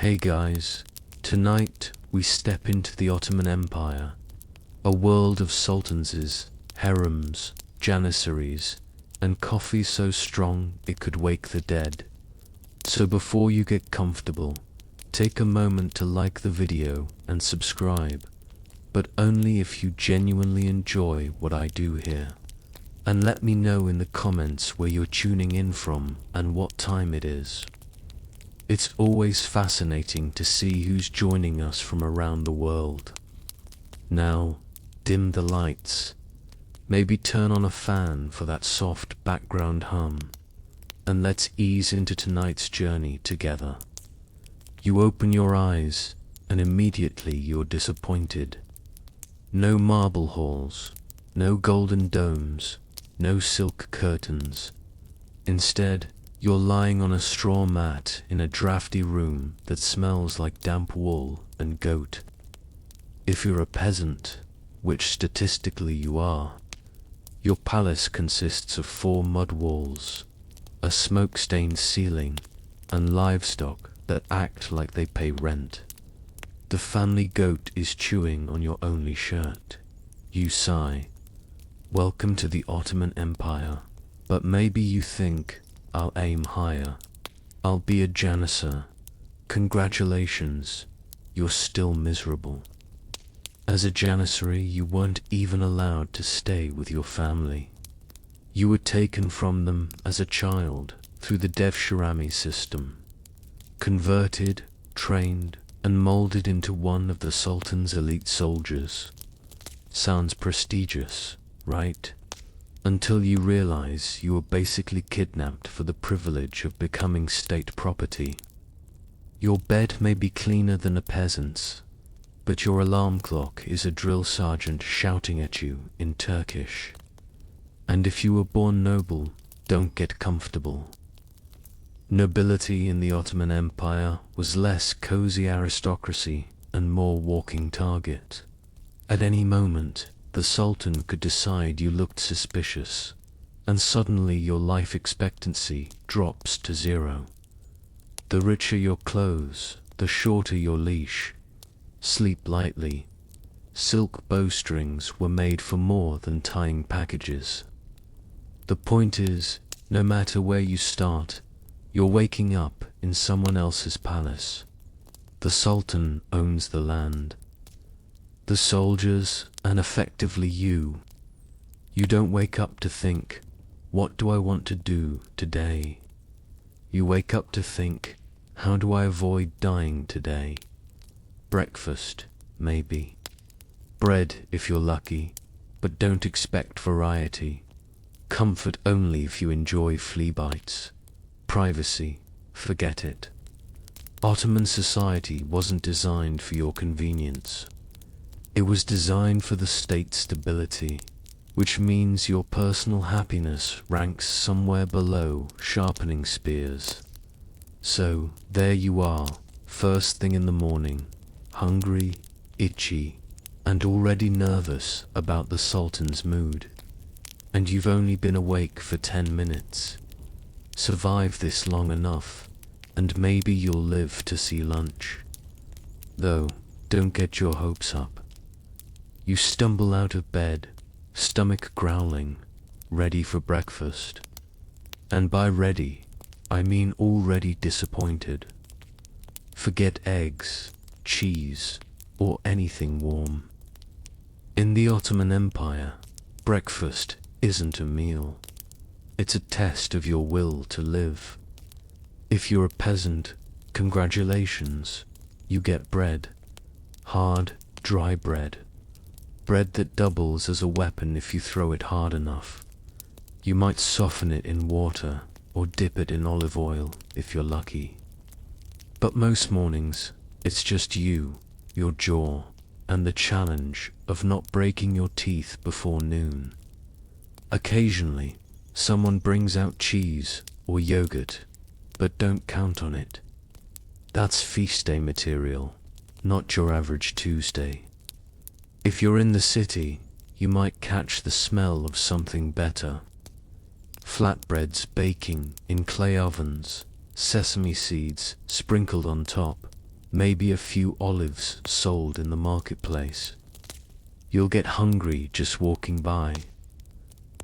Hey guys, tonight we step into the Ottoman Empire, a world of sultans, harems, janissaries, and coffee so strong it could wake the dead. So before you get comfortable, take a moment to like the video and subscribe, but only if you genuinely enjoy what I do here. And let me know in the comments where you're tuning in from and what time it is. It's always fascinating to see who's joining us from around the world. Now, dim the lights. Maybe turn on a fan for that soft background hum. And let's ease into tonight's journey together. You open your eyes, and immediately you're disappointed. No marble halls, no golden domes, no silk curtains. Instead, you're lying on a straw mat in a drafty room that smells like damp wool and goat. If you're a peasant, which statistically you are, your palace consists of 4 mud walls, a smoke-stained ceiling, and livestock that act like they pay rent. The family goat is chewing on your only shirt. You sigh. Welcome to the Ottoman Empire. But maybe you think, I'll aim higher. I'll be a Janissary. Congratulations, you're still miserable. As a Janissary, you weren't even allowed to stay with your family. You were taken from them as a child through the Devshirami system, converted, trained, and molded into one of the Sultan's elite soldiers. Sounds prestigious, right? Until you realize you were basically kidnapped for the privilege of becoming state property. Your bed may be cleaner than a peasant's, but your alarm clock is a drill sergeant shouting at you in Turkish. And if you were born noble, don't get comfortable. Nobility in the Ottoman Empire was less cozy aristocracy and more walking target. At any moment, the Sultan could decide you looked suspicious, and suddenly your life expectancy drops to 0. The richer your clothes, the shorter your leash. Sleep lightly. Silk bowstrings were made for more than tying packages. The point is, no matter where you start, you're waking up in someone else's palace. The Sultan owns the land. The soldiers, and effectively you. You don't wake up to think, what do I want to do today? You wake up to think, how do I avoid dying today? Breakfast, maybe. Bread if you're lucky, but don't expect variety. Comfort only if you enjoy flea bites. Privacy, forget it. Ottoman society wasn't designed for your convenience. It was designed for the state's stability, which means your personal happiness ranks somewhere below sharpening spears. So, there you are, first thing in the morning, hungry, itchy, and already nervous about the Sultan's mood. And you've only been awake for 10 minutes. Survive this long enough, and maybe you'll live to see lunch. Though, don't get your hopes up. You stumble out of bed, stomach growling, ready for breakfast. And by ready, I mean already disappointed. Forget eggs, cheese, or anything warm. In the Ottoman Empire, breakfast isn't a meal. It's a test of your will to live. If you're a peasant, congratulations, you get bread. Hard, dry bread. Bread that doubles as a weapon if you throw it hard enough. You might soften it in water or dip it in olive oil if you're lucky. But most mornings, it's just you, your jaw, and the challenge of not breaking your teeth before noon. Occasionally, someone brings out cheese or yogurt, but don't count on it. That's feast day material, not your average Tuesday. If you're in the city, you might catch the smell of something better. Flatbreads baking in clay ovens, sesame seeds sprinkled on top, maybe a few olives sold in the marketplace. You'll get hungry just walking by.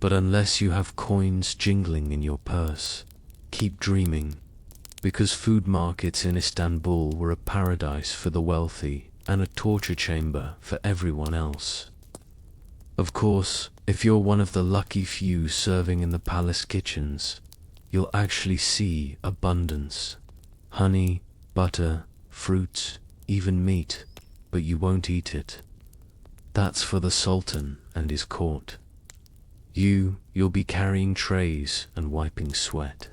But unless you have coins jingling in your purse, keep dreaming, because food markets in Istanbul were a paradise for the wealthy and a torture chamber for everyone else. Of course, if you're one of the lucky few serving in the palace kitchens, you'll actually see abundance. Honey, butter, fruits, even meat, but you won't eat it. That's for the Sultan and his court. You'll be carrying trays and wiping sweat,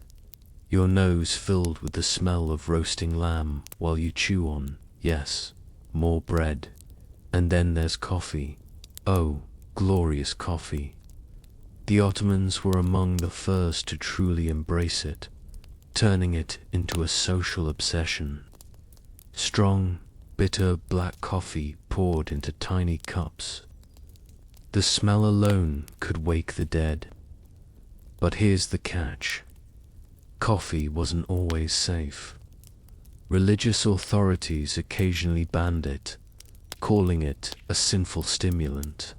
your nose filled with the smell of roasting lamb while you chew on, yes, more bread. And then there's coffee. Oh, glorious coffee. The Ottomans were among the first to truly embrace it, turning it into a social obsession. Strong, bitter black coffee poured into tiny cups. The smell alone could wake the dead. But here's the catch. Coffee wasn't always safe. Religious authorities occasionally banned it, calling it a sinful stimulant.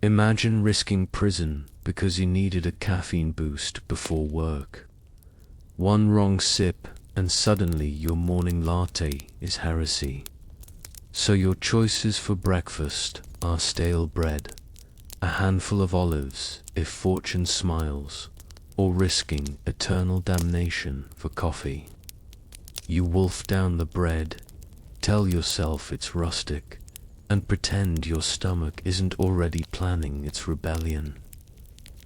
Imagine risking prison because you needed a caffeine boost before work. One wrong sip and suddenly your morning latte is heresy. So your choices for breakfast are stale bread, a handful of olives if fortune smiles, or risking eternal damnation for coffee. You wolf down the bread, tell yourself it's rustic, and pretend your stomach isn't already planning its rebellion.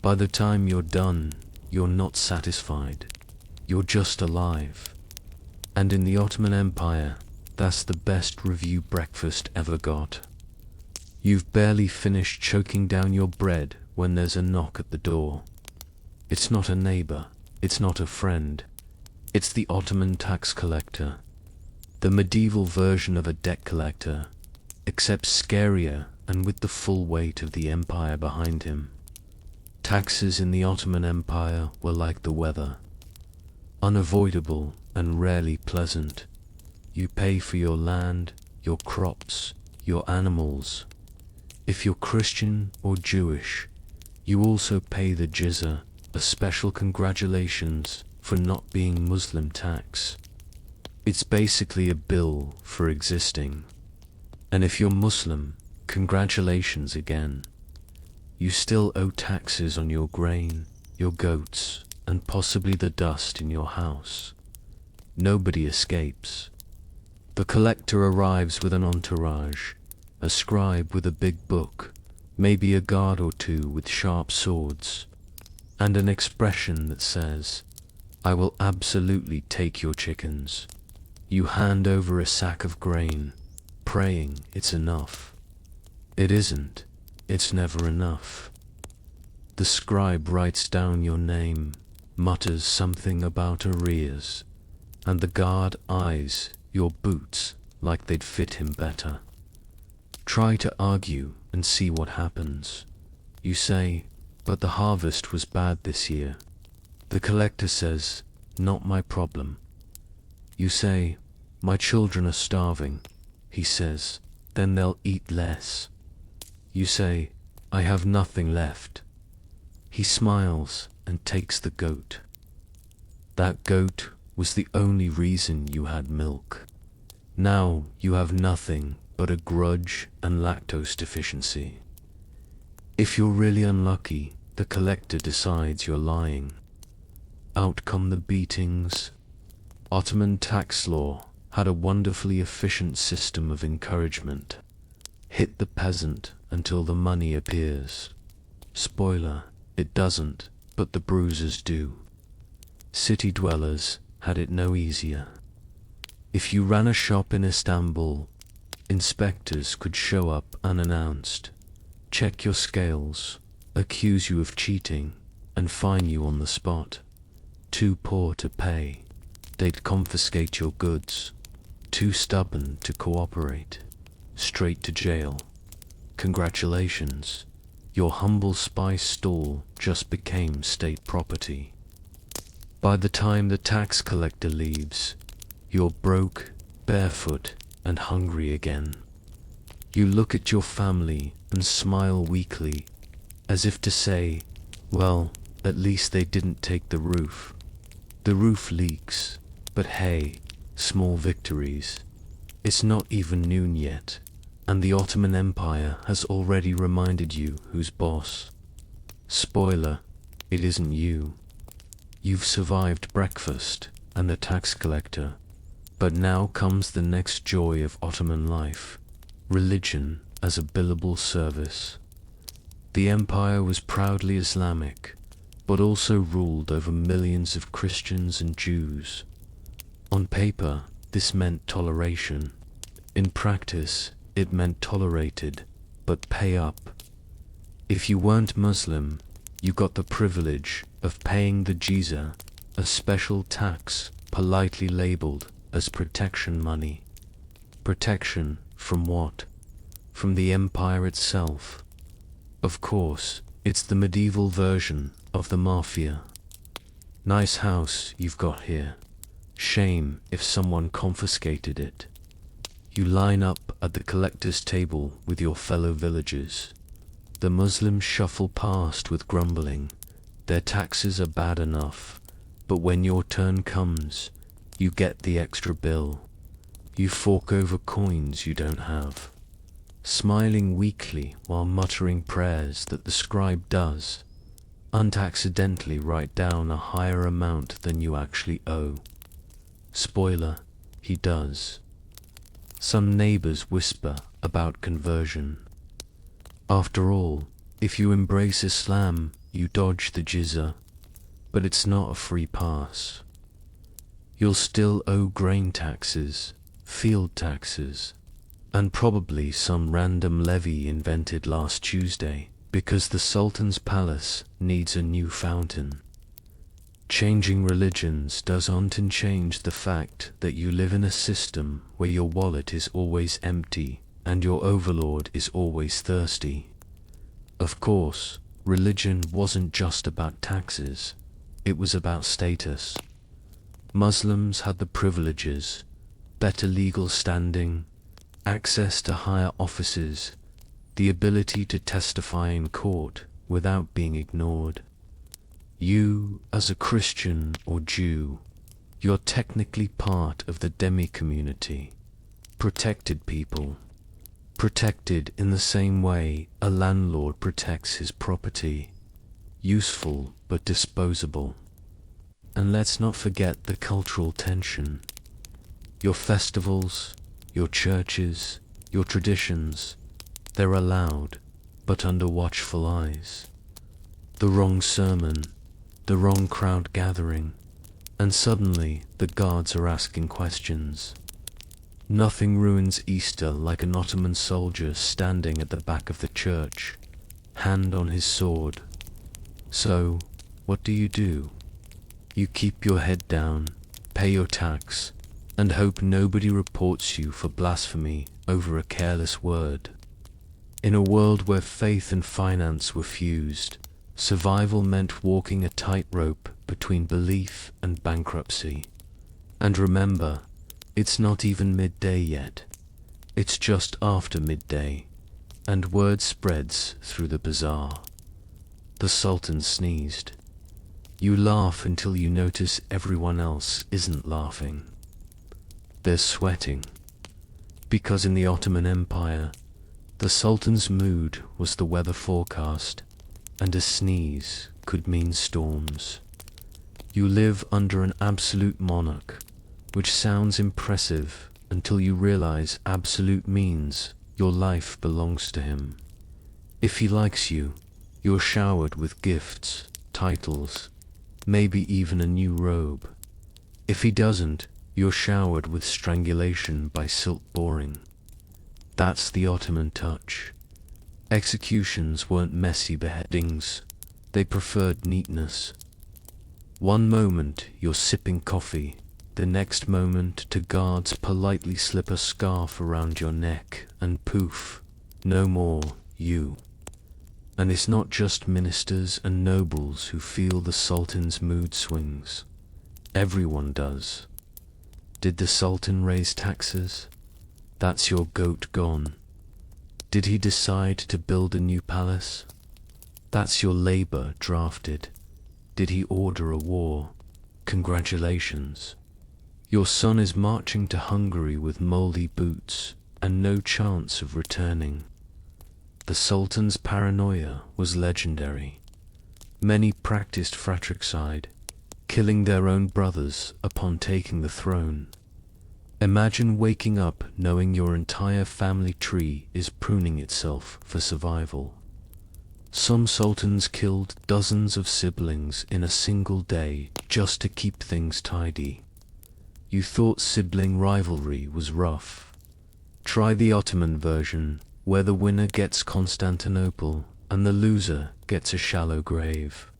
By the time you're done, you're not satisfied. You're just alive. And in the Ottoman Empire, that's the best review breakfast ever got. You've barely finished choking down your bread when there's a knock at the door. It's not a neighbor, it's not a friend. It's the Ottoman tax collector, the medieval version of a debt collector, except scarier and with the full weight of the empire behind him. Taxes in the Ottoman Empire were like the weather, unavoidable and rarely pleasant. You pay for your land, your crops, your animals. If you're Christian or Jewish, you also pay the jizya, a special congratulations for not being Muslim tax. It's basically a bill for existing. And if you're Muslim, congratulations again. You still owe taxes on your grain, your goats, and possibly the dust in your house. Nobody escapes. The collector arrives with an entourage, a scribe with a big book, maybe a guard or two with sharp swords, and an expression that says, "I will absolutely take your chickens." You hand over a sack of grain, praying it's enough. It isn't. It's never enough. The scribe writes down your name, mutters something about arrears, and the guard eyes your boots like they'd fit him better. Try to argue and see what happens. You say, "But the harvest was bad this year." The collector says, "Not my problem." You say, "My children are starving." He says, "Then they'll eat less." You say, "I have nothing left." He smiles and takes the goat. That goat was the only reason you had milk. Now you have nothing but a grudge and lactose deficiency. If you're really unlucky, the collector decides you're lying. Out come the beatings. Ottoman tax law had a wonderfully efficient system of encouragement. Hit the peasant until the money appears. Spoiler, it doesn't, but the bruisers do. City dwellers had it no easier. If you ran a shop in Istanbul, inspectors could show up unannounced, check your scales, accuse you of cheating, and fine you on the spot. Too poor to pay, they'd confiscate your goods. Too stubborn to cooperate, straight to jail. Congratulations, your humble spice stall just became state property. By the time the tax collector leaves, you're broke, barefoot and hungry again. You look at your family and smile weakly, as if to say, well, at least they didn't take the roof. The roof leaks, but hey, small victories. It's not even noon yet, and the Ottoman Empire has already reminded you who's boss. Spoiler, it isn't you. You've survived breakfast and the tax collector, but now comes the next joy of Ottoman life, religion as a billable service. The empire was proudly Islamic, but also ruled over millions of Christians and Jews. On paper, this meant toleration. In practice, it meant tolerated, but pay up. If you weren't Muslim, you got the privilege of paying the jizya, a special tax politely labeled as protection money. Protection from what? From the empire itself. Of course, it's the medieval version of the mafia. Nice house you've got here. Shame if someone confiscated it. You line up at the collector's table with your fellow villagers. The Muslims shuffle past with grumbling. Their taxes are bad enough, but when your turn comes, you get the extra bill. You fork over coins you don't have, smiling weakly while muttering prayers that the scribe does, accidentally write down a higher amount than you actually owe. Spoiler, he does. Some neighbors whisper about conversion. After all, if you embrace Islam, you dodge the jizya, but it's not a free pass. You'll still owe grain taxes, field taxes, and probably some random levy invented last Tuesday because the Sultan's palace needs a new fountain. Changing religions doesn't change the fact that you live in a system where your wallet is always empty and your overlord is always thirsty. Of course, religion wasn't just about taxes, it was about status. Muslims had the privileges, better legal standing, access to higher offices, the ability to testify in court without being ignored. You, as a Christian or Jew, you're technically part of the demi-community, protected people, protected in the same way a landlord protects his property, useful but disposable. And let's not forget the cultural tension. Your festivals, your churches, your traditions, they're allowed, but under watchful eyes. The wrong sermon, the wrong crowd gathering, and suddenly the guards are asking questions. Nothing ruins Easter like an Ottoman soldier standing at the back of the church, hand on his sword. So, what do? You keep your head down, pay your tax, and hope nobody reports you for blasphemy over a careless word. In a world where faith and finance were fused, survival meant walking a tightrope between belief and bankruptcy. And remember, it's not even midday yet. It's just after midday, and word spreads through the bazaar. The Sultan sneezed. You laugh until you notice everyone else isn't laughing. They're sweating. Because in the Ottoman Empire, the Sultan's mood was the weather forecast, and a sneeze could mean storms. You live under an absolute monarch, which sounds impressive until you realize absolute means your life belongs to him. If he likes you, you're showered with gifts, titles, maybe even a new robe. If he doesn't, you're showered with strangulation by silk boring. That's the Ottoman touch. Executions weren't messy beheadings, they preferred neatness. One moment you're sipping coffee, the next moment to guards politely slip a scarf around your neck and poof, no more you. And it's not just ministers and nobles who feel the Sultan's mood swings. Everyone does. Did the Sultan raise taxes? That's your goat gone. Did he decide to build a new palace? That's your labor drafted. Did he order a war? Congratulations. Your son is marching to Hungary with moldy boots and no chance of returning. The Sultan's paranoia was legendary. Many practiced fratricide, killing their own brothers upon taking the throne. Imagine waking up knowing your entire family tree is pruning itself for survival. Some sultans killed dozens of siblings in a single day just to keep things tidy. You thought sibling rivalry was rough. Try the Ottoman version, where the winner gets Constantinople and the loser gets a shallow grave.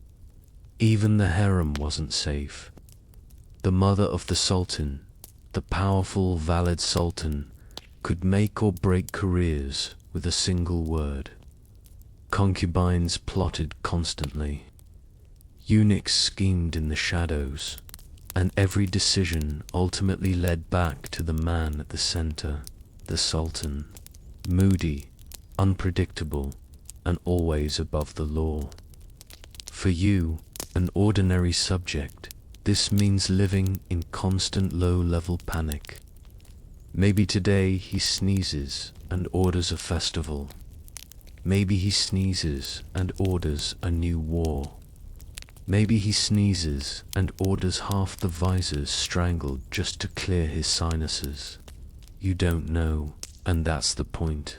Even the harem wasn't safe. The mother of the sultan, the powerful, valid sultan, could make or break careers with a single word. Concubines plotted constantly. Eunuchs schemed in the shadows, and every decision ultimately led back to the man at the center, the sultan. Moody, unpredictable, and always above the law. For you, an ordinary subject, this means living in constant low-level panic. Maybe today he sneezes and orders a festival. Maybe he sneezes and orders a new war. Maybe he sneezes and orders half the visors strangled just to clear his sinuses. You don't know, and that's the point.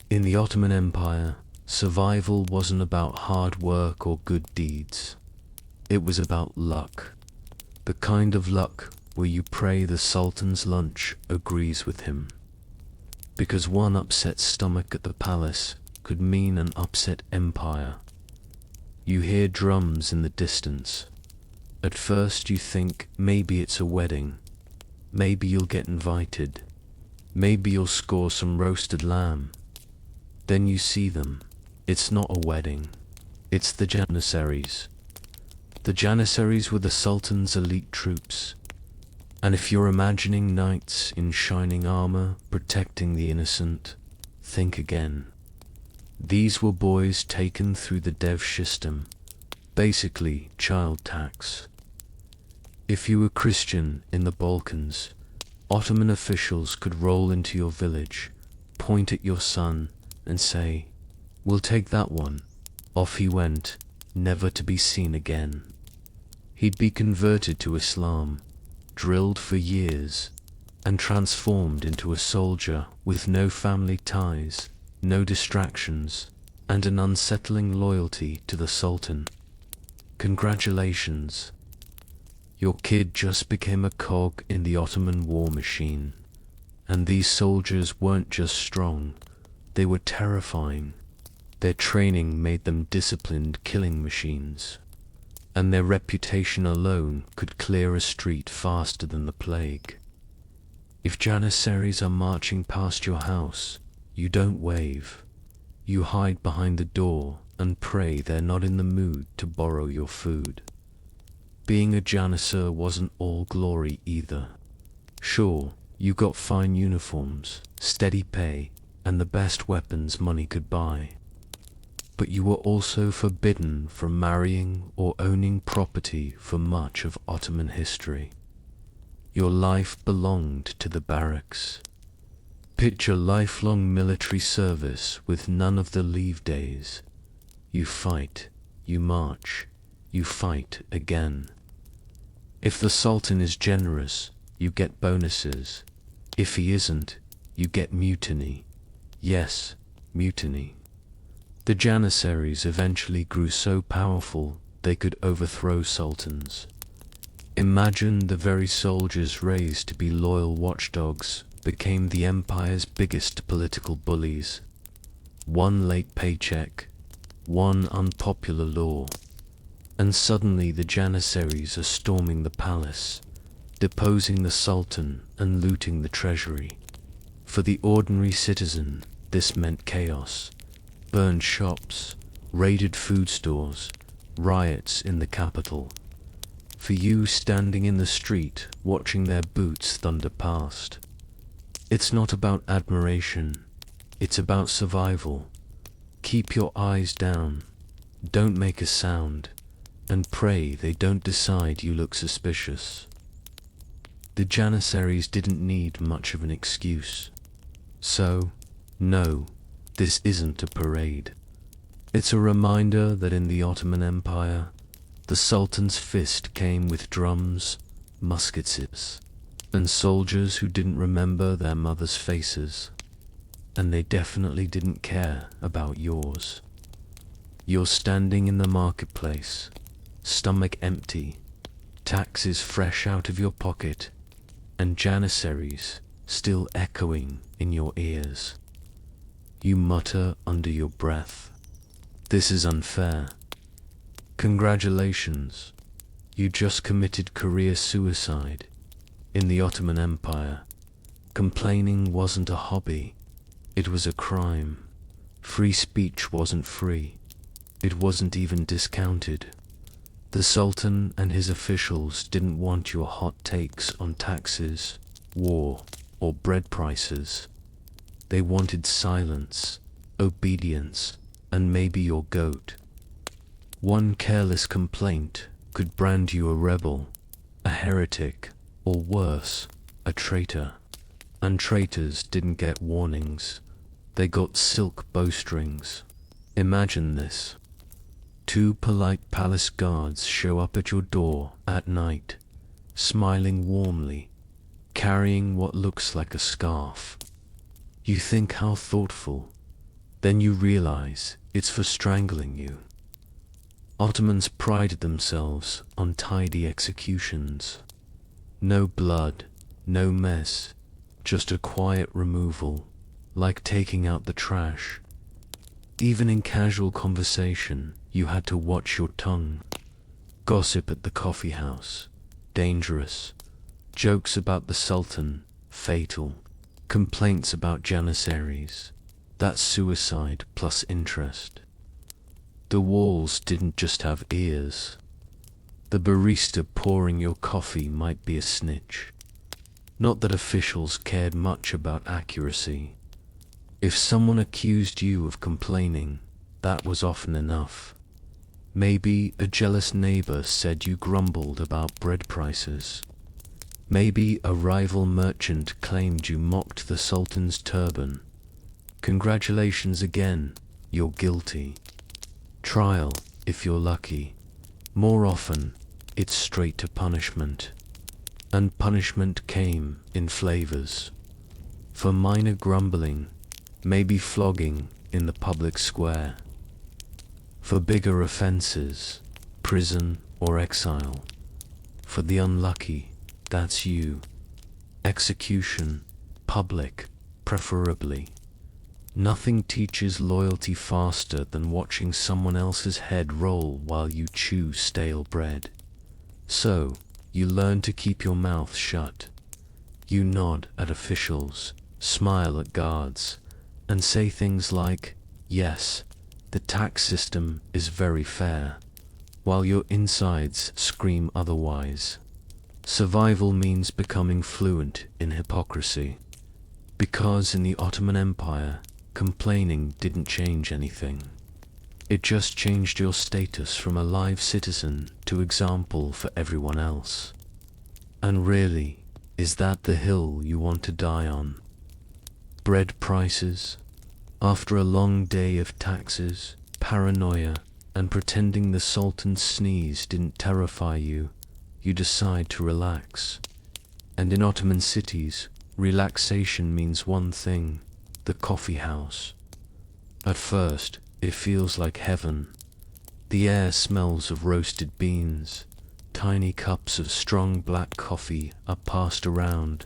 In the Ottoman Empire, survival wasn't about hard work or good deeds. It was about luck. The kind of luck where you pray the Sultan's lunch agrees with him. Because one upset stomach at the palace could mean an upset empire. You hear drums in the distance. At first you think maybe it's a wedding. Maybe you'll get invited. Maybe you'll score some roasted lamb. Then you see them. It's not a wedding. It's the Janissaries. The Janissaries were the Sultan's elite troops. And if you're imagining knights in shining armor protecting the innocent, think again. These were boys taken through the dev system, basically child tax. If you were Christian in the Balkans, Ottoman officials could roll into your village, point at your son, and say, "We'll take that one." Off he went, never to be seen again. He'd be converted to Islam, drilled for years, and transformed into a soldier with no family ties, no distractions, and an unsettling loyalty to the Sultan. Congratulations. Your kid just became a cog in the Ottoman war machine. And these soldiers weren't just strong, they were terrifying. Their training made them disciplined killing machines. And their reputation alone could clear a street faster than the plague. If Janissaries are marching past your house, you don't wave. You hide behind the door and pray they're not in the mood to borrow your food. Being a Janissary wasn't all glory either. Sure, you got fine uniforms, steady pay, and the best weapons money could buy. But you were also forbidden from marrying or owning property for much of Ottoman history. Your life belonged to the barracks. Picture lifelong military service with none of the leave days. You fight, you march, you fight again. If the Sultan is generous, you get bonuses. If he isn't, you get mutiny. Yes, mutiny. The Janissaries eventually grew so powerful they could overthrow sultans. Imagine the very soldiers raised to be loyal watchdogs became the empire's biggest political bullies. One late paycheck, one unpopular law, and suddenly the Janissaries are storming the palace, deposing the Sultan and looting the treasury. For the ordinary citizen, this meant chaos. Burned shops, raided food stores, riots in the capital. For you standing in the street, watching their boots thunder past. It's not about admiration, it's about survival. Keep your eyes down, don't make a sound, and pray they don't decide you look suspicious. The Janissaries didn't need much of an excuse. So, no, this isn't a parade. It's a reminder that in the Ottoman Empire, the Sultan's fist came with drums, muskets, and soldiers who didn't remember their mothers' faces. And they definitely didn't care about yours. You're standing in the marketplace, stomach empty, taxes fresh out of your pocket, and Janissaries still echoing in your ears. You mutter under your breath, "This is unfair." Congratulations, you just committed career suicide. In the Ottoman Empire, complaining wasn't a hobby, it was a crime. Free speech wasn't free, it wasn't even discounted. The Sultan and his officials didn't want your hot takes on taxes, war, or bread prices. They wanted silence, obedience, and maybe your goat. One careless complaint could brand you a rebel, a heretic, or worse, a traitor. And traitors didn't get warnings, they got silk bowstrings. Imagine this. 2 polite palace guards show up at your door at night, smiling warmly, carrying what looks like a scarf. You think how thoughtful, then you realize it's for strangling you. Ottomans prided themselves on tidy executions. No blood, no mess, just a quiet removal, like taking out the trash. Even in casual conversation, you had to watch your tongue. Gossip at the coffee house, dangerous. Jokes about the Sultan, fatal. Complaints about Janissaries, that's suicide plus interest. The walls didn't just have ears. The barista pouring your coffee might be a snitch. Not that officials cared much about accuracy. If someone accused you of complaining, that was often enough. Maybe a jealous neighbor said you grumbled about bread prices. Maybe a rival merchant claimed you mocked the Sultan's turban. Congratulations again, you're guilty. Trial, if you're lucky. More often, it's straight to punishment. And punishment came in flavors. For minor grumbling, maybe flogging in the public square. For bigger offenses, prison or exile. For the unlucky, that's you. Execution, public, preferably. Nothing teaches loyalty faster than watching someone else's head roll while you chew stale bread. So, you learn to keep your mouth shut. You nod at officials, smile at guards, and say things like, "Yes, the tax system is very fair," while your insides scream otherwise. Survival means becoming fluent in hypocrisy. Because in the Ottoman Empire, complaining didn't change anything. It just changed your status from a live citizen to example for everyone else. And really, is that the hill you want to die on? Bread prices? After a long day of taxes, paranoia, and pretending the Sultan's sneeze didn't terrify you, you decide to relax. And in Ottoman cities, relaxation means one thing: the coffee house. At first, it feels like heaven. The air smells of roasted beans. Tiny cups of strong black coffee are passed around,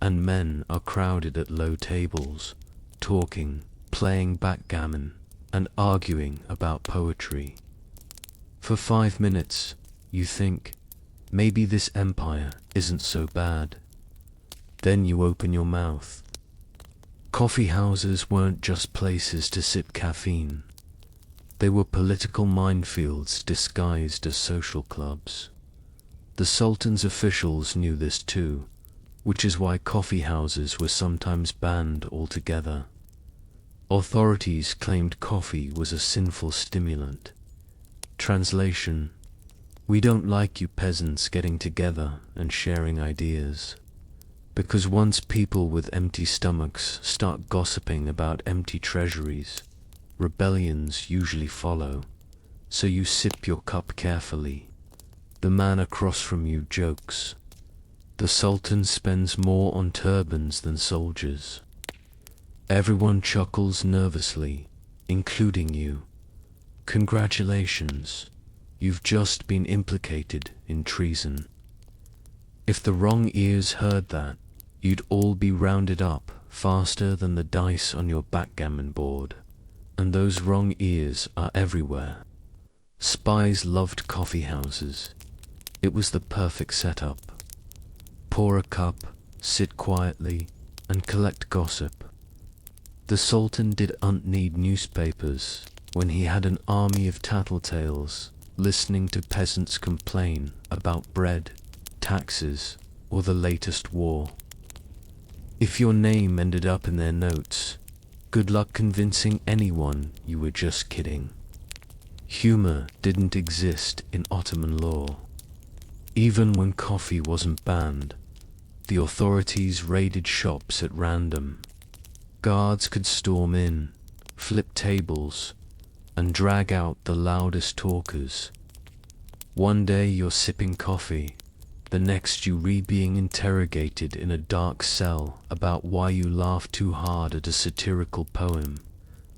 and men are crowded at low tables, talking, playing backgammon, and arguing about poetry. For 5 minutes, you think, maybe this empire isn't so bad. Then you open your mouth. Coffee houses weren't just places to sip caffeine. They were political minefields disguised as social clubs. The Sultan's officials knew this too, which is why coffee houses were sometimes banned altogether. Authorities claimed coffee was a sinful stimulant. Translation: we don't like you peasants getting together and sharing ideas. Because once people with empty stomachs start gossiping about empty treasuries, rebellions usually follow. So you sip your cup carefully. The man across from you jokes. The Sultan spends more on turbans than soldiers. Everyone chuckles nervously, including you. Congratulations, you've just been implicated in treason. If the wrong ears heard that, you'd all be rounded up faster than the dice on your backgammon board. And those wrong ears are everywhere. Spies loved coffee houses. It was the perfect setup. Pour a cup, sit quietly, and collect gossip. The Sultan didn't need newspapers when he had an army of tattletales listening to peasants complain about bread, taxes, or the latest war. If your name ended up in their notes, good luck convincing anyone you were just kidding. Humor didn't exist in Ottoman law. Even when coffee wasn't banned, the authorities raided shops at random. Guards could storm in, flip tables, and drag out the loudest talkers. One day you're sipping coffee, the next you being interrogated in a dark cell about why you laughed too hard at a satirical poem.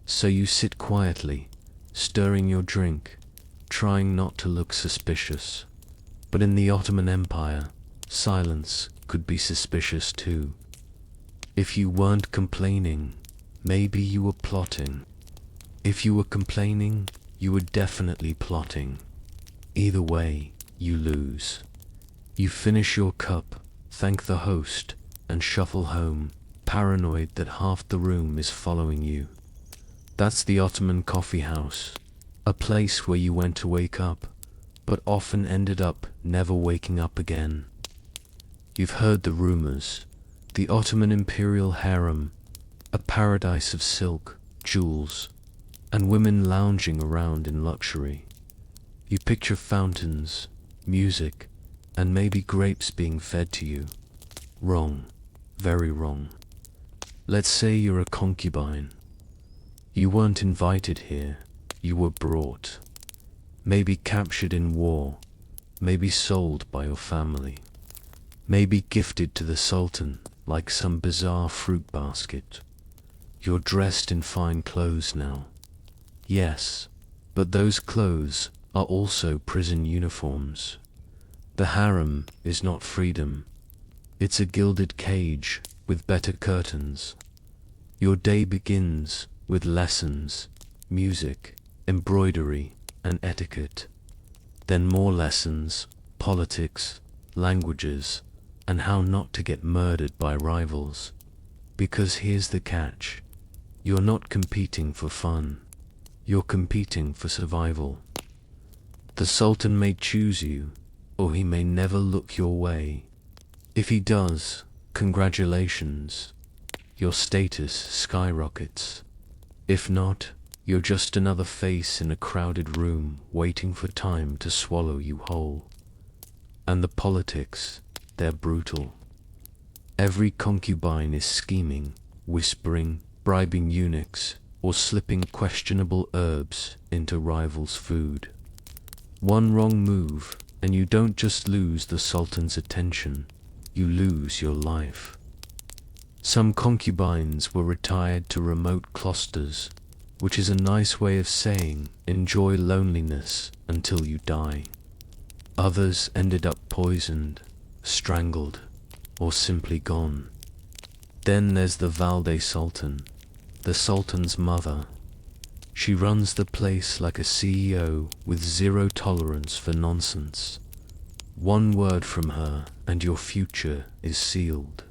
So you sit quietly, stirring your drink, trying not to look suspicious. But in the Ottoman Empire, silence could be suspicious too. If you weren't complaining, maybe you were plotting. If you were complaining, you were definitely plotting. Either way, you lose. You finish your cup, thank the host, and shuffle home, paranoid that half the room is following you. That's the Ottoman coffee house, a place where you went to wake up, but often ended up never waking up again. You've heard the rumors. The Ottoman imperial harem, a paradise of silk, jewels, and women lounging around in luxury. You picture fountains, music, and maybe grapes being fed to you. Wrong, very wrong. Let's say you're a concubine. You weren't invited here, you were brought. Maybe captured in war, maybe sold by your family. Maybe gifted to the Sultan like some bizarre fruit basket. You're dressed in fine clothes now. Yes, but those clothes are also prison uniforms. The harem is not freedom. It's a gilded cage with better curtains. Your day begins with lessons, music, embroidery, and etiquette. Then more lessons, politics, languages, and how not to get murdered by rivals. Because here's the catch. You're not competing for fun. You're competing for survival. The Sultan may choose you, or he may never look your way. If he does, congratulations. Your status skyrockets. If not, you're just another face in a crowded room waiting for time to swallow you whole. And the politics, they're brutal. Every concubine is scheming, whispering, bribing eunuchs, or slipping questionable herbs into rivals' food. One wrong move, and you don't just lose the Sultan's attention, you lose your life. Some concubines were retired to remote cloisters, which is a nice way of saying enjoy loneliness until you die. Others ended up poisoned, strangled, or simply gone. Then there's the Valde Sultan, the Sultan's mother. She runs the place like a CEO with zero tolerance for nonsense. One word from her and your future is sealed.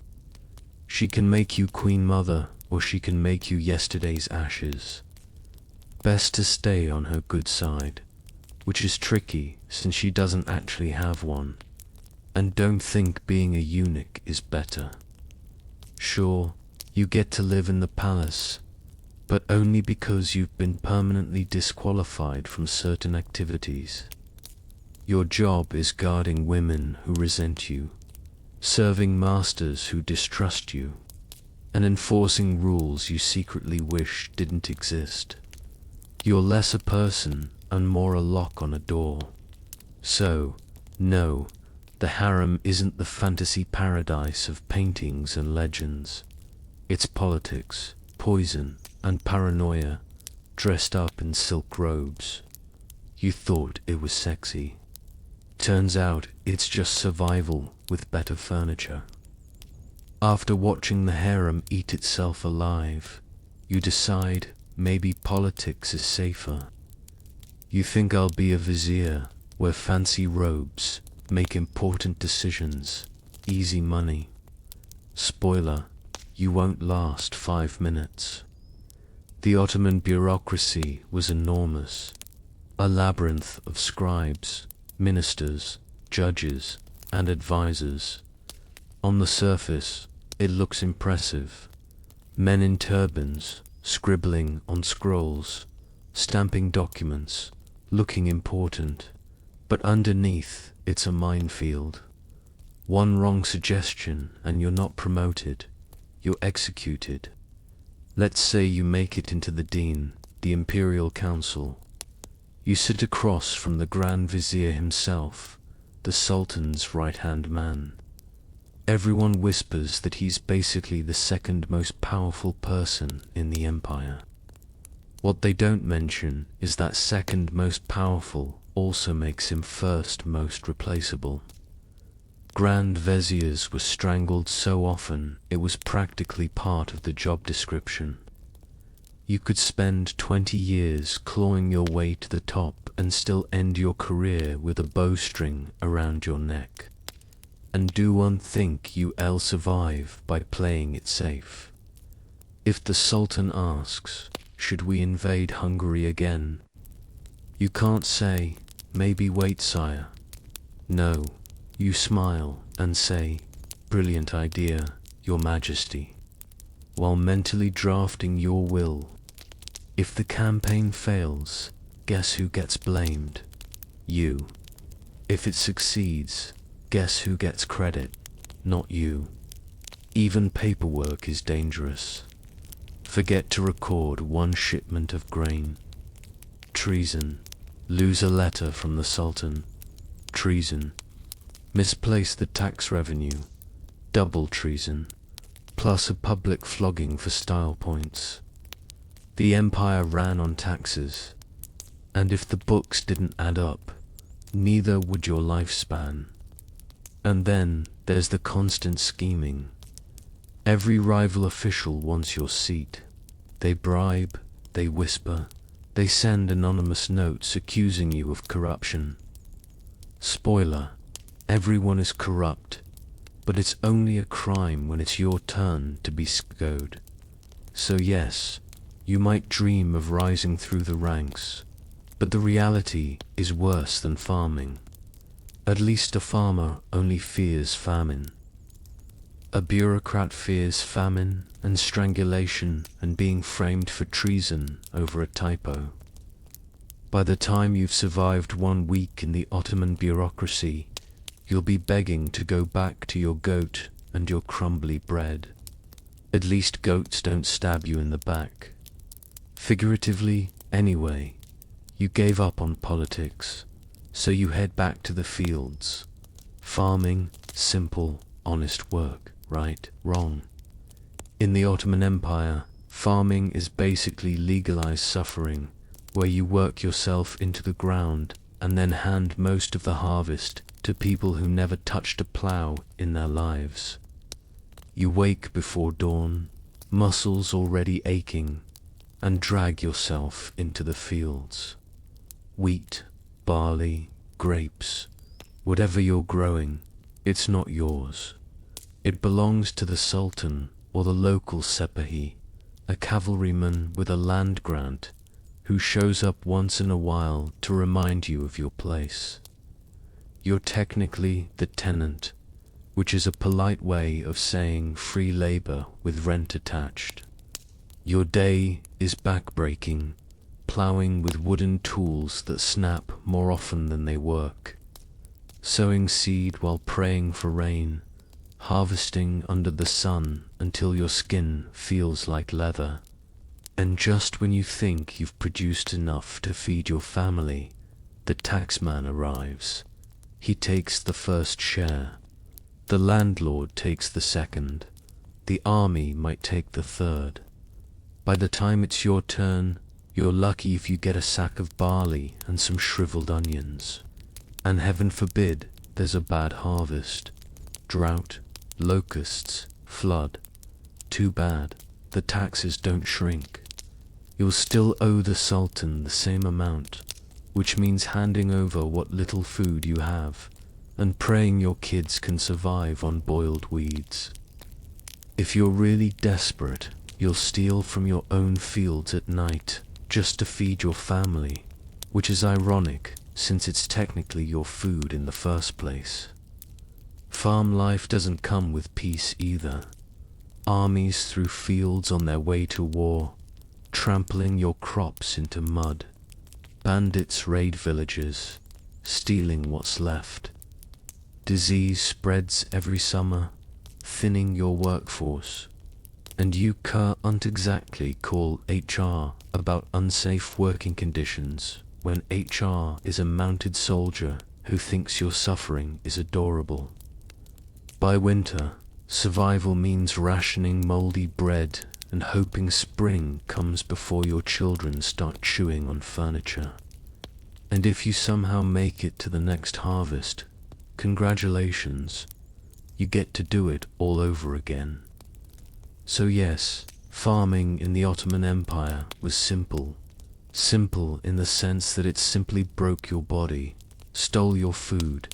She can make you Queen Mother, or she can make you yesterday's ashes. Best to stay on her good side, which is tricky since she doesn't actually have one. And don't think being a eunuch is better. Sure, you get to live in the palace, but only because you've been permanently disqualified from certain activities. Your job is guarding women who resent you, serving masters who distrust you, and enforcing rules you secretly wish didn't exist. You're less a person and more a lock on a door. So, no, the harem isn't the fantasy paradise of paintings and legends. It's politics, poison, and paranoia, dressed up in silk robes. You thought it was sexy. Turns out it's just survival with better furniture. After watching the harem eat itself alive, you decide maybe politics is safer. You think I'll be a vizier, wear fancy robes, make important decisions, easy money. Spoiler, you won't last 5 minutes. The Ottoman bureaucracy was enormous, a labyrinth of scribes, ministers, judges, and advisors. On the surface, it looks impressive. Men in turbans, scribbling on scrolls, stamping documents, looking important. But underneath, it's a minefield. One wrong suggestion and you're not promoted, you're executed. Let's say you make it into the Dean, the Imperial Council. You sit across from the Grand Vizier himself, the Sultan's right-hand man. Everyone whispers that he's basically the second most powerful person in the empire. What they don't mention is that second most powerful also makes him first most replaceable. Grand Viziers were strangled so often it was practically part of the job description. You could spend 20 years clawing your way to the top and still end your career with a bowstring around your neck. And do one think you'll survive by playing it safe? If the Sultan asks, should we invade Hungary again? You can't say, maybe wait, sire. No, you smile and say, brilliant idea, your majesty, while mentally drafting your will. If the campaign fails, guess who gets blamed? You. If it succeeds, guess who gets credit? Not you. Even paperwork is dangerous. Forget to record one shipment of grain. Treason. Lose a letter from the Sultan. Treason. Misplace the tax revenue. Double treason. Plus a public flogging for style points. The empire ran on taxes, and if the books didn't add up, neither would your lifespan. And then there's the constant scheming. Every rival official wants your seat. They bribe, they whisper, they send anonymous notes accusing you of corruption. Spoiler, everyone is corrupt, but it's only a crime when it's your turn to be scapegoated. So yes, you might dream of rising through the ranks, but the reality is worse than farming. At least a farmer only fears famine. A bureaucrat fears famine and strangulation and being framed for treason over a typo. By the time you've survived 1 week in the Ottoman bureaucracy, you'll be begging to go back to your goat and your crumbly bread. At least goats don't stab you in the back. Figuratively, anyway, you gave up on politics, so you head back to the fields. Farming, simple, honest work, right, wrong. In the Ottoman Empire, farming is basically legalized suffering, where you work yourself into the ground and then hand most of the harvest to people who never touched a plow in their lives. You wake before dawn, muscles already aching, and drag yourself into the fields. Wheat, barley, grapes, whatever you're growing, it's not yours. It belongs to the Sultan or the local sepahi, a cavalryman with a land grant who shows up once in a while to remind you of your place. You're technically the tenant, which is a polite way of saying free labor with rent attached. Your day is backbreaking, plowing with wooden tools that snap more often than they work, sowing seed while praying for rain, harvesting under the sun until your skin feels like leather. And just when you think you've produced enough to feed your family, the taxman arrives. He takes the first share. The landlord takes the second. The army might take the third. By the time it's your turn, you're lucky if you get a sack of barley and some shriveled onions. And heaven forbid there's a bad harvest. Drought, locusts, flood. Too bad, the taxes don't shrink. You'll still owe the Sultan the same amount, which means handing over what little food you have and praying your kids can survive on boiled weeds. If you're really desperate, you'll steal from your own fields at night just to feed your family, which is ironic since it's technically your food in the first place. Farm life doesn't come with peace either. Armies through fields on their way to war, trampling your crops into mud. Bandits raid villages, stealing what's left. Disease spreads every summer, thinning your workforce. And you can't exactly call HR about unsafe working conditions when HR is a mounted soldier who thinks your suffering is adorable. By winter, survival means rationing moldy bread and hoping spring comes before your children start chewing on furniture. And if you somehow make it to the next harvest, congratulations, you get to do it all over again. So yes, farming in the Ottoman Empire was simple. Simple in the sense that it simply broke your body, stole your food,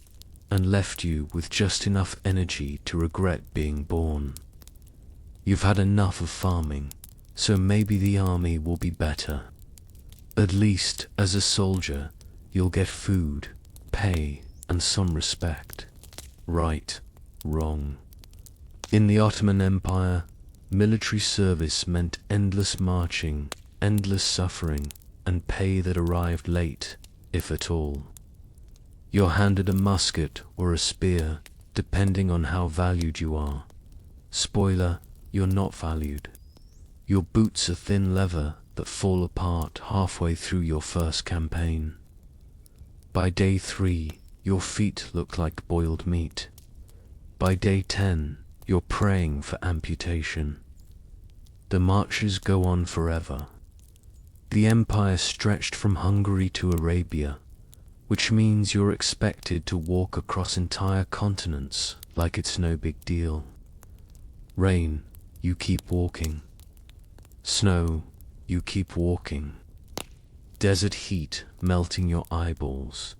and left you with just enough energy to regret being born. You've had enough of farming, so maybe the army will be better. At least, as a soldier, you'll get food, pay, and some respect. Right, wrong. In the Ottoman Empire, military service meant endless marching, endless suffering, and pay that arrived late, if at all. You're handed a musket or a spear, depending on how valued you are. Spoiler, you're not valued. Your boots are thin leather that fall apart halfway through your first campaign. By day 3, your feet look like boiled meat. By day 10, you're praying for amputation. The marches go on forever. The empire stretched from Hungary to Arabia, which means you're expected to walk across entire continents like it's no big deal. Rain, you keep walking. Snow, you keep walking. Desert heat melting your eyeballs.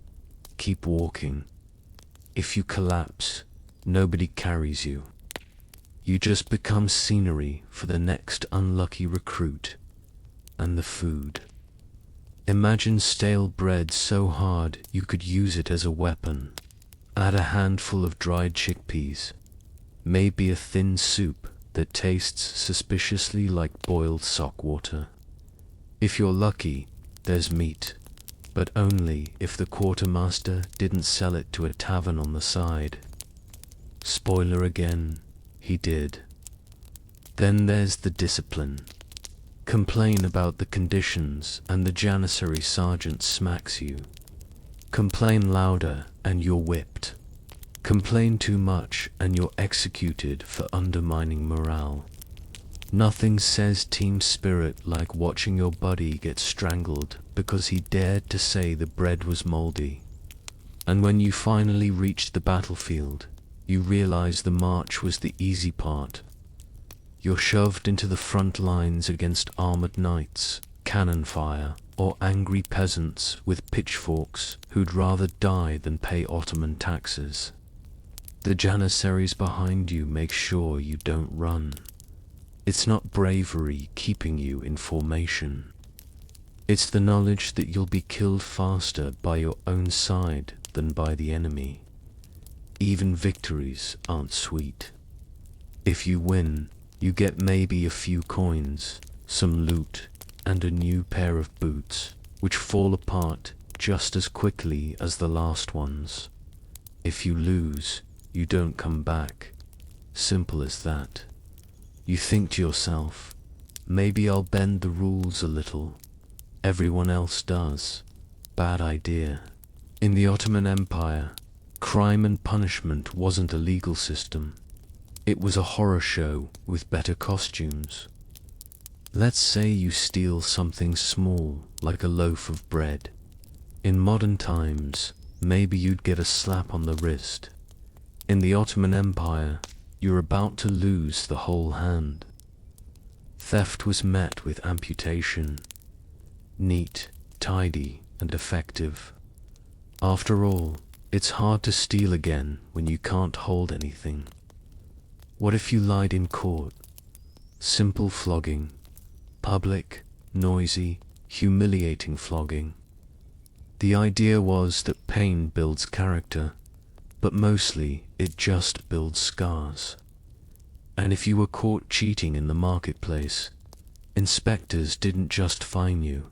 Keep walking. If you collapse, nobody carries you. You just become scenery for the next unlucky recruit. And the food. Imagine stale bread so hard you could use it as a weapon. Add a handful of dried chickpeas. Maybe a thin soup that tastes suspiciously like boiled sock water. If you're lucky, there's meat, but only if the quartermaster didn't sell it to a tavern on the side. Spoiler again, he did. Then there's the discipline. Complain about the conditions and the Janissary sergeant smacks you. Complain louder and you're whipped. Complain too much and you're executed for undermining morale. Nothing says team spirit like watching your buddy get strangled because he dared to say the bread was moldy. And when you finally reach the battlefield, you realize the march was the easy part. You're shoved into the front lines against armored knights, cannon fire, or angry peasants with pitchforks who'd rather die than pay Ottoman taxes. The Janissaries behind you make sure you don't run. It's not bravery keeping you in formation. It's the knowledge that you'll be killed faster by your own side than by the enemy. Even victories aren't sweet. If you win, you get maybe a few coins, some loot, and a new pair of boots, which fall apart just as quickly as the last ones. If you lose, you don't come back. Simple as that. You think to yourself, maybe I'll bend the rules a little. Everyone else does. Bad idea. In the Ottoman Empire, crime and punishment wasn't a legal system. It was a horror show with better costumes. Let's say you steal something small, like a loaf of bread. In modern times, maybe you'd get a slap on the wrist. In the Ottoman Empire, you're about to lose the whole hand. Theft was met with amputation. Neat, tidy, and effective. After all, it's hard to steal again when you can't hold anything. What if you lied in court? Simple flogging. Public, noisy, humiliating flogging. The idea was that pain builds character, but mostly it just builds scars. And if you were caught cheating in the marketplace, inspectors didn't just fine you.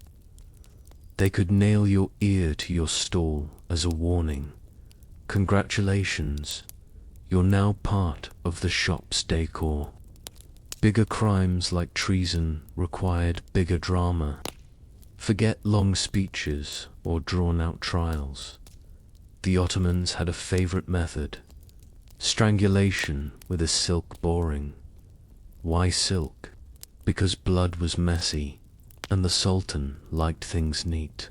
They could nail your ear to your stall as a warning. Congratulations, you're now part of the shop's decor. Bigger crimes like treason required bigger drama. Forget long speeches or drawn-out trials. The Ottomans had a favorite method: strangulation with a silk boring. Why silk? Because blood was messy, and the Sultan liked things neat.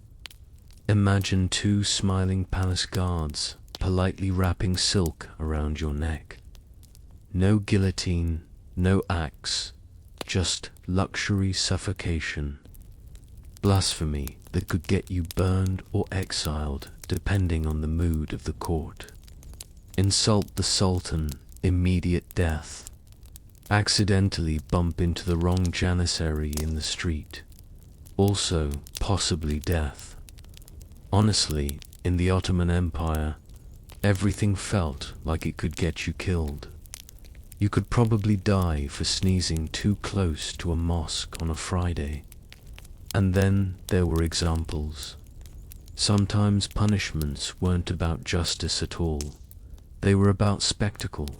Imagine two smiling palace guards politely wrapping silk around your neck. No guillotine, no axe, just luxury suffocation. Blasphemy that could get you burned or exiled depending on the mood of the court. Insult the Sultan, immediate death. Accidentally bump into the wrong Janissary in the street, also possibly death. Honestly, in the Ottoman Empire, everything felt like it could get you killed. You could probably die for sneezing too close to a mosque on a Friday. And then there were examples. Sometimes punishments weren't about justice at all. They were about spectacle.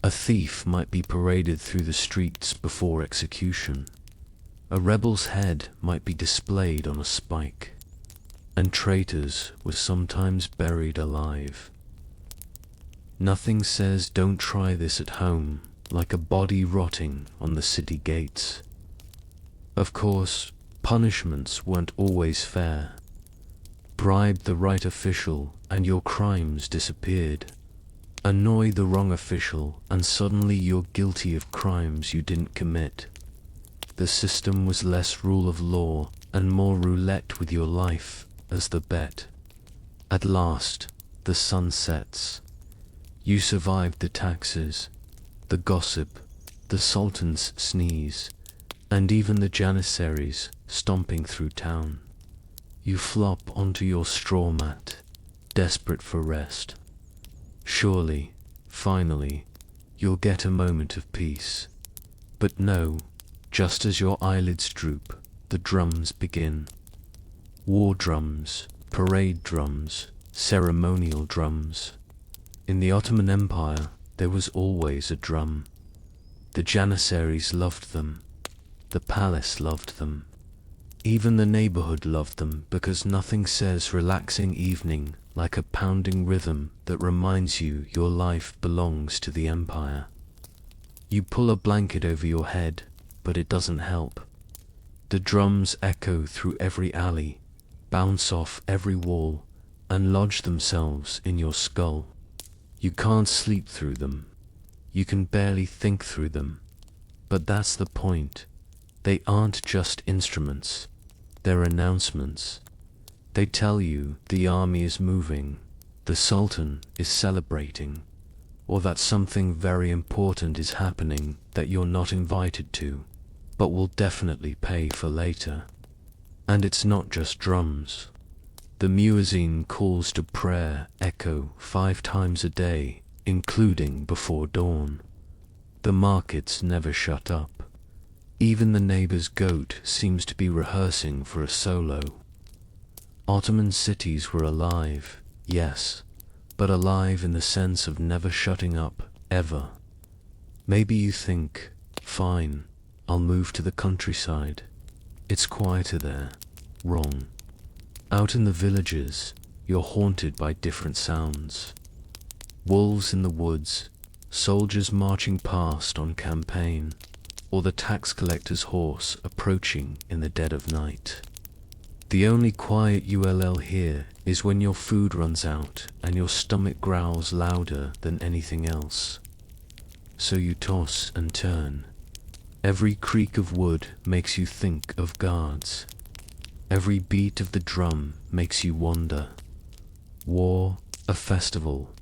A thief might be paraded through the streets before execution. A rebel's head might be displayed on a spike. And traitors were sometimes buried alive. Nothing says don't try this at home like a body rotting on the city gates. Of course, punishments weren't always fair. Bribe the right official and your crimes disappeared. Annoy the wrong official and suddenly you're guilty of crimes you didn't commit. The system was less rule of law and more roulette with your life as the bet. At last, the sun sets. You survived the taxes, the gossip, the Sultan's sneeze, and even the Janissaries stomping through town. You flop onto your straw mat, desperate for rest. Surely, finally, you'll get a moment of peace. But no, just as your eyelids droop, the drums begin. War drums, parade drums, ceremonial drums. In the Ottoman Empire, there was always a drum. The Janissaries loved them. The palace loved them. Even the neighborhood loved them because nothing says relaxing evening like a pounding rhythm that reminds you your life belongs to the empire. You pull a blanket over your head, but it doesn't help. The drums echo through every alley, bounce off every wall, and lodge themselves in your skull. You can't sleep through them. You can barely think through them. But that's the point. They aren't just instruments. They're announcements. They tell you the army is moving, the Sultan is celebrating, or that something very important is happening that you're not invited to, but will definitely pay for later. And it's not just drums. The muezzin calls to prayer echo 5 times a day, including before dawn. The markets never shut up. Even the neighbor's goat seems to be rehearsing for a solo. Ottoman cities were alive, yes, but alive in the sense of never shutting up, ever. Maybe you think, fine, I'll move to the countryside. It's quieter there. Wrong. Out in the villages, you're haunted by different sounds. Wolves in the woods, soldiers marching past on campaign, or the tax collector's horse approaching in the dead of night. The only quiet you'll hear is when your food runs out and your stomach growls louder than anything else. So you toss and turn. Every creak of wood makes you think of guards. Every beat of the drum makes you wonder. War, a festival,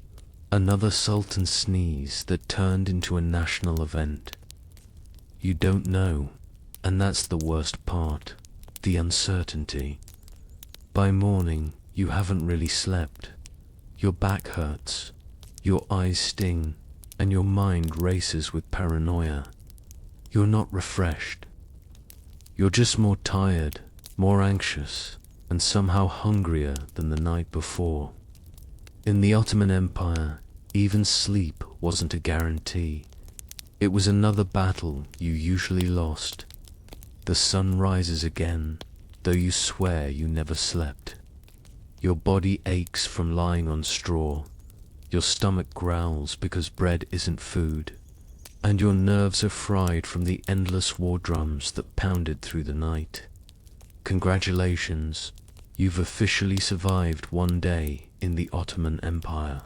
another sultan sneeze that turned into a national event. You don't know, and that's the worst part, the uncertainty. By morning, you haven't really slept. Your back hurts, your eyes sting, and your mind races with paranoia. You're not refreshed. You're just more tired, more anxious, and somehow hungrier than the night before. In the Ottoman Empire, even sleep wasn't a guarantee. It was another battle you usually lost. The sun rises again, though you swear you never slept. Your body aches from lying on straw. Your stomach growls because bread isn't food. And your nerves are fried from the endless war drums that pounded through the night. Congratulations, you've officially survived one day in the Ottoman Empire.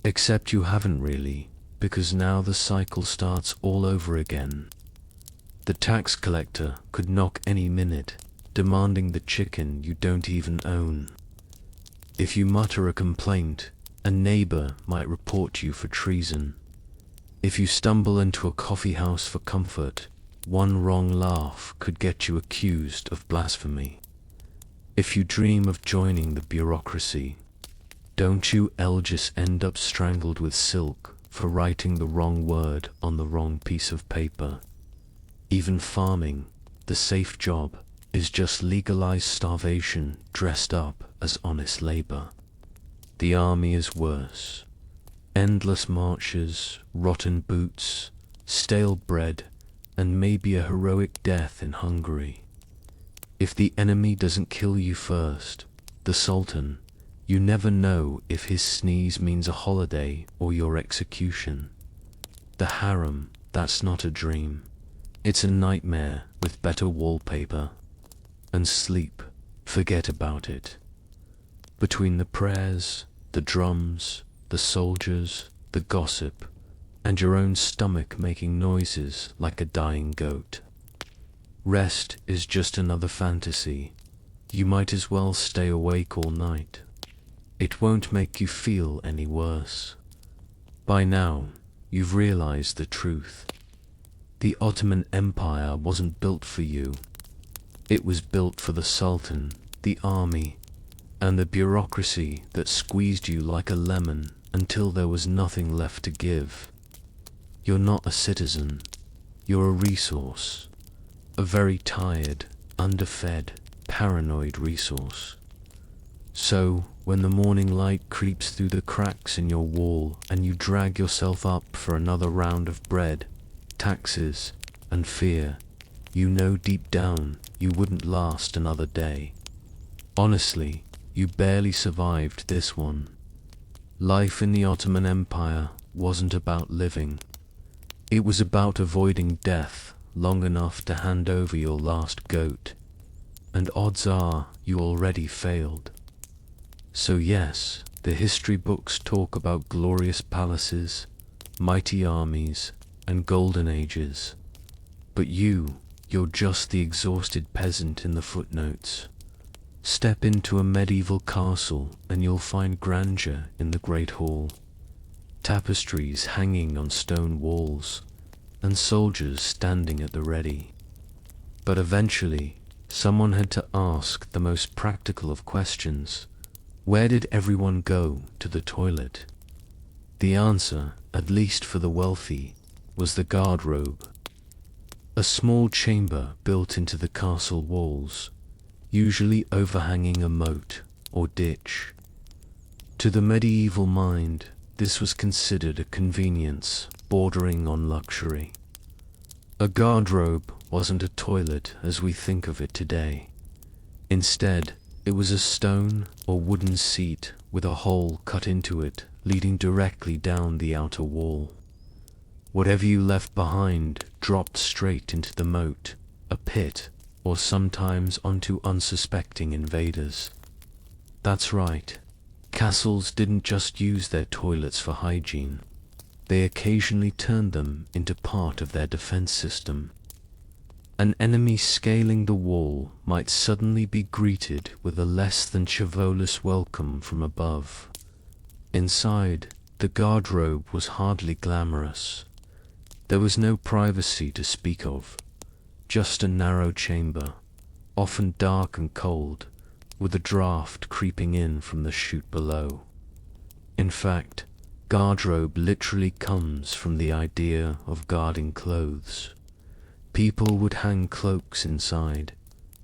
Except you haven't really, because now the cycle starts all over again. The tax collector could knock any minute, demanding the chicken you don't even own. If you mutter a complaint, a neighbor might report you for treason. If you stumble into a coffee house for comfort, one wrong laugh could get you accused of blasphemy. If you dream of joining the bureaucracy, don't you just end up strangled with silk for writing the wrong word on the wrong piece of paper? Even farming, the safe job, is just legalized starvation dressed up as honest labor. The army is worse. Endless marches, rotten boots, stale bread, and maybe a heroic death in Hungary. If the enemy doesn't kill you first, the Sultan, you never know if his sneeze means a holiday or your execution. The harem, that's not a dream. It's a nightmare with better wallpaper. And sleep, forget about it. Between the prayers, the drums, the soldiers, the gossip, and your own stomach making noises like a dying goat. Rest is just another fantasy. You might as well stay awake all night. It won't make you feel any worse. By now, you've realized the truth. The Ottoman Empire wasn't built for you. It was built for the Sultan, the army, and the bureaucracy that squeezed you like a lemon until there was nothing left to give. You're not a citizen. You're a resource. A very tired, underfed, paranoid resource. So, when the morning light creeps through the cracks in your wall and you drag yourself up for another round of bread, taxes, and fear, you know deep down you wouldn't last another day. Honestly, you barely survived this one. Life in the Ottoman Empire wasn't about living. It was about avoiding death long enough to hand over your last goat. And odds are you already failed. So yes, the history books talk about glorious palaces, mighty armies, and golden ages. But you're just the exhausted peasant in the footnotes. Step into a medieval castle and you'll find grandeur in the great hall, tapestries hanging on stone walls, and soldiers standing at the ready. But eventually, Someone had to ask the most practical of questions. Where did everyone go to the toilet? The answer, at least for the wealthy, was the guardrobe. A small chamber built into the castle walls, usually overhanging a moat or ditch. To the medieval mind, this was considered a convenience bordering on luxury. A guardrobe wasn't a toilet as we think of it today. Instead, it was a stone or wooden seat with a hole cut into it, leading directly down the outer wall. Whatever you left behind dropped straight into the moat, a pit, or sometimes onto unsuspecting invaders. That's right, castles didn't just use their toilets for hygiene. They occasionally turned them into part of their defense system. An enemy scaling the wall might suddenly be greeted with a less than chivalrous welcome from above. Inside, the guardrobe was hardly glamorous. There was no privacy to speak of, just a narrow chamber, often dark and cold, with a draft creeping in from the chute below. In fact, guardrobe literally comes from the idea of guarding clothes. People would hang cloaks inside,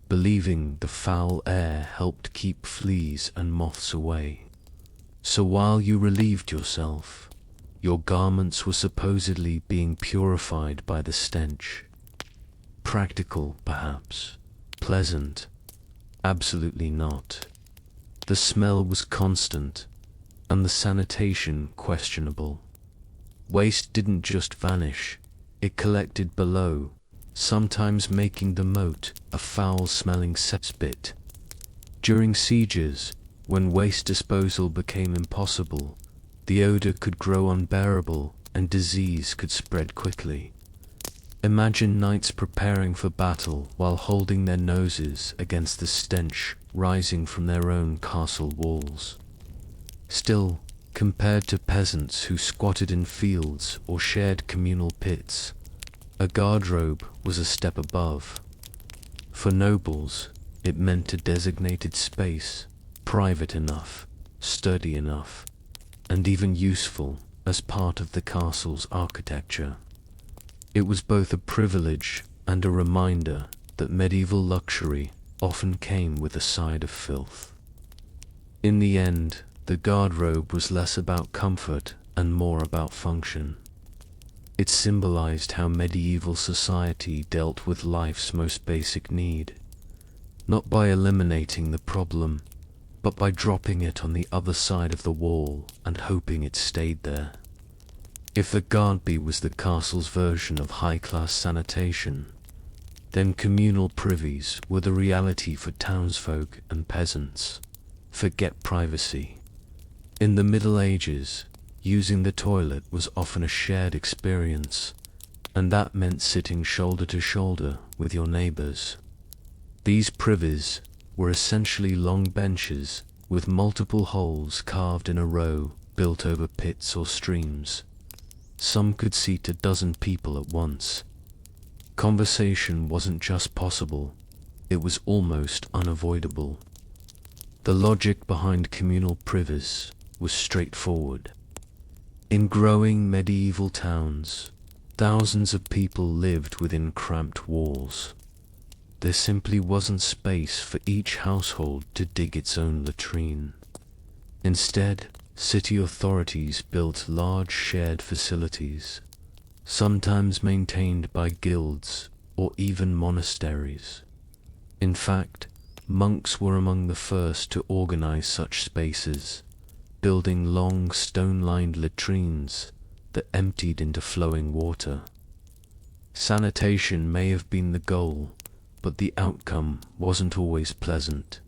believing the foul air helped keep fleas and moths away. So while you relieved yourself, your garments were supposedly being purified by the stench. Practical, perhaps. Pleasant. Absolutely not. The smell was constant, and the sanitation questionable. Waste didn't just vanish, it collected below, sometimes making the moat a foul-smelling cesspit. During sieges, when waste disposal became impossible, the odor could grow unbearable and disease could spread quickly. Imagine knights preparing for battle while holding their noses against the stench rising from their own castle walls. Still, compared to peasants who squatted in fields or shared communal pits, a guardrobe was a step above. For nobles, it meant a designated space, private enough, sturdy enough, and even useful as part of the castle's architecture. It was both a privilege and a reminder that medieval luxury often came with a side of filth. In the end, the guardrobe was less about comfort and more about function. It symbolized how medieval society dealt with life's most basic need, not by eliminating the problem, but by dropping it on the other side of the wall and hoping it stayed there. If the guardby was the castle's version of high-class sanitation, then communal privies were the reality for townsfolk and peasants. Forget privacy. In the Middle Ages, using the toilet was often a shared experience, and that meant sitting shoulder to shoulder with your neighbors. These privies were essentially long benches with multiple holes carved in a row built over pits or streams. Some could seat a dozen people at once. Conversation wasn't just possible, it was almost unavoidable. The logic behind communal privies was straightforward. In growing medieval towns, thousands of people lived within cramped walls. There simply wasn't space for each household to dig its own latrine. Instead, city authorities built large shared facilities, sometimes maintained by guilds or even monasteries. In fact, monks were among the first to organize such spaces, building long stone-lined latrines that emptied into flowing water. Sanitation may have been the goal, but the outcome wasn't always pleasant.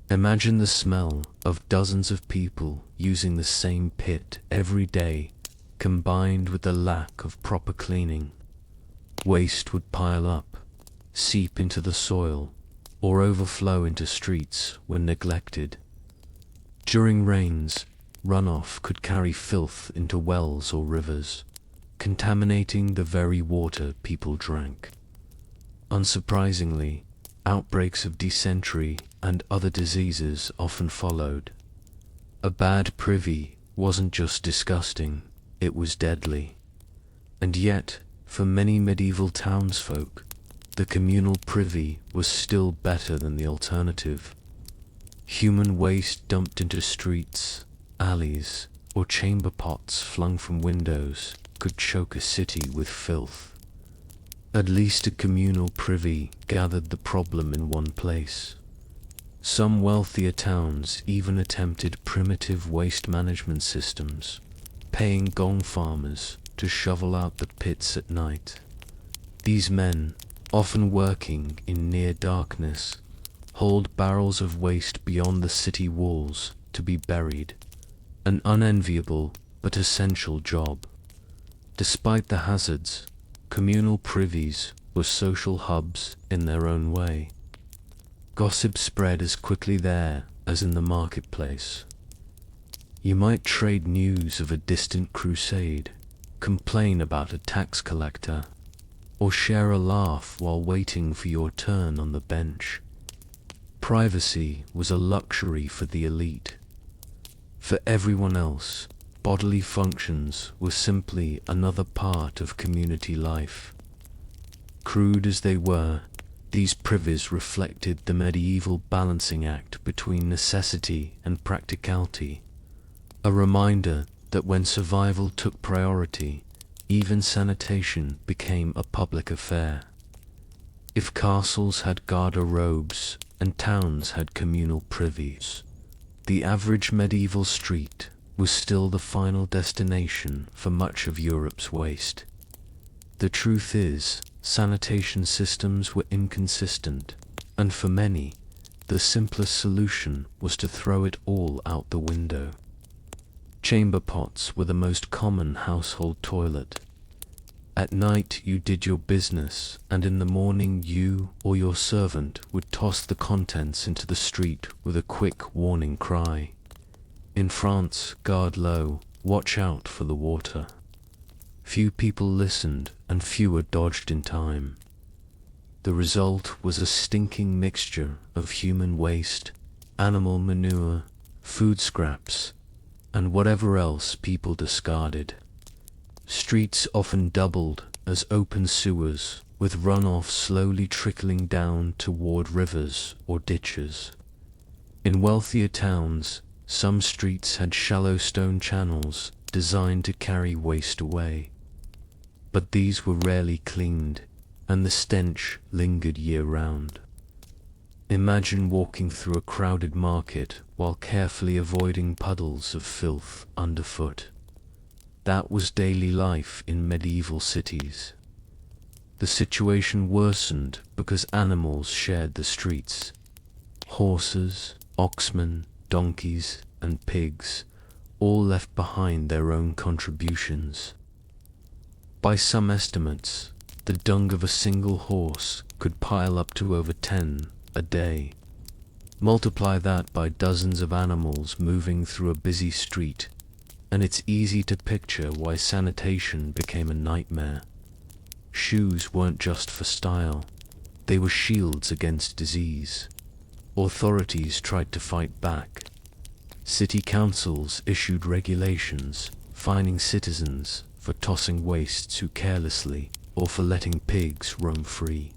Imagine the smell of dozens of people using the same pit every day, combined with the lack of proper cleaning. Waste would pile up, seep into the soil, or overflow into streets when neglected. During rains, runoff could carry filth into wells or rivers, contaminating the very water people drank. Unsurprisingly, Outbreaks of dysentery and other diseases often followed. A bad privy wasn't just disgusting, it was deadly. And yet, for many medieval townsfolk, the communal privy was still better than the alternative. Human waste dumped into streets, alleys, or chamber pots flung from windows could choke a city with filth. At least a communal privy gathered the problem in one place. Some wealthier towns even attempted primitive waste management systems, paying gong farmers to shovel out the pits at night. These men, often working in near darkness, hauled barrels of waste beyond the city walls to be buried, an unenviable but essential job. Despite the hazards, communal privies were social hubs in their own way. Gossip spread as quickly there as in the marketplace. You might trade news of a distant crusade, complain about a tax collector, or share a laugh while waiting for your turn on the bench. Privacy was a luxury for the elite. For everyone else, bodily functions were simply another part of community life. Crude as they were, these privies reflected the medieval balancing act between necessity and practicality, a reminder that when survival took priority, even sanitation became a public affair. If castles had garde-robes and towns had communal privies, the average medieval street was still the final destination for much of Europe's waste. The truth is, sanitation systems were inconsistent, and for many, the simplest solution was to throw it all out the window. Chamber pots were the most common household toilet. At night you did your business, and in the morning you or your servant would toss the contents into the street with a quick warning cry. In France, guard low, watch out for the water. Few people listened, and fewer dodged in time. The result was a stinking mixture of human waste, animal manure, food scraps, and whatever else people discarded. Streets often doubled as open sewers, with runoff slowly trickling down toward rivers or ditches. In wealthier towns, some streets had shallow stone channels designed to carry waste away. But these were rarely cleaned, and the stench lingered year-round. Imagine walking through a crowded market while carefully avoiding puddles of filth underfoot. That was daily life in medieval cities. The situation worsened because animals shared the streets. Horses, oxmen, donkeys, and pigs all left behind their own contributions. By some estimates, the dung of a single horse could pile up to over 10 a day. Multiply that by dozens of animals moving through a busy street, and it's easy to picture why sanitation became a nightmare. Shoes weren't just for style, they were shields against disease. Authorities tried to fight back. City councils issued regulations, fining citizens for tossing waste too carelessly or for letting pigs roam free.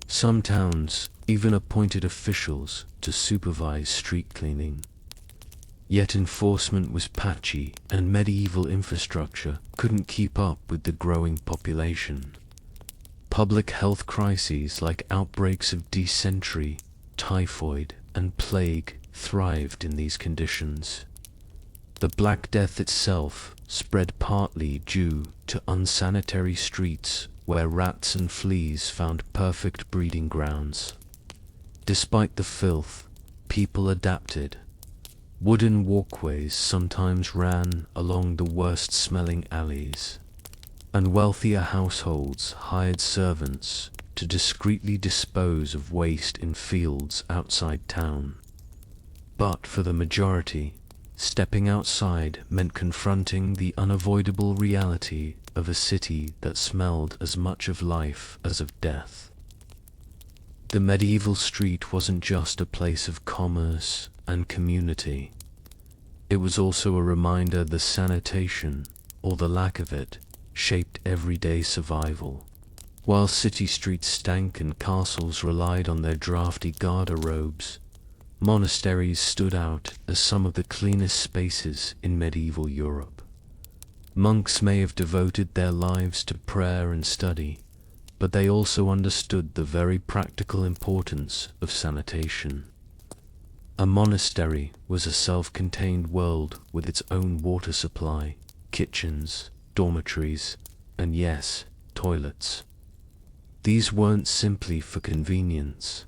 Some towns even appointed officials to supervise street cleaning. Yet enforcement was patchy, and medieval infrastructure couldn't keep up with the growing population. Public health crises like outbreaks of dysentery, typhoid, and plague thrived in these conditions. The Black Death itself spread partly due to unsanitary streets where rats and fleas found perfect breeding grounds. Despite the filth, people adapted. Wooden walkways sometimes ran along the worst-smelling alleys, and wealthier households hired servants to discreetly dispose of waste in fields outside town. But for the majority, stepping outside meant confronting the unavoidable reality of a city that smelled as much of life as of death. The medieval street wasn't just a place of commerce and community. It was also a reminder that sanitation, or the lack of it, shaped everyday survival. While city streets stank and castles relied on their drafty garde-robes, monasteries stood out as some of the cleanest spaces in medieval Europe. Monks may have devoted their lives to prayer and study, but they also understood the very practical importance of sanitation. A monastery was a self-contained world with its own water supply, kitchens, dormitories, and yes, toilets. These weren't simply for convenience.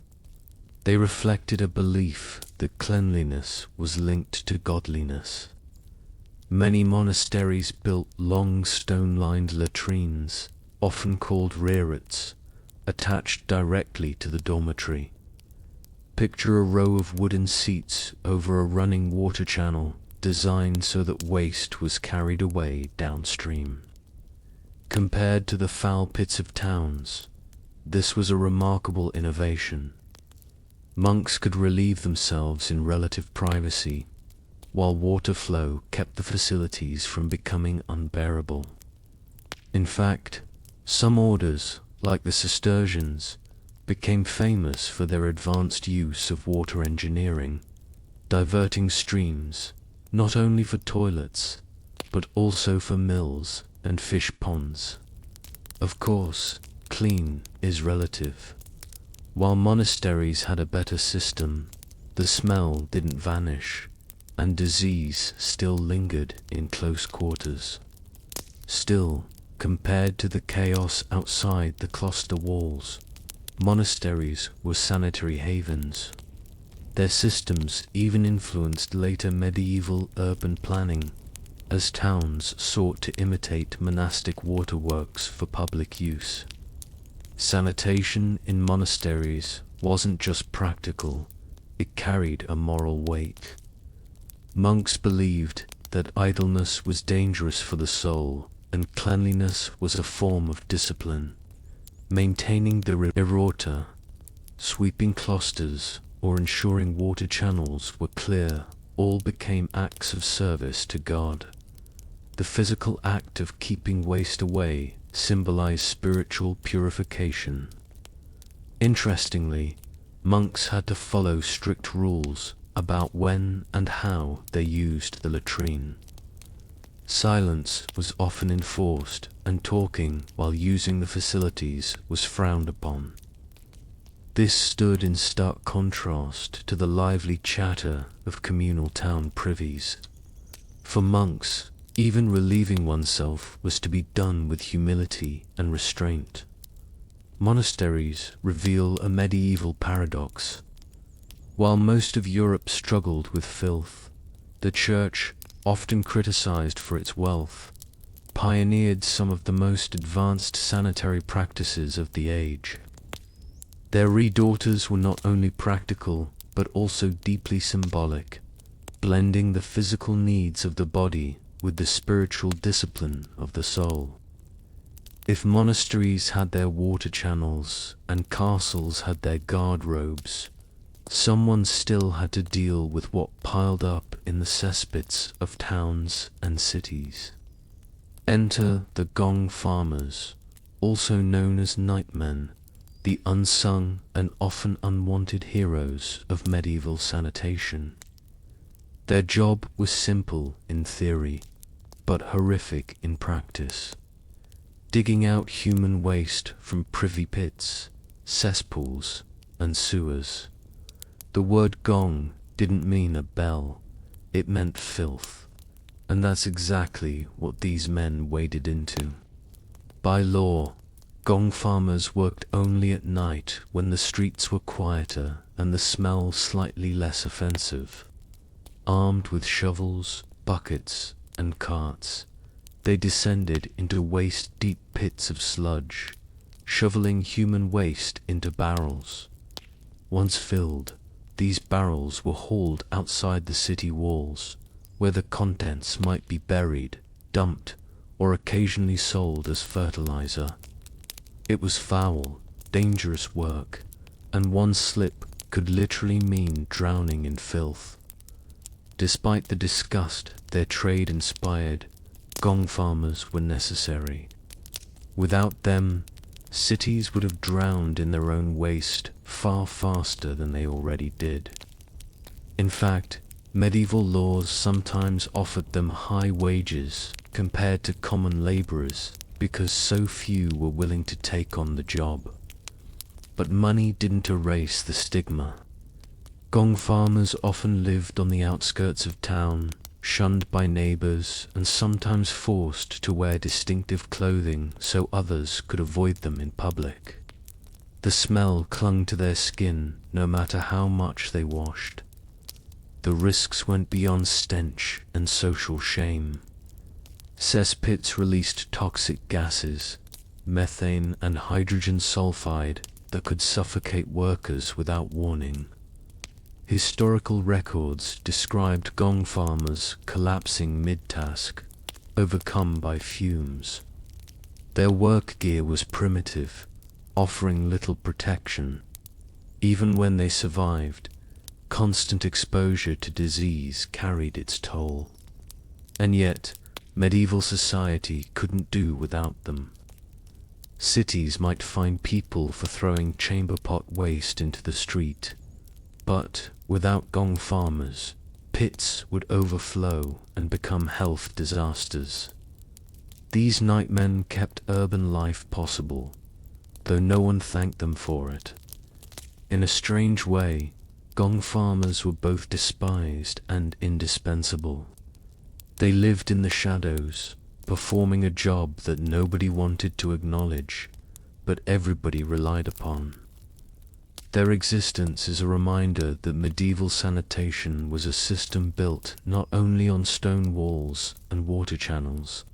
They reflected a belief that cleanliness was linked to godliness. Many monasteries built long stone-lined latrines, often called rereats, attached directly to the dormitory. Picture a row of wooden seats over a running water channel, designed so that waste was carried away downstream. Compared to the foul pits of towns, this was a remarkable innovation. Monks could relieve themselves in relative privacy, while water flow kept the facilities from becoming unbearable. In fact, some orders, like the Cistercians, became famous for their advanced use of water engineering, diverting streams not only for toilets, but also for mills and fish ponds. Of course, clean is relative. While monasteries had a better system, the smell didn't vanish, and disease still lingered in close quarters. Still, compared to the chaos outside the cloister walls, monasteries were sanitary havens. Their systems even influenced later medieval urban planning, as towns sought to imitate monastic waterworks for public use. Sanitation in monasteries wasn't just practical, it carried a moral weight. Monks believed that idleness was dangerous for the soul, and cleanliness was a form of discipline. Maintaining the erota, sweeping cloisters, or ensuring water channels were clear, all became acts of service to God. The physical act of keeping waste away symbolized spiritual purification. Interestingly, monks had to follow strict rules about when and how they used the latrine. Silence was often enforced, and talking while using the facilities was frowned upon. This stood in stark contrast to the lively chatter of communal town privies. For monks, even relieving oneself was to be done with humility and restraint. Monasteries reveal a medieval paradox. While most of Europe struggled with filth, the Church, often criticized for its wealth, pioneered some of the most advanced sanitary practices of the age. Their redaughters were not only practical, but also deeply symbolic, blending the physical needs of the body with the spiritual discipline of the soul. If monasteries had their water channels and castles had their guard-robes, someone still had to deal with what piled up in the cesspits of towns and cities. Enter the gong farmers, also known as nightmen, the unsung and often unwanted heroes of medieval sanitation. Their job was simple in theory, but horrific in practice. Digging out human waste from privy pits, cesspools, and sewers. The word gong didn't mean a bell, it meant filth, and that's exactly what these men waded into. By law, gong farmers worked only at night when the streets were quieter and the smell slightly less offensive. Armed with shovels, buckets, and carts, they descended into waist-deep pits of sludge, shoveling human waste into barrels. Once filled, these barrels were hauled outside the city walls, where the contents might be buried, dumped, or occasionally sold as fertilizer. It was foul, dangerous work, and one slip could literally mean drowning in filth. Despite the disgust their trade inspired, gong farmers were necessary. Without them, cities would have drowned in their own waste far faster than they already did. In fact, medieval laws sometimes offered them high wages compared to common laborers because so few were willing to take on the job. But money didn't erase the stigma. Gong farmers often lived on the outskirts of town, shunned by neighbors and sometimes forced to wear distinctive clothing so others could avoid them in public. The smell clung to their skin no matter how much they washed. The risks went beyond stench and social shame. Cesspits released toxic gases, methane and hydrogen sulfide, that could suffocate workers without warning. Historical records described gong farmers collapsing mid-task, overcome by fumes. Their work gear was primitive, offering little protection. Even when they survived, constant exposure to disease carried its toll. And yet, medieval society couldn't do without them. Cities might fine people for throwing chamber pot waste into the street, but without gong farmers, pits would overflow and become health disasters. These nightmen kept urban life possible, though no one thanked them for it. In a strange way, gong farmers were both despised and indispensable. They lived in the shadows, performing a job that nobody wanted to acknowledge, but everybody relied upon. Their existence is a reminder that medieval sanitation was a system built not only on stone walls and water channels,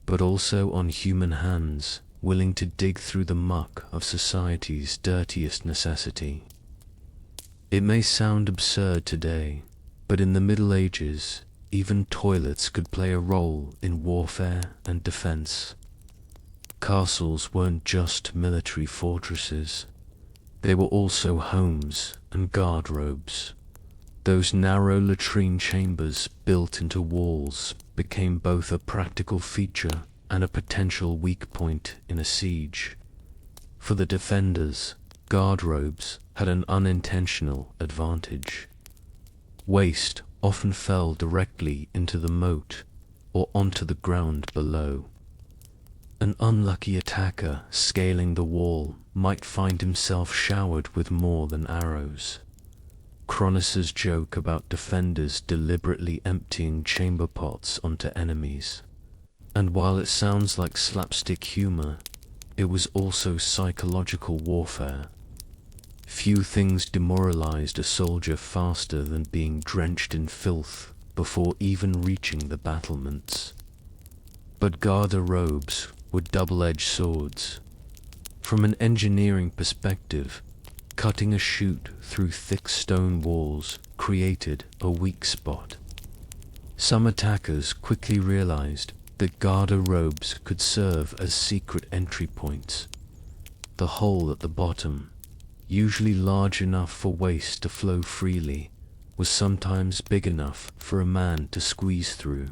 but also on human hands willing to dig through the muck of society's dirtiest necessity. It may sound absurd today, but in the Middle Ages, even toilets could play a role in warfare and defense. Castles weren't just military fortresses. They were also homes and guardrobes. Those narrow latrine chambers built into walls became both a practical feature and a potential weak point in a siege. For the defenders, guardrobes had an unintentional advantage. Waste often fell directly into the moat or onto the ground below. An unlucky attacker scaling the wall might find himself showered with more than arrows. Chroniclers joke about defenders deliberately emptying chamber pots onto enemies. And while it sounds like slapstick humor, it was also psychological warfare. Few things demoralized a soldier faster than being drenched in filth before even reaching the battlements. But garde-robes were double-edged swords. From an engineering perspective, cutting a chute through thick stone walls created a weak spot. Some attackers quickly realized that garde-robes could serve as secret entry points. The hole at the bottom, usually large enough for waste to flow freely, was sometimes big enough for a man to squeeze through.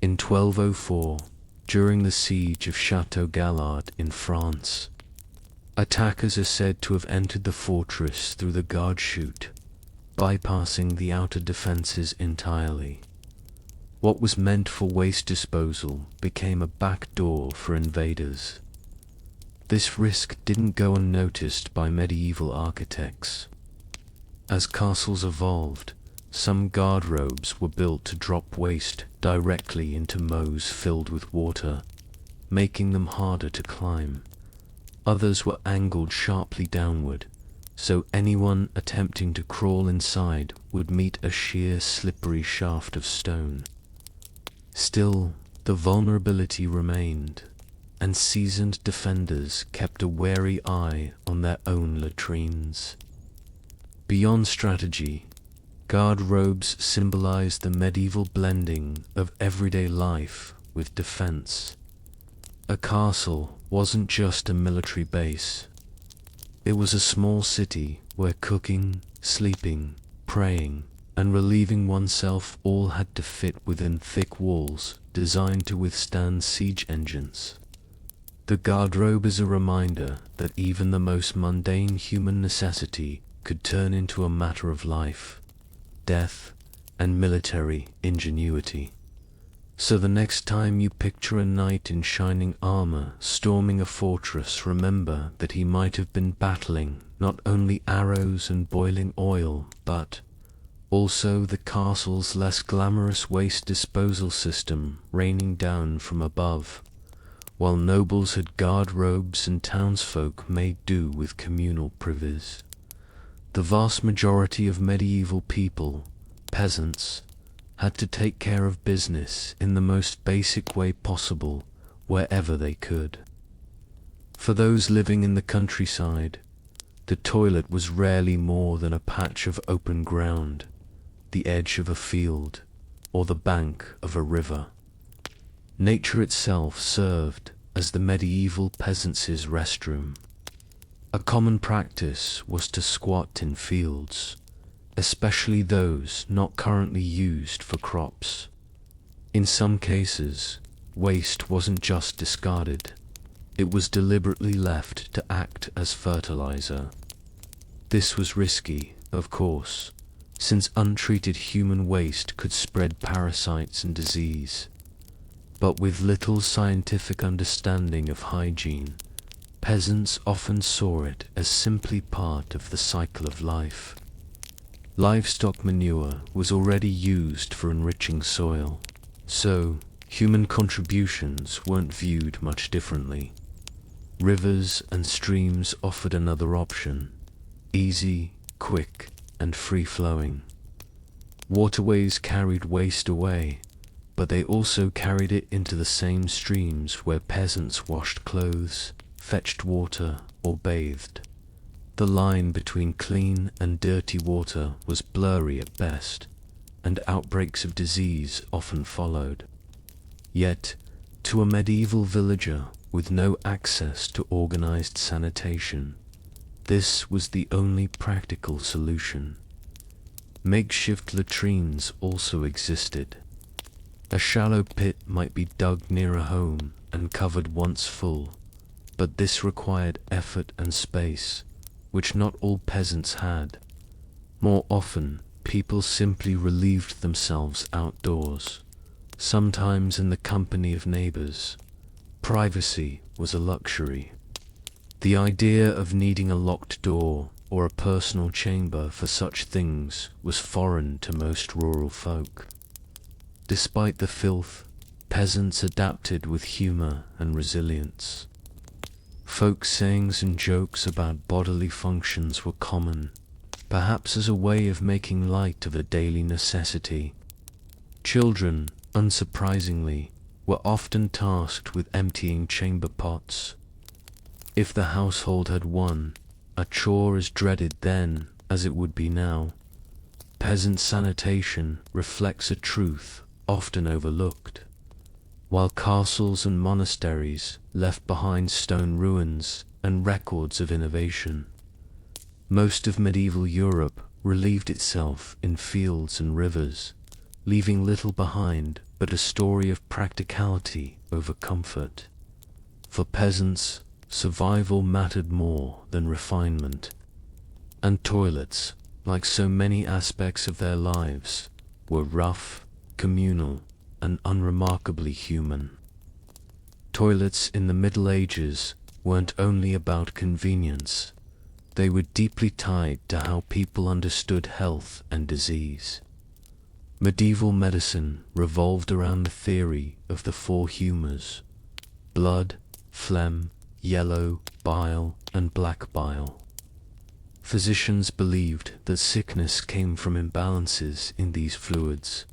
In 1204, during the siege of Chateau Gallard in France, attackers are said to have entered the fortress through the guard chute, bypassing the outer defenses entirely. What was meant for waste disposal became a back door for invaders. This risk didn't go unnoticed by medieval architects. As castles evolved, some guardrobes were built to drop waste directly into moats filled with water, making them harder to climb. Others were angled sharply downward, so anyone attempting to crawl inside would meet a sheer, slippery shaft of stone. Still, the vulnerability remained, and seasoned defenders kept a wary eye on their own latrines. Beyond strategy, guard-robes symbolized the medieval blending of everyday life with defense. A castle wasn't just a military base. It was a small city where cooking, sleeping, praying, and relieving oneself all had to fit within thick walls designed to withstand siege engines. The garderobe is a reminder that even the most mundane human necessity could turn into a matter of life, death, and military ingenuity. So the next time you picture a knight in shining armor storming a fortress, remember that he might have been battling not only arrows and boiling oil, but also the castle's less glamorous waste disposal system raining down from above, while nobles had guard robes and townsfolk made do with communal privies. The vast majority of medieval people, peasants, had to take care of business in the most basic way possible wherever they could. For those living in the countryside, the toilet was rarely more than a patch of open ground, the edge of a field, or the bank of a river. Nature itself served as the medieval peasants' restroom. A common practice was to squat in fields, especially those not currently used for crops. In some cases, waste wasn't just discarded, it was deliberately left to act as fertilizer. This was risky, of course, since untreated human waste could spread parasites and disease. But with little scientific understanding of hygiene, peasants often saw it as simply part of the cycle of life. Livestock manure was already used for enriching soil, so human contributions weren't viewed much differently. Rivers and streams offered another option, easy, quick, and free-flowing. Waterways carried waste away, but they also carried it into the same streams where peasants washed clothes, fetched water, or bathed. The line between clean and dirty water was blurry at best, and outbreaks of disease often followed. Yet, to a medieval villager with no access to organized sanitation, this was the only practical solution. Makeshift latrines also existed. A shallow pit might be dug near a home and covered once full, but this required effort and space, which not all peasants had. More often, people simply relieved themselves outdoors, sometimes in the company of neighbors. Privacy was a luxury. The idea of needing a locked door or a personal chamber for such things was foreign to most rural folk. Despite the filth, peasants adapted with humor and resilience. Folk sayings and jokes about bodily functions were common, perhaps as a way of making light of a daily necessity. Children, unsurprisingly, were often tasked with emptying chamber pots. If the household had one, a chore as dreaded then as it would be now. Peasant sanitation reflects a truth often overlooked. While castles and monasteries left behind stone ruins and records of innovation, most of medieval Europe relieved itself in fields and rivers, leaving little behind but a story of practicality over comfort. For peasants, survival mattered more than refinement, and toilets, like so many aspects of their lives, were rough, communal, and unremarkably human. Toilets in the Middle Ages weren't only about convenience, they were deeply tied to how people understood health and disease. Medieval medicine revolved around the theory of the four humours: blood, phlegm, yellow bile, and black bile. Physicians believed that sickness came from imbalances in these fluids,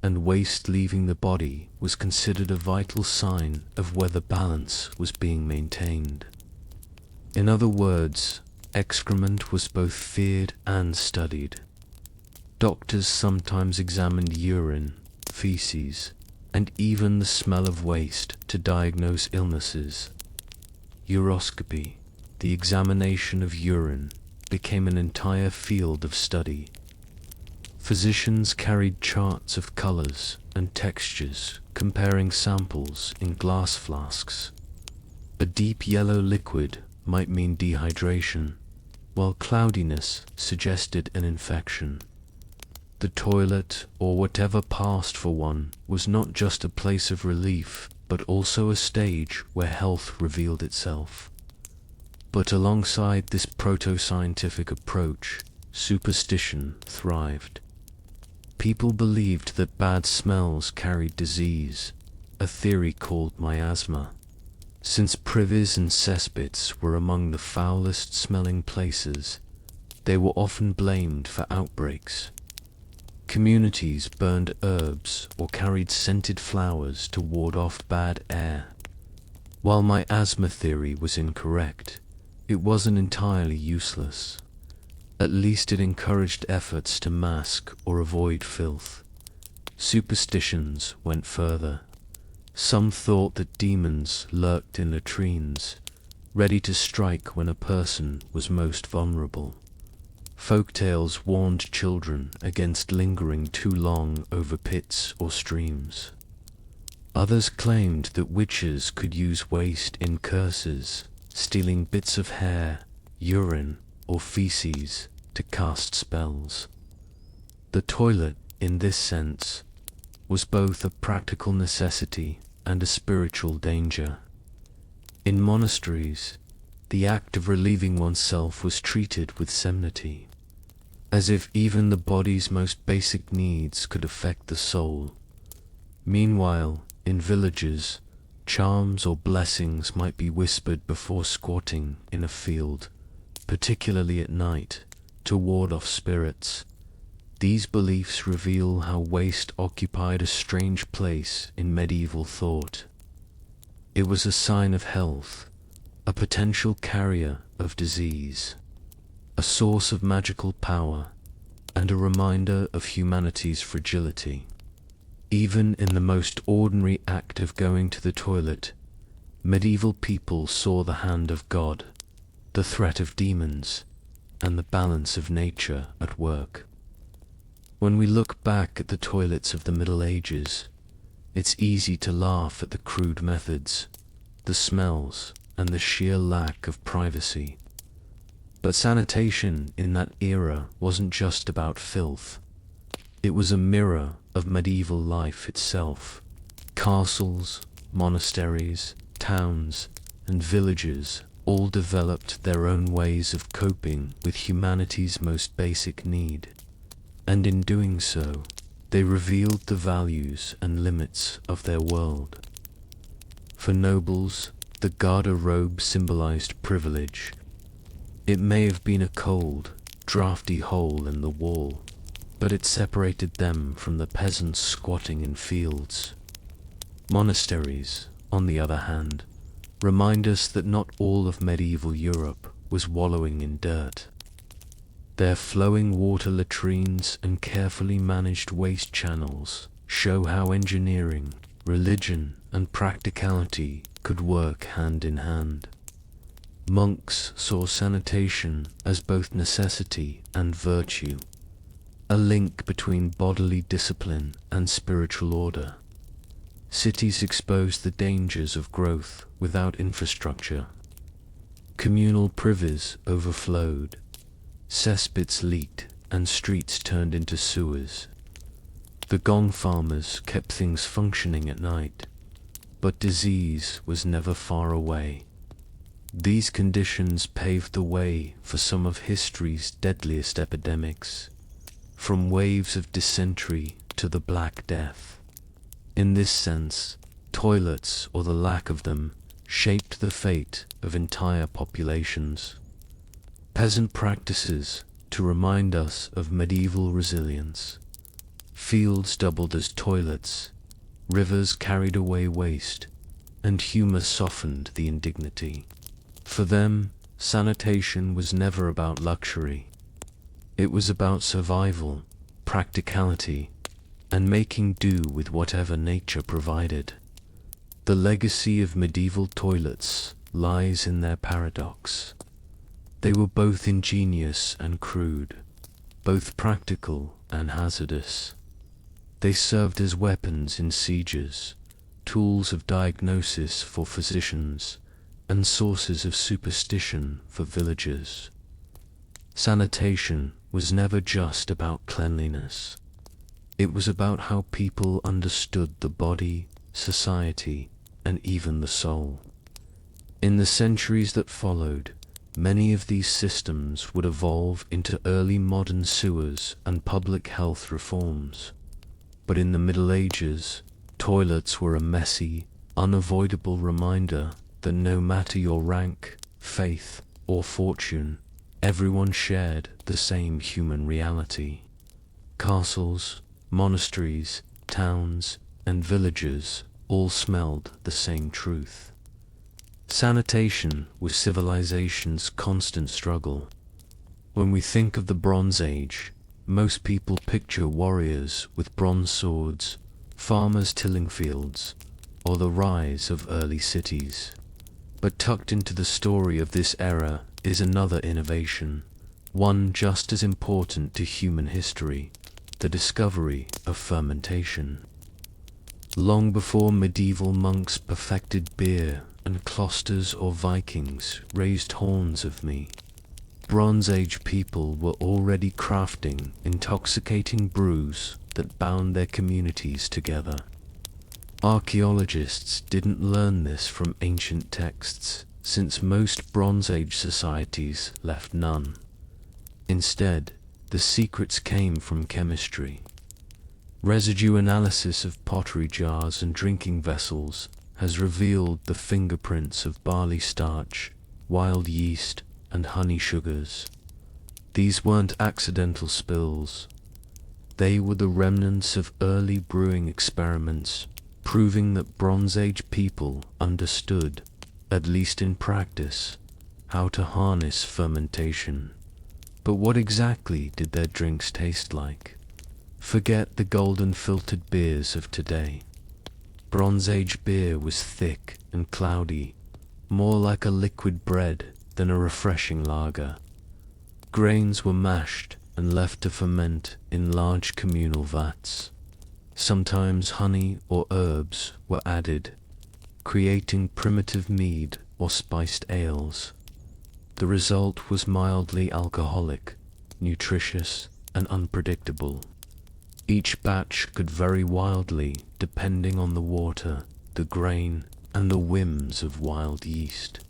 and waste leaving the body was considered a vital sign of whether balance was being maintained. In other words, excrement was both feared and studied. Doctors sometimes examined urine, feces, and even the smell of waste to diagnose illnesses. Uroscopy, the examination of urine became an entire field of study. Physicians carried charts of colors and textures, comparing samples in glass flasks. A deep yellow liquid might mean dehydration, while cloudiness suggested an infection. The toilet, or whatever passed for one, was not just a place of relief, but also a stage where health revealed itself. But alongside this proto-scientific approach, superstition thrived. People believed that bad smells carried disease, a theory called miasma. Since privies and cesspits were among the foulest smelling places, they were often blamed for outbreaks. Communities burned herbs or carried scented flowers to ward off bad air. While miasma theory was incorrect, it wasn't entirely useless. At least it encouraged efforts to mask or avoid filth. Superstitions went further. Some thought that demons lurked in latrines, ready to strike when a person was most vulnerable. Folktales warned children against lingering too long over pits or streams. Others claimed that witches could use waste in curses, stealing bits of hair, urine, or feces to cast spells. The toilet, in this sense, was both a practical necessity and a spiritual danger. In monasteries, the act of relieving oneself was treated with solemnity, as if even the body's most basic needs could affect the soul. Meanwhile, in villages, charms or blessings might be whispered before squatting in a field, particularly at night, to ward off spirits. These beliefs reveal how waste occupied a strange place in medieval thought. It was a sign of health, a potential carrier of disease, a source of magical power, and a reminder of humanity's fragility. Even in the most ordinary act of going to the toilet, medieval people saw the hand of God, the threat of demons, and the balance of nature at work. When we look back at the toilets of the Middle Ages, it's easy to laugh at the crude methods, the smells, and the sheer lack of privacy. But sanitation in that era wasn't just about filth. It was a mirror of medieval life itself. Castles, monasteries, towns, and villages all developed their own ways of coping with humanity's most basic need. And in doing so, they revealed the values and limits of their world. For nobles, the Garter robe symbolized privilege. It may have been a cold, drafty hole in the wall, but it separated them from the peasants squatting in fields. Monasteries, on the other hand, remind us that not all of medieval Europe was wallowing in dirt. Their flowing water latrines and carefully managed waste channels show how engineering, religion, and practicality could work hand in hand. Monks saw sanitation as both necessity and virtue, a link between bodily discipline and spiritual order. Cities exposed the dangers of growth without infrastructure. Communal privies overflowed, cesspits leaked, and streets turned into sewers. The gong farmers kept things functioning at night, but disease was never far away. These conditions paved the way for some of history's deadliest epidemics, from waves of dysentery to the Black Death. In this sense, toilets, or the lack of them, shaped the fate of entire populations. Peasant practices to remind us of medieval resilience. Fields doubled as toilets, rivers carried away waste, and humor softened the indignity. For them, sanitation was never about luxury. It was about survival, practicality, and making do with whatever nature provided. The legacy of medieval toilets lies in their paradox. They were both ingenious and crude, both practical and hazardous. They served as weapons in sieges, tools of diagnosis for physicians, and sources of superstition for villagers. Sanitation was never just about cleanliness. It was about how people understood the body, society, and even the soul. In the centuries that followed, many of these systems would evolve into early modern sewers and public health reforms. But in the Middle Ages, toilets were a messy, unavoidable reminder that no matter your rank, faith, or fortune, everyone shared the same human reality. Castles, monasteries, towns, and villages all smelled the same truth. Sanitation was civilization's constant struggle. When we think of the Bronze Age, most people picture warriors with bronze swords, farmers tilling fields, or the rise of early cities. But tucked into the story of this era is another innovation, one just as important to human history: the discovery of fermentation. Long before medieval monks perfected beer and cloisters or Vikings raised horns of me, Bronze Age people were already crafting intoxicating brews that bound their communities together. Archaeologists didn't learn this from ancient texts, since most Bronze Age societies left none. Instead, the secrets came from chemistry. Residue analysis of pottery jars and drinking vessels has revealed the fingerprints of barley starch, wild yeast, and honey sugars. These weren't accidental spills. They were the remnants of early brewing experiments, proving that Bronze Age people understood, at least in practice, how to harness fermentation. But what exactly did their drinks taste like? Forget the golden filtered beers of today. Bronze Age beer was thick and cloudy, more like a liquid bread than a refreshing lager. Grains were mashed and left to ferment in large communal vats. Sometimes honey or herbs were added, creating primitive mead or spiced ales. The result was mildly alcoholic, nutritious, and unpredictable. Each batch could vary wildly depending on the water, the grain, and the whims of wild yeast.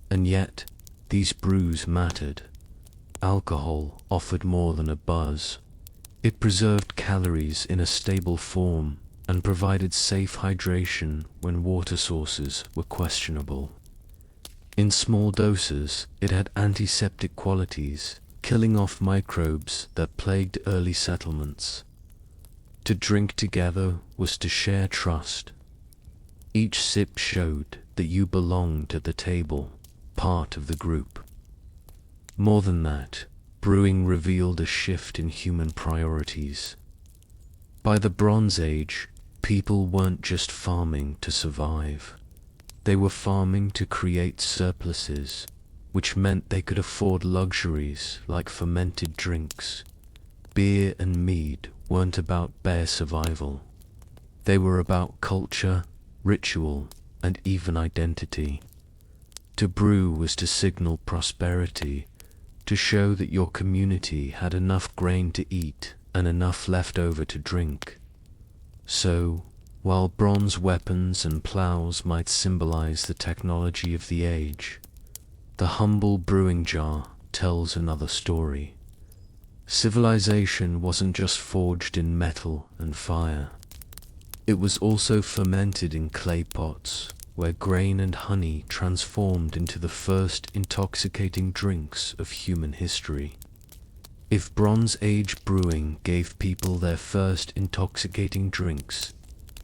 And yet, these brews mattered. Alcohol offered more than a buzz. It preserved calories in a stable form and provided safe hydration when water sources were questionable. In small doses, it had antiseptic qualities, killing off microbes that plagued early settlements. To drink together was to share trust. Each sip showed that you belonged at the table, part of the group. More than that, brewing revealed a shift in human priorities. By the Bronze Age, people weren't just farming to survive. They were farming to create surpluses, which meant they could afford luxuries like fermented drinks. Beer and mead weren't about bare survival. They were about culture, ritual, and even identity. To brew was to signal prosperity, to show that your community had enough grain to eat and enough left over to drink. So, while bronze weapons and plows might symbolize the technology of the age, the humble brewing jar tells another story. Civilization wasn't just forged in metal and fire. It was also fermented in clay pots, where grain and honey transformed into the first intoxicating drinks of human history. If Bronze Age brewing gave people their first intoxicating drinks,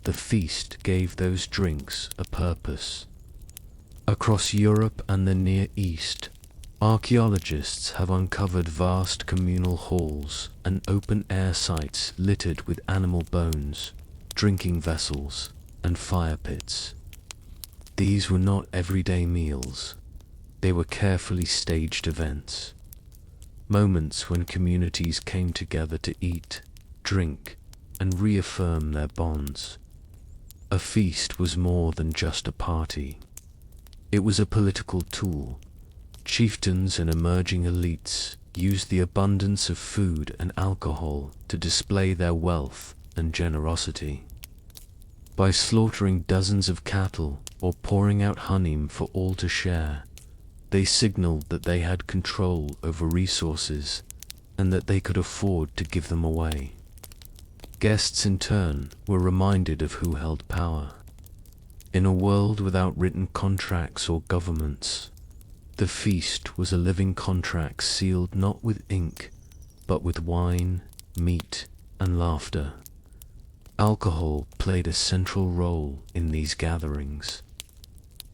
the feast gave those drinks a purpose. Across Europe and the Near East, archaeologists have uncovered vast communal halls and open-air sites littered with animal bones, drinking vessels, and fire pits. These were not everyday meals. They were carefully staged events, moments when communities came together to eat, drink, and reaffirm their bonds. A feast was more than just a party. It was a political tool. Chieftains and emerging elites used the abundance of food and alcohol to display their wealth and generosity. By slaughtering dozens of cattle or pouring out honey for all to share, they signaled that they had control over resources and that they could afford to give them away. Guests in turn were reminded of who held power. In a world without written contracts or governments, the feast was a living contract sealed not with ink, but with wine, meat, and laughter. Alcohol played a central role in these gatherings.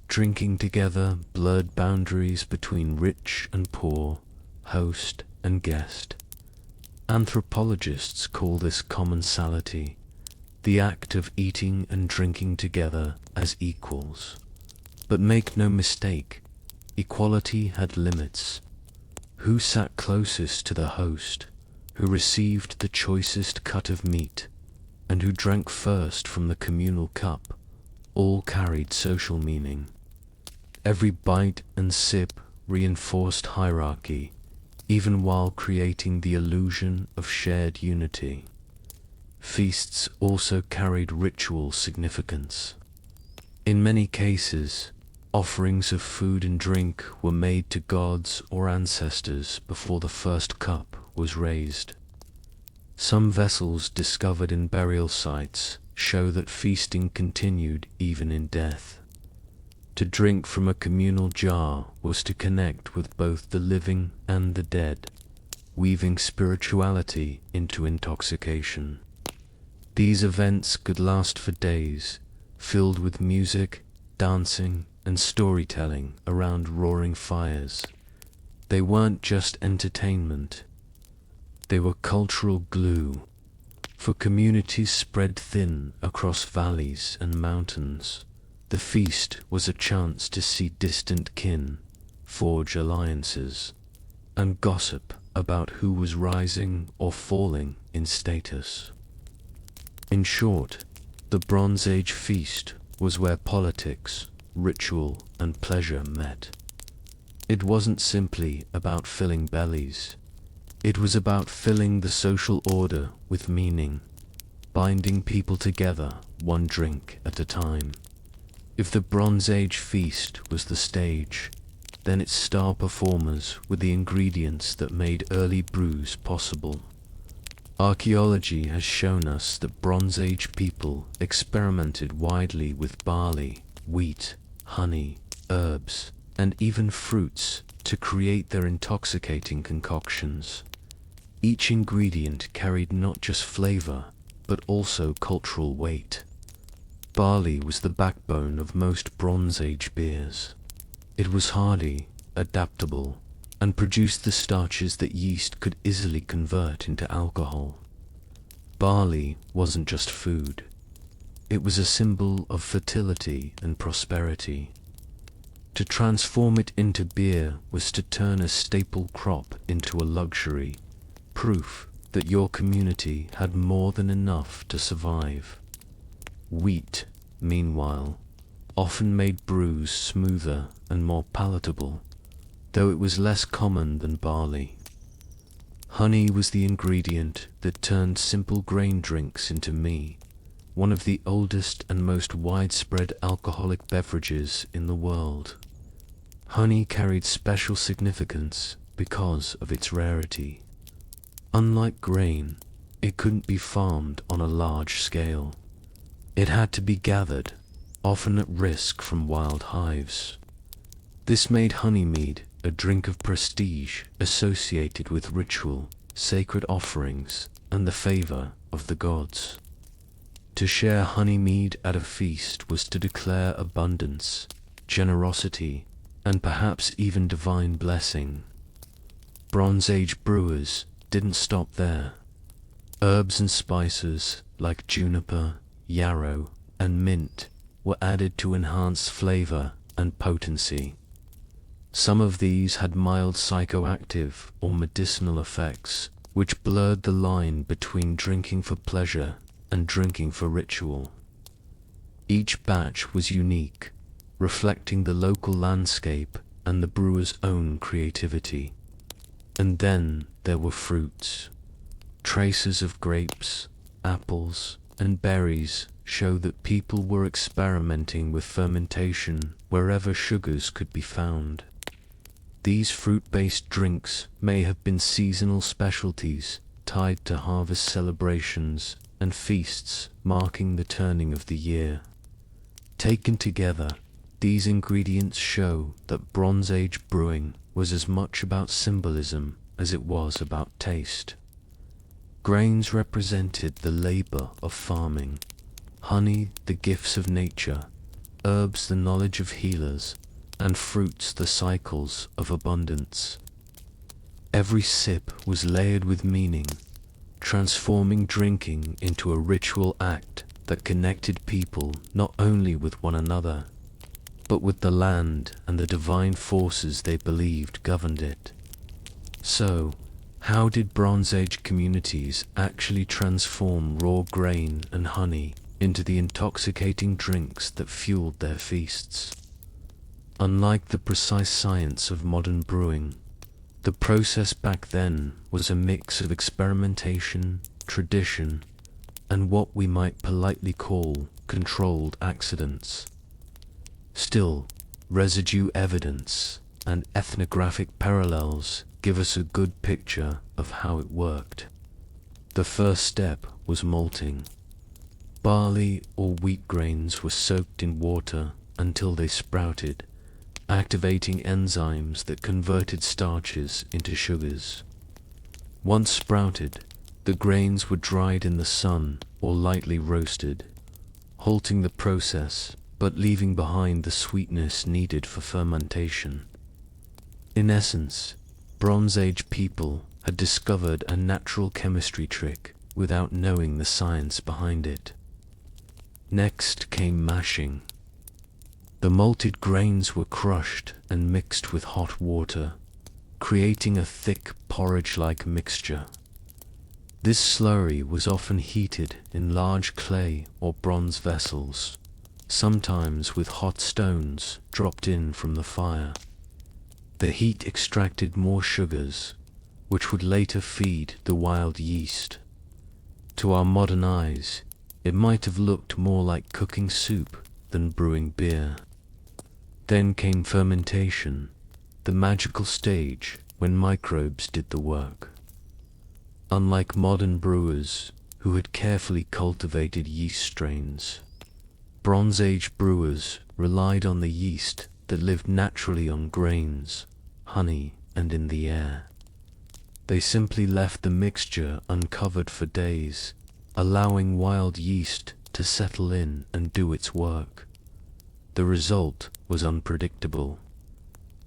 Drinking together blurred boundaries between rich and poor, host and guest. Anthropologists call this commensality, the act of eating and drinking together as equals. But make no mistake, equality had limits. Who sat closest to the host, who received the choicest cut of meat, and who drank first from the communal cup, all carried social meaning. Every bite and sip reinforced hierarchy, even while creating the illusion of shared unity. Feasts also carried ritual significance. In many cases, offerings of food and drink were made to gods or ancestors before the first cup was raised. Some vessels discovered in burial sites show that feasting continued even in death. To drink from a communal jar was to connect with both the living and the dead, weaving spirituality into intoxication. These events could last for days, filled with music, dancing, and storytelling around roaring fires. They weren't just entertainment. They were cultural glue for communities spread thin across valleys and mountains. The feast was a chance to see distant kin, forge alliances, and gossip about who was rising or falling in status. In short, the Bronze Age feast was where politics, ritual, and pleasure met. It wasn't simply about filling bellies. It was about filling the social order with meaning, binding people together one drink at a time. If the Bronze Age feast was the stage, then its star performers were the ingredients that made early brews possible. Archaeology has shown us that Bronze Age people experimented widely with barley, wheat, honey, herbs, and even fruits to create their intoxicating concoctions. Each ingredient carried not just flavor, but also cultural weight. Barley was the backbone of most Bronze Age beers. It was hardy, adaptable, and produced the starches that yeast could easily convert into alcohol. Barley wasn't just food. It was a symbol of fertility and prosperity. To transform it into beer was to turn a staple crop into a luxury, proof that your community had more than enough to survive. Wheat, meanwhile, often made brews smoother and more palatable, though it was less common than barley. Honey was the ingredient that turned simple grain drinks into me, one of the oldest and most widespread alcoholic beverages in the world. Honey carried special significance because of its rarity. Unlike grain, it couldn't be farmed on a large scale. It had to be gathered, often at risk from wild hives. This made honey mead a drink of prestige associated with ritual, sacred offerings, and the favor of the gods. To share honey mead at a feast was to declare abundance, generosity, and perhaps even divine blessing. Bronze Age brewers didn't stop there. Herbs and spices like juniper, yarrow, and mint were added to enhance flavor and potency. Some of these had mild psychoactive or medicinal effects, which blurred the line between drinking for pleasure and drinking for ritual. Each batch was unique, reflecting the local landscape and the brewer's own creativity. And then there were fruits. Traces of grapes, apples, and berries show that people were experimenting with fermentation wherever sugars could be found. These fruit-based drinks may have been seasonal specialties tied to harvest celebrations and feasts marking the turning of the year. Taken together, these ingredients show that Bronze Age brewing was as much about symbolism as it was about taste. Grains represented the labor of farming, honey the gifts of nature, herbs the knowledge of healers, and fruits the cycles of abundance. Every sip was layered with meaning, transforming drinking into a ritual act that connected people not only with one another, but with the land and the divine forces they believed governed it. So, how did Bronze Age communities actually transform raw grain and honey into the intoxicating drinks that fueled their feasts? Unlike the precise science of modern brewing, the process back then was a mix of experimentation, tradition, and what we might politely call controlled accidents. Still, residue evidence and ethnographic parallels give us a good picture of how it worked. The first step was malting. Barley or wheat grains were soaked in water until they sprouted, activating enzymes that converted starches into sugars. Once sprouted, the grains were dried in the sun or lightly roasted, halting the process but leaving behind the sweetness needed for fermentation. In essence, Bronze Age people had discovered a natural chemistry trick without knowing the science behind it. Next came mashing. The malted grains were crushed and mixed with hot water, creating a thick porridge-like mixture. This slurry was often heated in large clay or bronze vessels, sometimes with hot stones dropped in from the fire. The heat extracted more sugars, which would later feed the wild yeast. To our modern eyes, it might have looked more like cooking soup than brewing beer. Then came fermentation, the magical stage when microbes did the work. Unlike modern brewers who had carefully cultivated yeast strains, Bronze Age brewers relied on the yeast that lived naturally on grains, honey, and in the air. They simply left the mixture uncovered for days, allowing wild yeast to settle in and do its work. The result was unpredictable.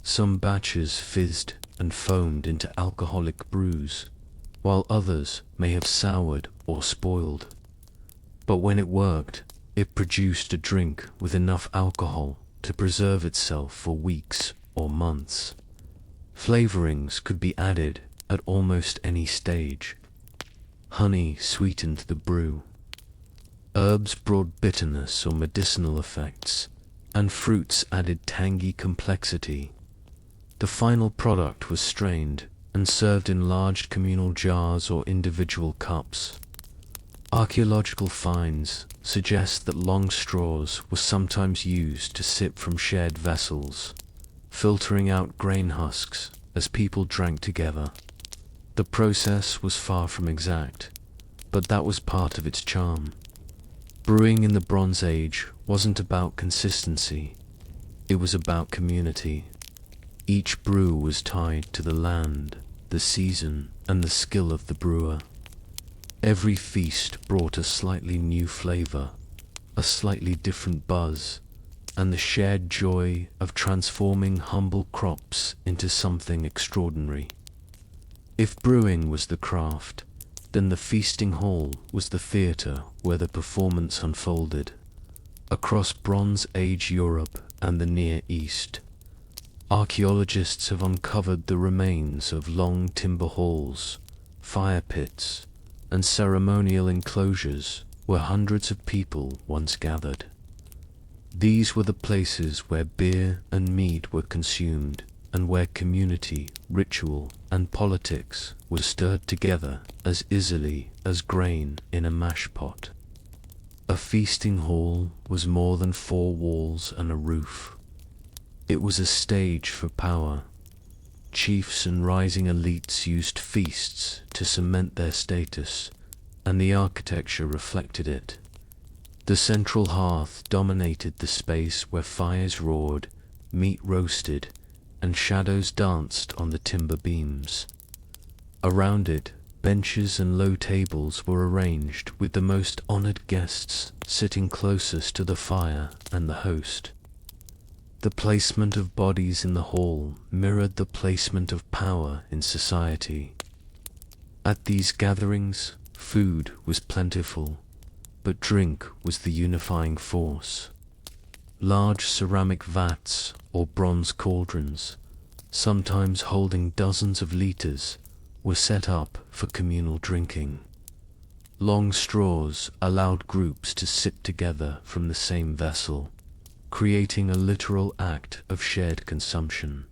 Some batches fizzed and foamed into alcoholic brews, while others may have soured or spoiled. But when it worked, it produced a drink with enough alcohol to preserve itself for weeks or months. Flavorings could be added at almost any stage. Honey sweetened the brew. Herbs brought bitterness or medicinal effects, and fruits added tangy complexity. The final product was strained and served in large communal jars or individual cups. Archaeological finds suggest that long straws were sometimes used to sip from shared vessels, filtering out grain husks as people drank together. The process was far from exact, but that was part of its charm. Brewing in the Bronze Age wasn't about consistency, it was about community. Each brew was tied to the land, the season, and the skill of the brewer. Every feast brought a slightly new flavor, a slightly different buzz, and the shared joy of transforming humble crops into something extraordinary. If brewing was the craft, then the feasting hall was the theater where the performance unfolded. Across Bronze Age Europe and the Near East, Archaeologists have uncovered the remains of long timber halls, fire pits, and ceremonial enclosures where hundreds of people once gathered. These were the places where beer and mead were consumed, and where community, ritual, and politics were stirred together as easily as grain in a mash pot. A feasting hall was more than four walls and a roof. It was a stage for power. Chiefs and rising elites used feasts to cement their status, and the architecture reflected it. The central hearth dominated the space where fires roared, meat roasted, and shadows danced on the timber beams. Around it, benches and low tables were arranged with the most honored guests sitting closest to the fire and the host. The placement of bodies in the hall mirrored the placement of power in society. At these gatherings, food was plentiful, but drink was the unifying force. Large ceramic vats or bronze cauldrons, sometimes holding dozens of liters, were set up for communal drinking. Long straws allowed groups to sip together from the same vessel, creating a literal act of shared consumption.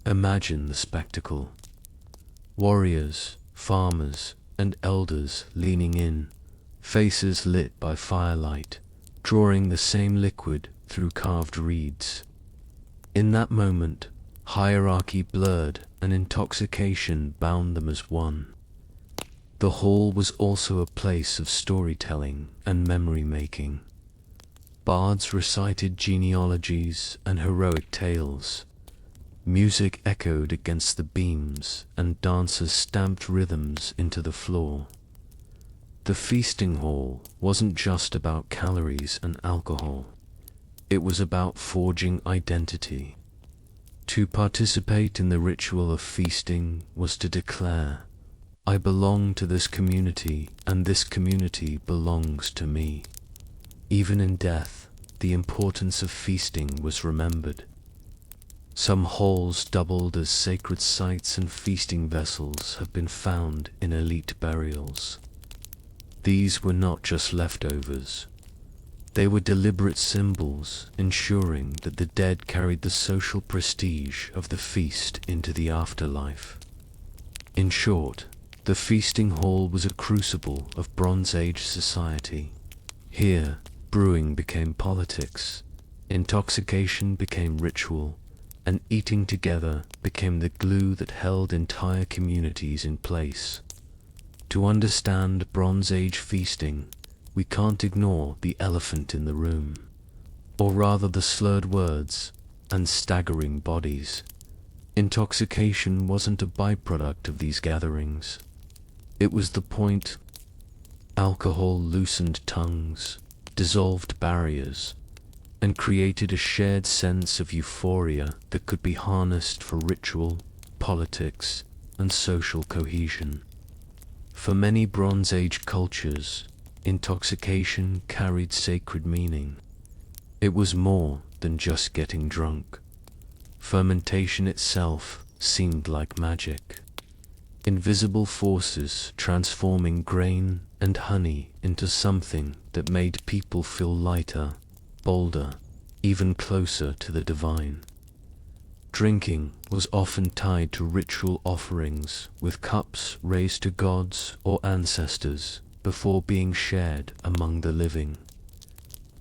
Imagine the spectacle. Warriors, farmers, and elders leaning in, faces lit by firelight, drawing the same liquid through carved reeds. In that moment, hierarchy blurred and intoxication bound them as one. The hall was also a place of storytelling and memory-making. Bards recited genealogies and heroic tales. Music echoed against the beams, and dancers stamped rhythms into the floor. The feasting hall wasn't just about calories and alcohol. It was about forging identity. To participate in the ritual of feasting was to declare, "I belong to this community, and this community belongs to me." Even in death, the importance of feasting was remembered. Some halls doubled as sacred sites, and feasting vessels have been found in elite burials. These were not just leftovers. They were deliberate symbols, ensuring that the dead carried the social prestige of the feast into the afterlife. In short, the feasting hall was a crucible of Bronze Age society. Here, brewing became politics, intoxication became ritual, and eating together became the glue that held entire communities in place. To understand Bronze Age feasting, we can't ignore the elephant in the room, or rather the slurred words and staggering bodies. Intoxication wasn't a byproduct of these gatherings. It was the point. Alcohol loosened tongues, dissolved barriers, and created a shared sense of euphoria that could be harnessed for ritual, politics, and social cohesion. For many Bronze Age cultures, intoxication carried sacred meaning. It was more than just getting drunk. Fermentation itself seemed like magic. Invisible forces transforming grain and honey into something that made people feel lighter, bolder, even closer to the divine. Drinking was often tied to ritual offerings, with cups raised to gods or ancestors before being shared among the living.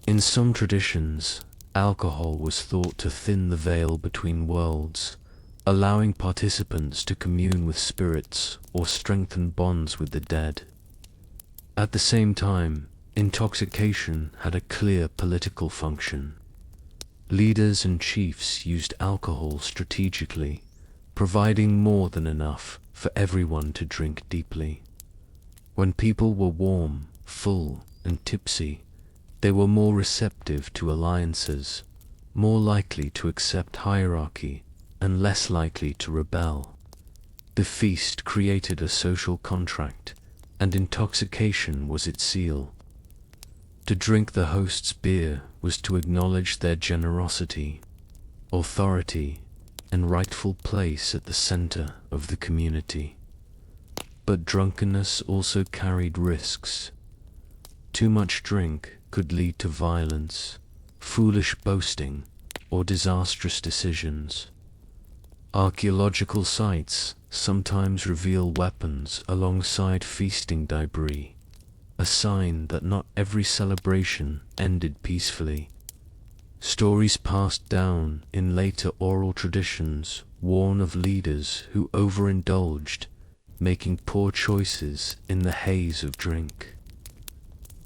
In some traditions, alcohol was thought to thin the veil between worlds, allowing participants to commune with spirits or strengthen bonds with the dead. At the same time, intoxication had a clear political function. Leaders and chiefs used alcohol strategically, providing more than enough for everyone to drink deeply. When people were warm, full, and tipsy, they were more receptive to alliances, more likely to accept hierarchy, and less likely to rebel. The feast created a social contract, and intoxication was its seal. To drink the host's beer was to acknowledge their generosity, authority, and rightful place at the center of the community. But drunkenness also carried risks. Too much drink could lead to violence, foolish boasting, or disastrous decisions. Archaeological sites sometimes reveal weapons alongside feasting debris, a sign that not every celebration ended peacefully. Stories passed down in later oral traditions warn of leaders who overindulged, making poor choices in the haze of drink.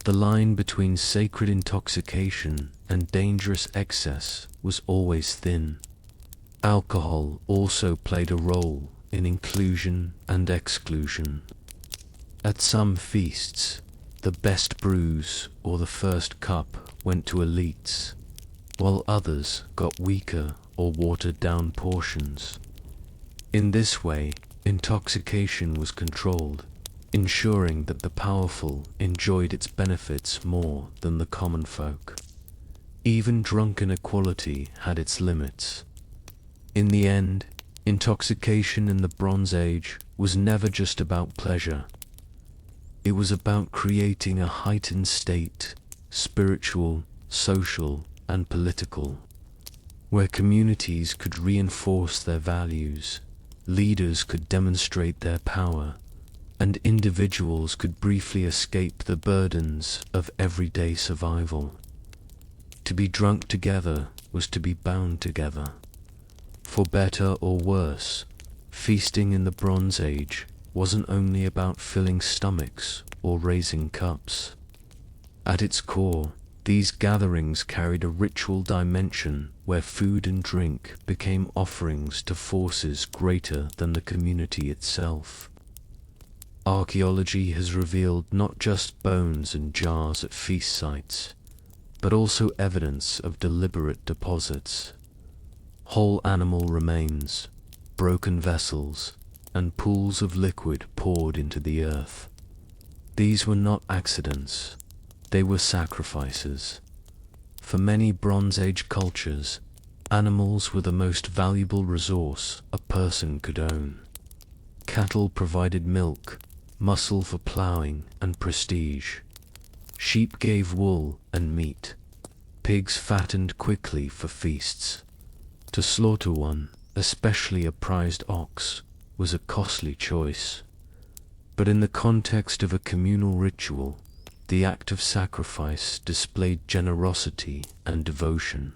The line between sacred intoxication and dangerous excess was always thin. Alcohol also played a role in inclusion and exclusion. At some feasts, the best brews or the first cup went to elites, while others got weaker or watered-down portions. In this way, intoxication was controlled, ensuring that the powerful enjoyed its benefits more than the common folk. Even drunken equality had its limits. In the end, intoxication in the Bronze Age was never just about pleasure. It was about creating a heightened state, spiritual, social, and political, where communities could reinforce their values, leaders could demonstrate their power, and individuals could briefly escape the burdens of everyday survival. To be drunk together was to be bound together. For better or worse, feasting in the Bronze Age wasn't only about filling stomachs or raising cups. At its core, these gatherings carried a ritual dimension where food and drink became offerings to forces greater than the community itself. Archaeology has revealed not just bones and jars at feast sites, but also evidence of deliberate deposits. Whole animal remains, broken vessels, and pools of liquid poured into the earth. These were not accidents, they were sacrifices. For many Bronze Age cultures, animals were the most valuable resource a person could own. Cattle provided milk, muscle for plowing, and prestige. Sheep gave wool and meat. Pigs fattened quickly for feasts. To slaughter one, especially a prized ox, was a costly choice. But in the context of a communal ritual, the act of sacrifice displayed generosity and devotion.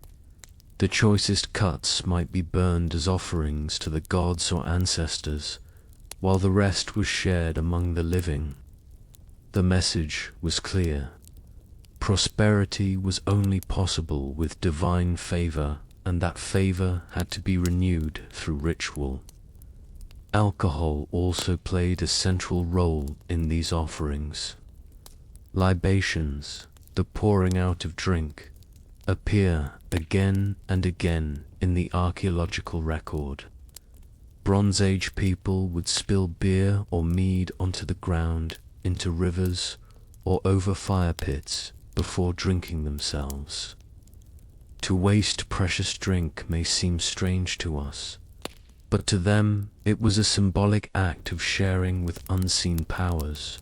The choicest cuts might be burned as offerings to the gods or ancestors, while the rest was shared among the living. The message was clear. Prosperity was only possible with divine favor, and that favor had to be renewed through ritual. Alcohol also played a central role in these offerings. Libations, the pouring out of drink, appear again and again in the archaeological record. Bronze Age people would spill beer or mead onto the ground, into rivers, or over fire pits before drinking themselves. To waste precious drink may seem strange to us, but to them it was a symbolic act of sharing with unseen powers.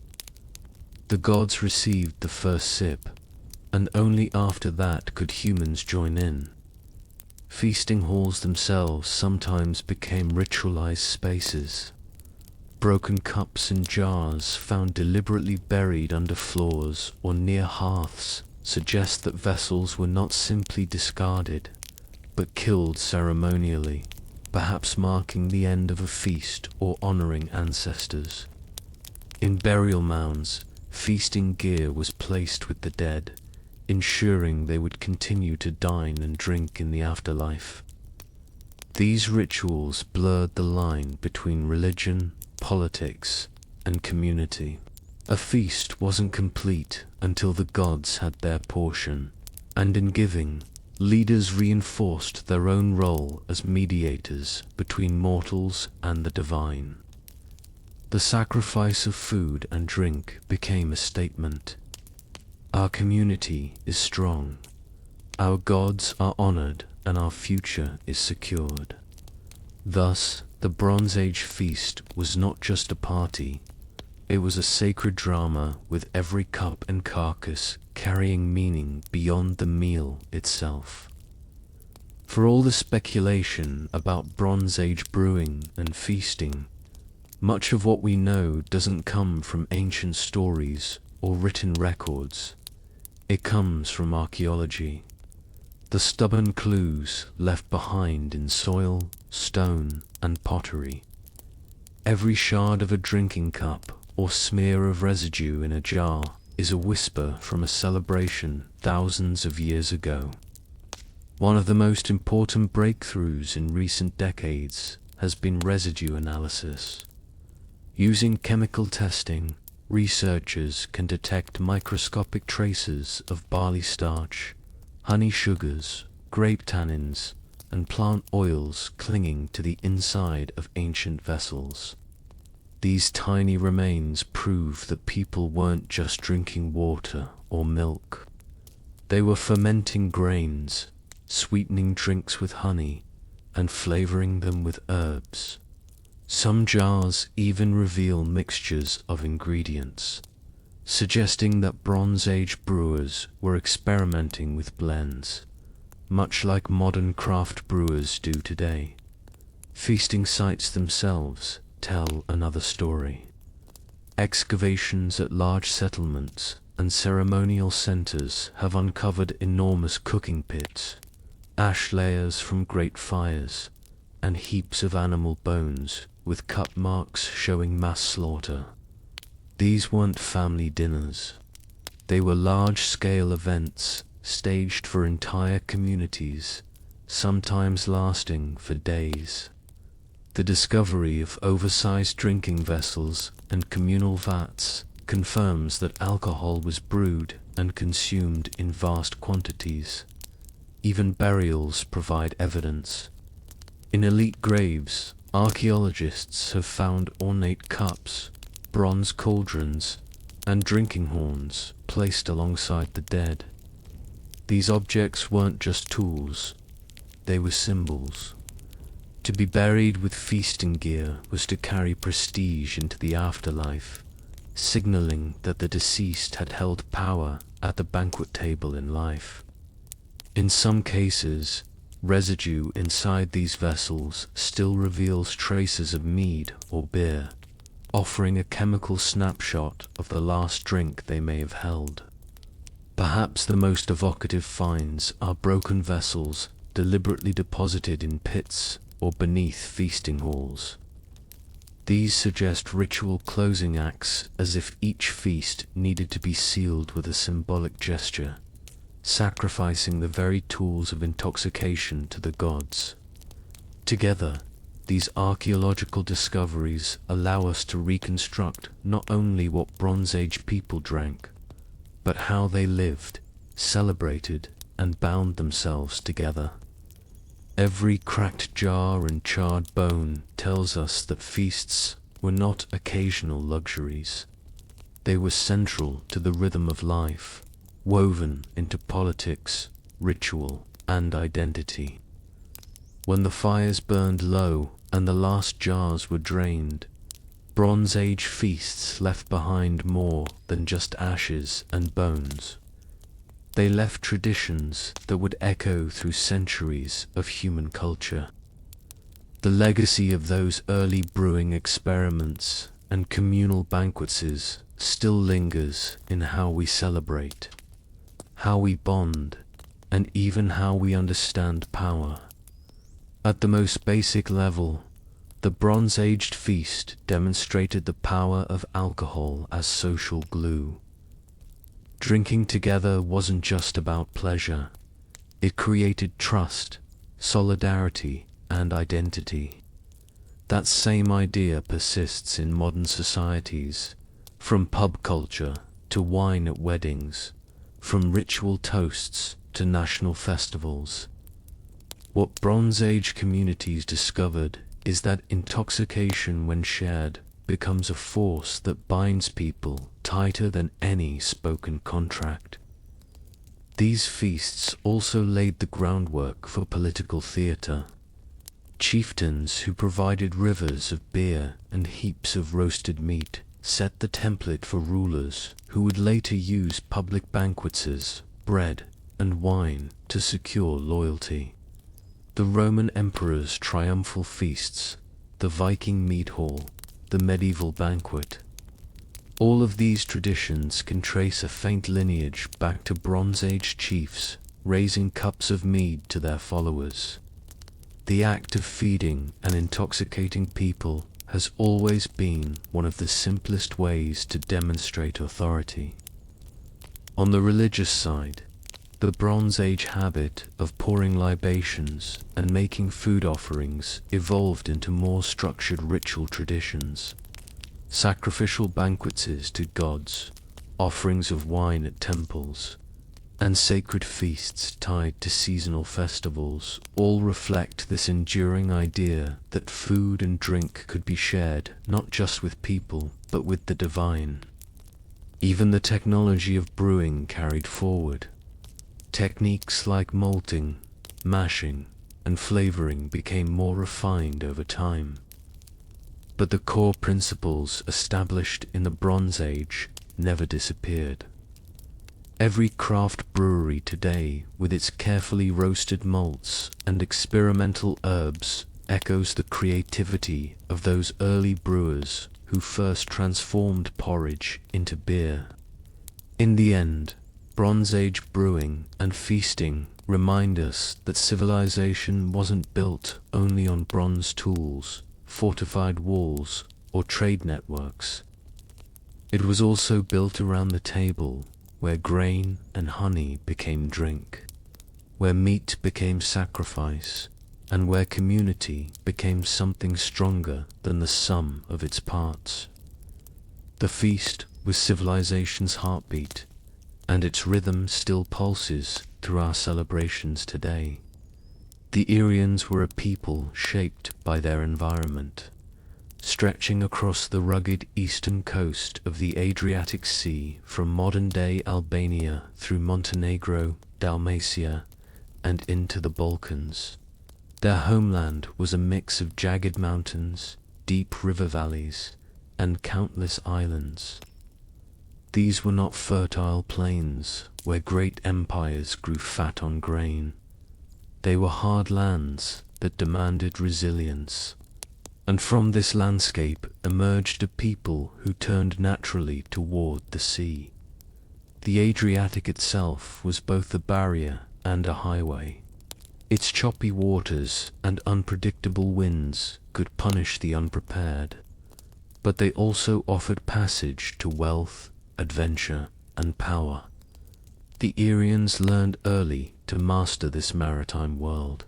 The gods received the first sip, and only after that could humans join in. Feasting halls themselves sometimes became ritualized spaces. Broken cups and jars found deliberately buried under floors or near hearths suggest that vessels were not simply discarded, but killed ceremonially, perhaps marking the end of a feast or honoring ancestors. In burial mounds, feasting gear was placed with the dead, ensuring they would continue to dine and drink in the afterlife. These rituals blurred the line between religion, politics, and community. A feast wasn't complete until the gods had their portion, and in giving, leaders reinforced their own role as mediators between mortals and the divine. The sacrifice of food and drink became a statement. Our community is strong. Our gods are honored and our future is secured. Thus, the Bronze Age feast was not just a party, it was a sacred drama with every cup and carcass carrying meaning beyond the meal itself. For all the speculation about Bronze Age brewing and feasting, much of what we know doesn't come from ancient stories or written records. It comes from archaeology. The stubborn clues left behind in soil, stone, and pottery. Every shard of a drinking cup or smear of residue in a jar is a whisper from a celebration thousands of years ago. One of the most important breakthroughs in recent decades has been residue analysis. Using chemical testing, researchers can detect microscopic traces of barley starch, honey sugars, grape tannins, and plant oils clinging to the inside of ancient vessels. These tiny remains prove that people weren't just drinking water or milk. They were fermenting grains, sweetening drinks with honey, and flavoring them with herbs. Some jars even reveal mixtures of ingredients, suggesting that Bronze Age brewers were experimenting with blends, much like modern craft brewers do today. Feasting sites themselves tell another story. Excavations at large settlements and ceremonial centers have uncovered enormous cooking pits, ash layers from great fires, and heaps of animal bones with cut marks showing mass slaughter. These weren't family dinners. They were large-scale events staged for entire communities, sometimes lasting for days. The discovery of oversized drinking vessels and communal vats confirms that alcohol was brewed and consumed in vast quantities. Even burials provide evidence. In elite graves, archaeologists have found ornate cups, bronze cauldrons, and drinking horns placed alongside the dead. These objects weren't just tools, they were symbols. To be buried with feasting gear was to carry prestige into the afterlife, signaling that the deceased had held power at the banquet table in life. In some cases, residue inside these vessels still reveals traces of mead or beer, offering a chemical snapshot of the last drink they may have held. Perhaps the most evocative finds are broken vessels deliberately deposited in pits or beneath feasting halls. These suggest ritual closing acts, as if each feast needed to be sealed with a symbolic gesture, sacrificing the very tools of intoxication to the gods. Together, these archaeological discoveries allow us to reconstruct not only what Bronze Age people drank, but how they lived, celebrated, and bound themselves together. Every cracked jar and charred bone tells us that feasts were not occasional luxuries. They were central to the rhythm of life, woven into politics, ritual, and identity. When the fires burned low and the last jars were drained, Bronze Age feasts left behind more than just ashes and bones. They left traditions that would echo through centuries of human culture. The legacy of those early brewing experiments and communal banquets still lingers in how we celebrate, how we bond, and even how we understand power. At the most basic level, the Bronze Age feast demonstrated the power of alcohol as social glue. Drinking together wasn't just about pleasure. It created trust, solidarity, and identity. That same idea persists in modern societies, from pub culture to wine at weddings, from ritual toasts to national festivals. What Bronze Age communities discovered is that intoxication, when shared, becomes a force that binds people tighter than any spoken contract. These feasts also laid the groundwork for political theatre. Chieftains who provided rivers of beer and heaps of roasted meat set the template for rulers who would later use public banquets as bread and wine to secure loyalty. The Roman emperor's triumphal feasts, the Viking mead hall, the medieval banquet. All of these traditions can trace a faint lineage back to Bronze Age chiefs raising cups of mead to their followers. The act of feeding and intoxicating people has always been one of the simplest ways to demonstrate authority. On the religious side, the Bronze Age habit of pouring libations and making food offerings evolved into more structured ritual traditions. Sacrificial banquets to gods, offerings of wine at temples, and sacred feasts tied to seasonal festivals all reflect this enduring idea that food and drink could be shared not just with people, but with the divine. Even the technology of brewing carried forward. Techniques like malting, mashing, and flavoring became more refined over time. But the core principles established in the Bronze Age never disappeared. Every craft brewery today, with its carefully roasted malts and experimental herbs, echoes the creativity of those early brewers who first transformed porridge into beer. In the end, Bronze Age brewing and feasting remind us that civilization wasn't built only on bronze tools, fortified walls, or trade networks. It was also built around the table, where grain and honey became drink, where meat became sacrifice, and where community became something stronger than the sum of its parts. The feast was civilization's heartbeat, and its rhythm still pulses through our celebrations today. The Aryans were a people shaped by their environment, stretching across the rugged eastern coast of the Adriatic Sea from modern-day Albania through Montenegro, Dalmatia, and into the Balkans. Their homeland was a mix of jagged mountains, deep river valleys, and countless islands. These were not fertile plains where great empires grew fat on grain. They were hard lands that demanded resilience. And from this landscape emerged a people who turned naturally toward the sea. The Adriatic itself was both a barrier and a highway. Its choppy waters and unpredictable winds could punish the unprepared, but they also offered passage to wealth, adventure, and power. The Aryans learned early to master this maritime world.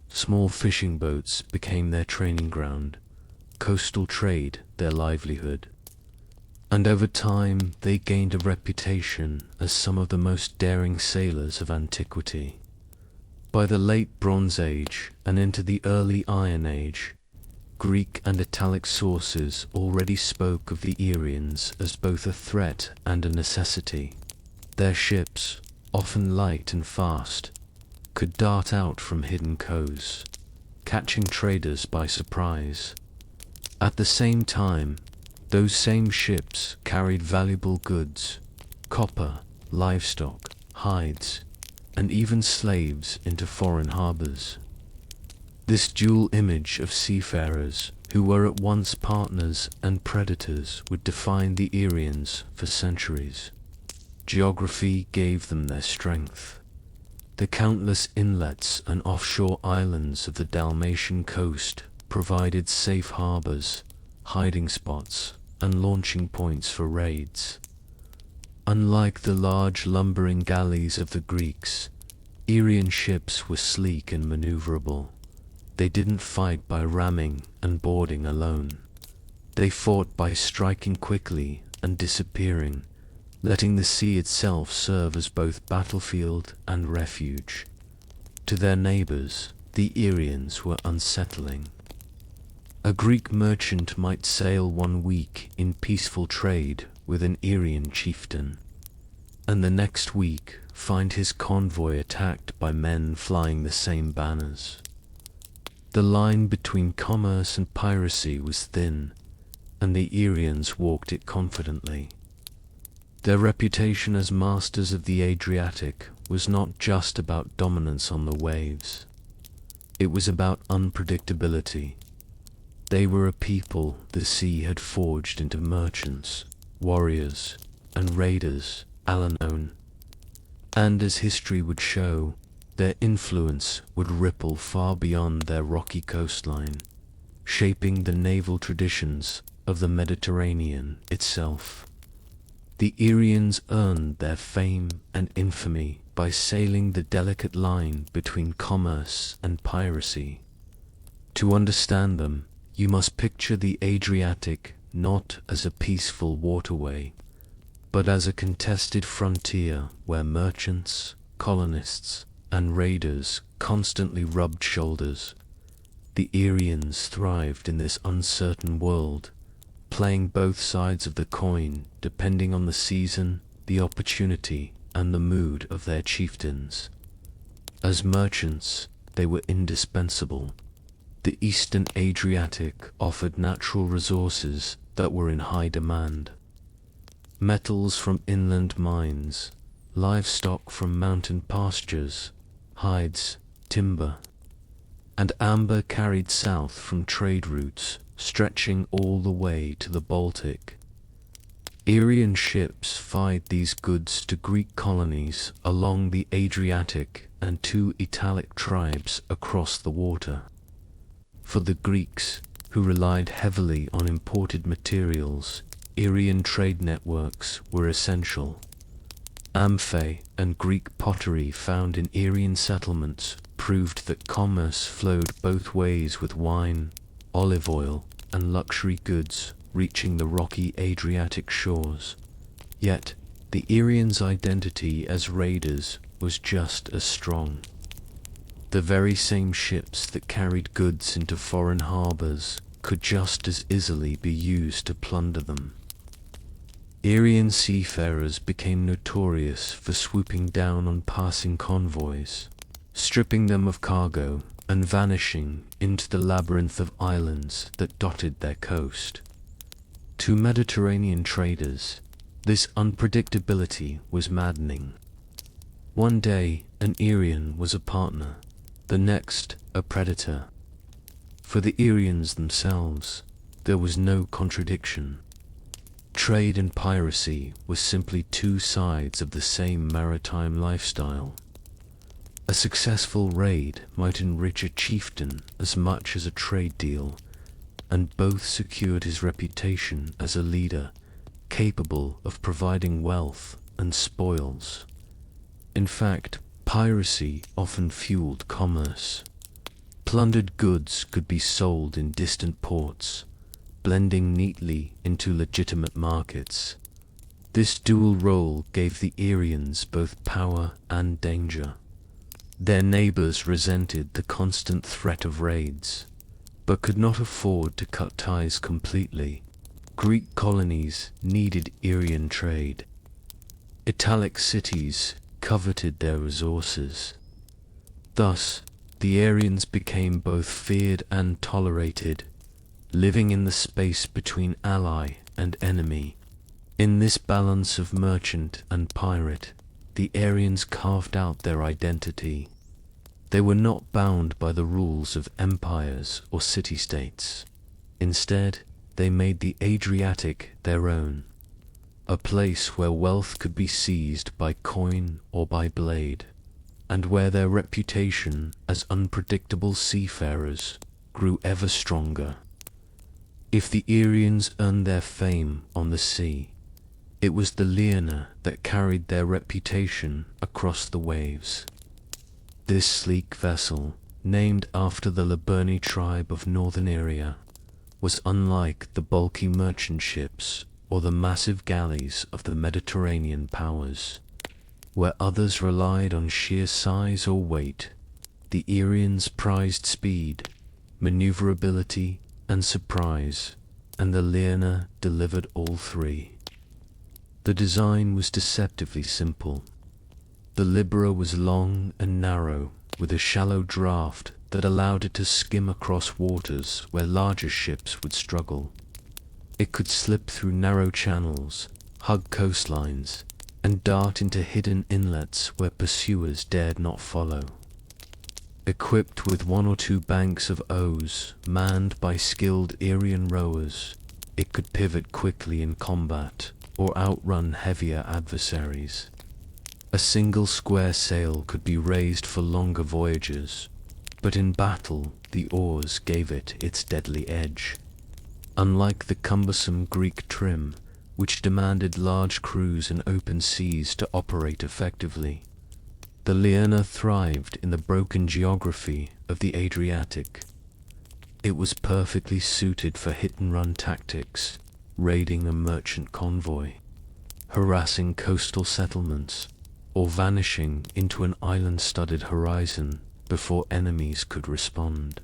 Small fishing boats became their training ground, coastal trade their livelihood, and over time they gained a reputation as some of the most daring sailors of antiquity. By the late Bronze Age and into the early Iron Age, Greek and Italic sources already spoke of the Aryans as both a threat and a necessity. Their ships, often light and fast, could dart out from hidden coves, catching traders by surprise. At the same time, those same ships carried valuable goods, copper, livestock, hides, and even slaves into foreign harbors. This dual image of seafarers, who were at once partners and predators, would define the Aryans for centuries. Geography gave them their strength. The countless inlets and offshore islands of the Dalmatian coast provided safe harbors, hiding spots, and launching points for raids. Unlike the large lumbering galleys of the Greeks, Aryan ships were sleek and maneuverable. They didn't fight by ramming and boarding alone. They fought by striking quickly and disappearing, letting the sea itself serve as both battlefield and refuge. To their neighbors, the Aryans were unsettling. A Greek merchant might sail 1 week in peaceful trade with an Aryan chieftain, and the next week find his convoy attacked by men flying the same banners. The line between commerce and piracy was thin, and the Arians walked it confidently. Their reputation as masters of the Adriatic was not just about dominance on the waves. It was about unpredictability. They were a people the sea had forged into merchants, warriors, and raiders, unknown. And as history would show, their influence would ripple far beyond their rocky coastline, shaping the naval traditions of the Mediterranean itself. The Arians earned their fame and infamy by sailing the delicate line between commerce and piracy. To understand them, you must picture the Adriatic not as a peaceful waterway, but as a contested frontier where merchants, colonists, and raiders constantly rubbed shoulders. The Arians thrived in this uncertain world, playing both sides of the coin depending on the season, the opportunity, and the mood of their chieftains. As merchants, they were indispensable. The Eastern Adriatic offered natural resources that were in high demand. Metals from inland mines, livestock from mountain pastures, hides, timber, and amber carried south from trade routes stretching all the way to the Baltic. Arian ships fied these goods to Greek colonies along the Adriatic and to Italic tribes across the water. For the Greeks, who relied heavily on imported materials, Arian trade networks were essential. Amphi and Greek pottery found in Arian settlements proved that commerce flowed both ways, with wine, olive oil, and luxury goods reaching the rocky Adriatic shores. Yet, the Arians' identity as raiders was just as strong. The very same ships that carried goods into foreign harbors could just as easily be used to plunder them. Arian seafarers became notorious for swooping down on passing convoys, stripping them of cargo, and vanishing into the labyrinth of islands that dotted their coast. To Mediterranean traders, this unpredictability was maddening. One day, an Arian was a partner, the next a predator. For the Arians themselves, there was no contradiction. Trade and piracy were simply two sides of the same maritime lifestyle. A successful raid might enrich a chieftain as much as a trade deal, and both secured his reputation as a leader capable of providing wealth and spoils. In fact, piracy often fueled commerce. Plundered goods could be sold in distant ports, blending neatly into legitimate markets. This dual role gave the Arians both power and danger. Their neighbors resented the constant threat of raids, but could not afford to cut ties completely. Greek colonies needed Arian trade. Italic cities coveted their resources. Thus, the Arians became both feared and tolerated, living in the space between ally and enemy. In this balance of merchant and pirate, the Arians carved out their identity. They were not bound by the rules of empires or city-states. Instead, they made the Adriatic their own, a place where wealth could be seized by coin or by blade, and where their reputation as unpredictable seafarers grew ever stronger. If the Arians earned their fame on the sea, it was the Leaner that carried their reputation across the waves. This sleek vessel, named after the Liburni tribe of northern Area, was unlike the bulky merchant ships or the massive galleys of the Mediterranean powers. Where others relied on sheer size or weight, the Arians prized speed, maneuverability, and surprise, and the Leaner delivered all three. The design was deceptively simple. The Libera was long and narrow, with a shallow draft that allowed it to skim across waters where larger ships would struggle. It could slip through narrow channels, hug coastlines, and dart into hidden inlets where pursuers dared not follow. Equipped with one or two banks of oars, manned by skilled Irian rowers, it could pivot quickly in combat or outrun heavier adversaries. A single square sail could be raised for longer voyages, but in battle the oars gave it its deadly edge. Unlike the cumbersome Greek trim, which demanded large crews and open seas to operate effectively, the Liurna thrived in the broken geography of the Adriatic. It was perfectly suited for hit-and-run tactics, raiding a merchant convoy, harassing coastal settlements, or vanishing into an island-studded horizon before enemies could respond.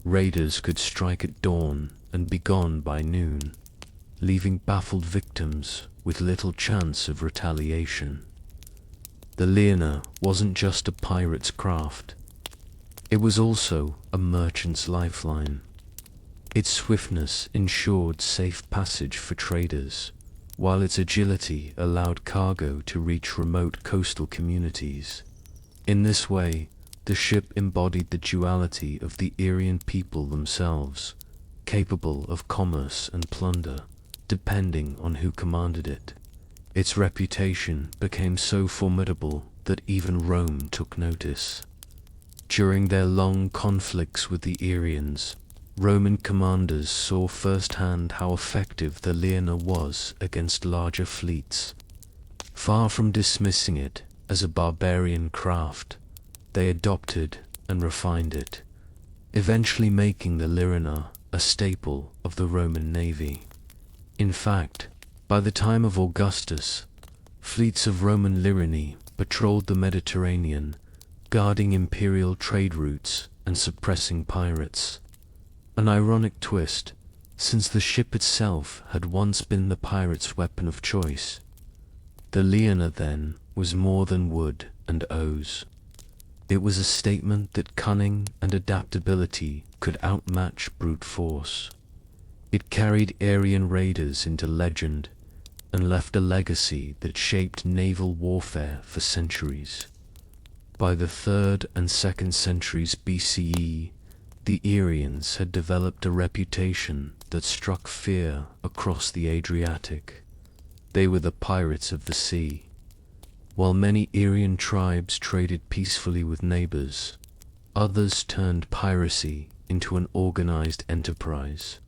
Raiders could strike at dawn and be gone by noon, leaving baffled victims with little chance of retaliation. The Liurna wasn't just a pirate's craft. It was also a merchant's lifeline. Its swiftness ensured safe passage for traders, while its agility allowed cargo to reach remote coastal communities. In this way, the ship embodied the duality of the Irian people themselves, capable of commerce and plunder, depending on who commanded it. Its reputation became so formidable that even Rome took notice. During their long conflicts with the Irians, Roman commanders saw firsthand how effective the Liurna was against larger fleets. Far from dismissing it as a barbarian craft, they adopted and refined it, eventually making the Liurna a staple of the Roman navy. In fact, by the time of Augustus, fleets of Roman Liurni patrolled the Mediterranean, guarding imperial trade routes and suppressing pirates. An ironic twist, since the ship itself had once been the pirate's weapon of choice. The Liurna, then, was more than wood and oars. It was a statement that cunning and adaptability could outmatch brute force. It carried Aryan raiders into legend and left a legacy that shaped naval warfare for centuries. By the 3rd and 2nd centuries BCE, the Irians had developed a reputation that struck fear across the Adriatic. They were the pirates of the sea. While many Irian tribes traded peacefully with neighbors, others turned piracy into an organized enterprise.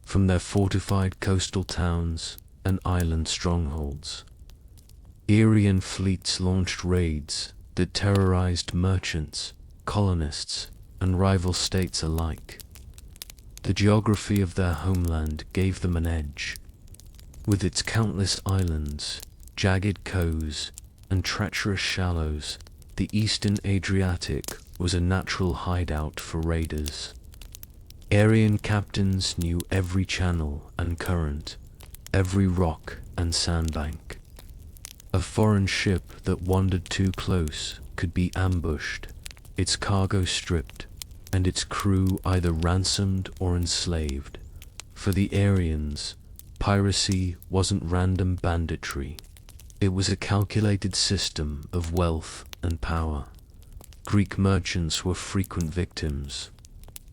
From their fortified coastal towns and island strongholds, Irian fleets launched raids that terrorized merchants, colonists, and rival states alike. The geography of their homeland gave them an edge. With its countless islands, jagged coves, and treacherous shallows, the eastern Adriatic was a natural hideout for raiders. Aryan captains knew every channel and current, every rock and sandbank. A foreign ship that wandered too close could be ambushed, its cargo stripped, and its crew either ransomed or enslaved. For the Aryans, piracy wasn't random banditry. It was a calculated system of wealth and power. Greek merchants were frequent victims.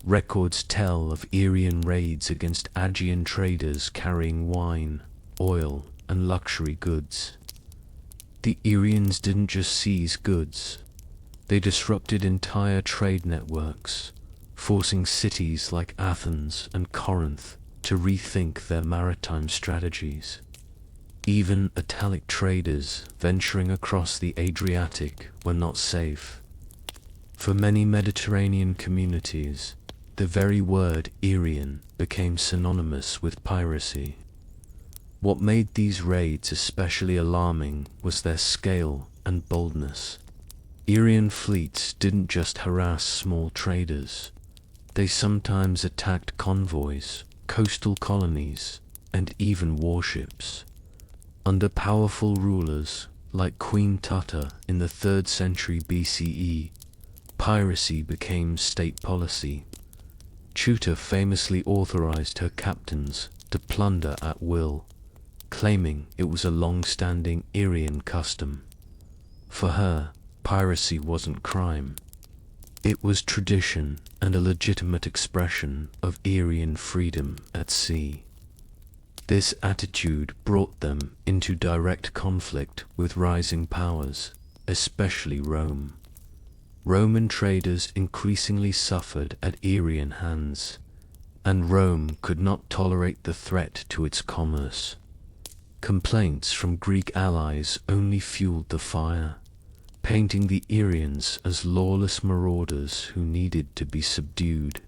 Records tell of Irian raids against Aegean traders carrying wine, oil, and luxury goods. The Irians didn't just seize goods. They disrupted entire trade networks, forcing cities like Athens and Corinth to rethink their maritime strategies. Even Italic traders venturing across the Adriatic were not safe. For many Mediterranean communities, the very word Irian became synonymous with piracy. What made these raids especially alarming was their scale and boldness. Irian fleets didn't just harass small traders. They sometimes attacked convoys, coastal colonies, and even warships. Under powerful rulers like Queen Tutta in the 3rd century BCE, piracy became state policy. Tutor famously authorized her captains to plunder at will, claiming it was a long-standing Irian custom. For her, piracy wasn't crime. It was tradition and a legitimate expression of Irian freedom at sea. This attitude brought them into direct conflict with rising powers, especially Rome. Roman traders increasingly suffered at Irian hands, and Rome could not tolerate the threat to its commerce. Complaints from Greek allies only fueled the fire, painting the Irians as lawless marauders who needed to be subdued.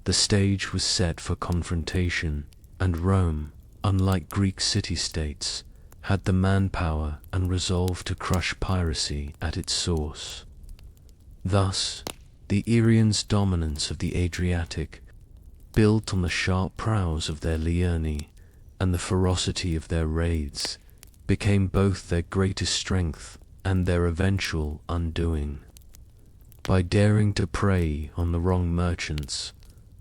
The stage was set for confrontation, and Rome, unlike Greek city-states, had the manpower and resolve to crush piracy at its source. Thus, the Irians' dominance of the Adriatic, built on the sharp prows of their liurni and the ferocity of their raids, became both their greatest strength and their eventual undoing. By daring to prey on the wrong merchants,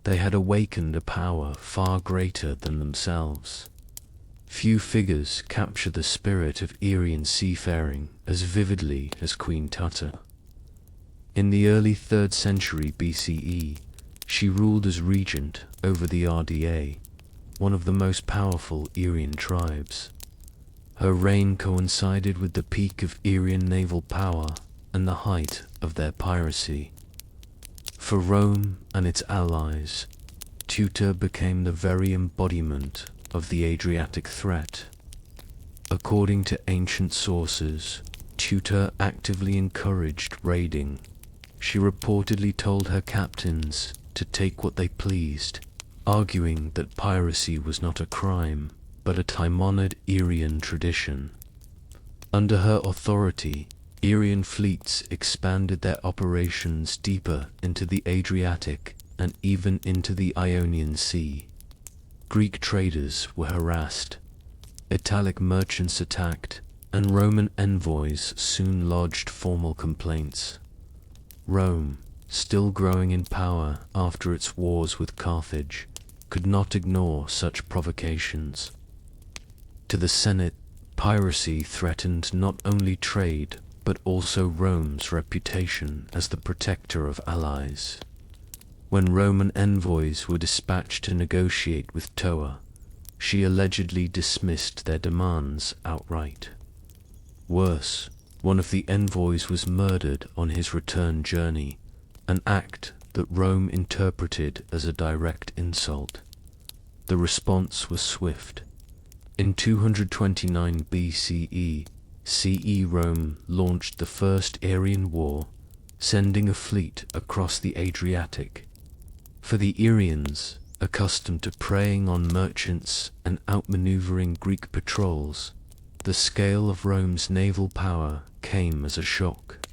they had awakened a power far greater than themselves. Few figures capture the spirit of Irian seafaring as vividly as Queen Tutta. In the early 3rd century BCE, she ruled as regent over the Rda, one of the most powerful Irian tribes. Her reign coincided with the peak of Irian naval power and the height of their piracy. For Rome and its allies, Tutor became the very embodiment of the Adriatic threat. According to ancient sources, Tutor actively encouraged raiding. She reportedly told her captains to take what they pleased, arguing that piracy was not a crime, but a time-honored Irian tradition. Under her authority, Irian fleets expanded their operations deeper into the Adriatic and even into the Ionian Sea. Greek traders were harassed, Italic merchants attacked, and Roman envoys soon lodged formal complaints. Rome, still growing in power after its wars with Carthage, could not ignore such provocations. To the Senate, piracy threatened not only trade, but also Rome's reputation as the protector of allies. When Roman envoys were dispatched to negotiate with Toa, she allegedly dismissed their demands outright. Worse, one of the envoys was murdered on his return journey, an act that Rome interpreted as a direct insult. The response was swift. In 229 BCE, CE Rome launched the First Arian War, sending a fleet across the Adriatic. For the Irians, accustomed to preying on merchants and outmaneuvering Greek patrols, the scale of Rome's naval power came as a shock.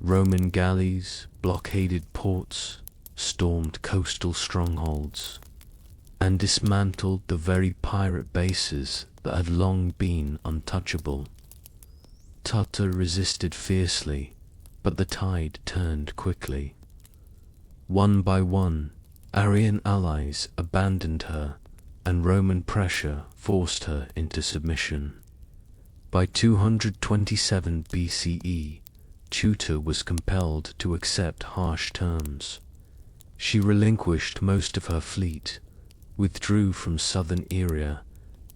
Roman galleys blockaded ports, stormed coastal strongholds, and dismantled the very pirate bases that had long been untouchable. Tutta resisted fiercely, but the tide turned quickly. One by one, Arian allies abandoned her, and Roman pressure forced her into submission. By 227 BCE, Tutor was compelled to accept harsh terms. She relinquished most of her fleet, withdrew from southern Iria,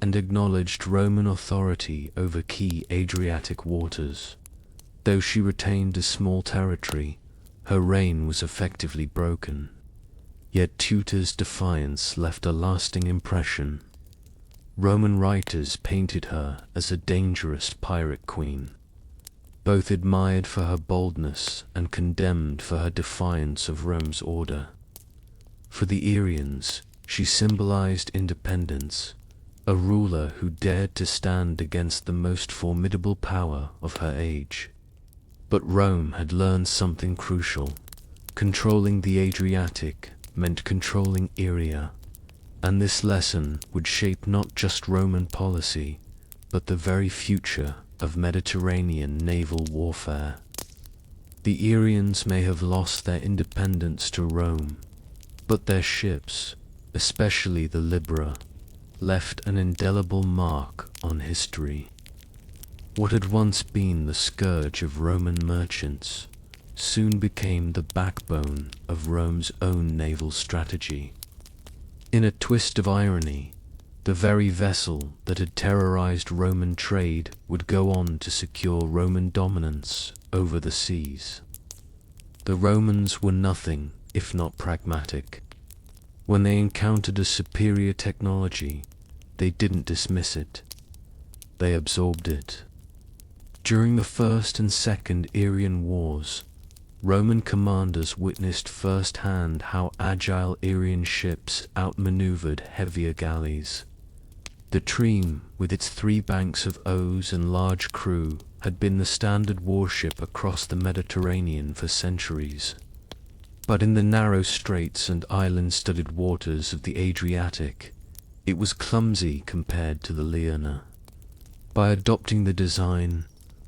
and acknowledged Roman authority over key Adriatic waters. Though she retained a small territory, her reign was effectively broken. Yet Tutor's defiance left a lasting impression. Roman writers painted her as a dangerous pirate queen, both admired for her boldness and condemned for her defiance of Rome's order. For the Irians, she symbolized independence, a ruler who dared to stand against the most formidable power of her age. But Rome had learned something crucial. Controlling the Adriatic meant controlling Iria, and this lesson would shape not just Roman policy, but the very future of Mediterranean naval warfare. The Irians may have lost their independence to Rome, but their ships, especially the Libra, left an indelible mark on history. What had once been the scourge of Roman merchants soon became the backbone of Rome's own naval strategy. In a twist of irony, the very vessel that had terrorized Roman trade would go on to secure Roman dominance over the seas. The Romans were nothing if not pragmatic. When they encountered a superior technology, they didn't dismiss it. They absorbed it. During the First and Second Irian Wars, Roman commanders witnessed firsthand how agile Irian ships outmaneuvered heavier galleys. The Treme, with its 3 banks of O's and large crew, had been the standard warship across the Mediterranean for centuries. But in the narrow straits and island-studded waters of the Adriatic, it was clumsy compared to the Leona. By adopting the design,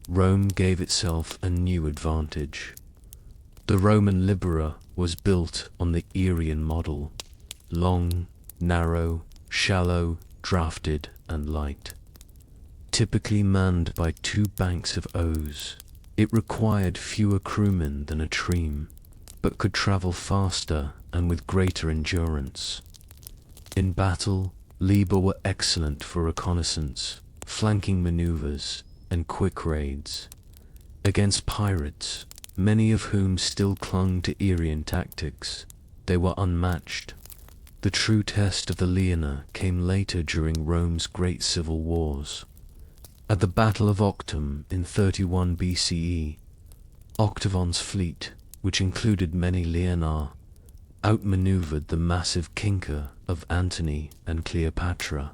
Rome gave itself a new advantage. The Roman Libera was built on the Irian model: long, narrow, shallow, drafted, and light. Typically manned by 2 banks of O's, it required fewer crewmen than a Treme, but could travel faster and with greater endurance. In battle, Liber were excellent for reconnaissance, flanking maneuvers, and quick raids. Against pirates, many of whom still clung to Irian tactics, they were unmatched. The true test of the Leona came later during Rome's great civil wars. At the Battle of Octum in 31 BCE, Octavian's fleet, which included many Leonar, outmaneuvered the massive Kinka of Antony and Cleopatra.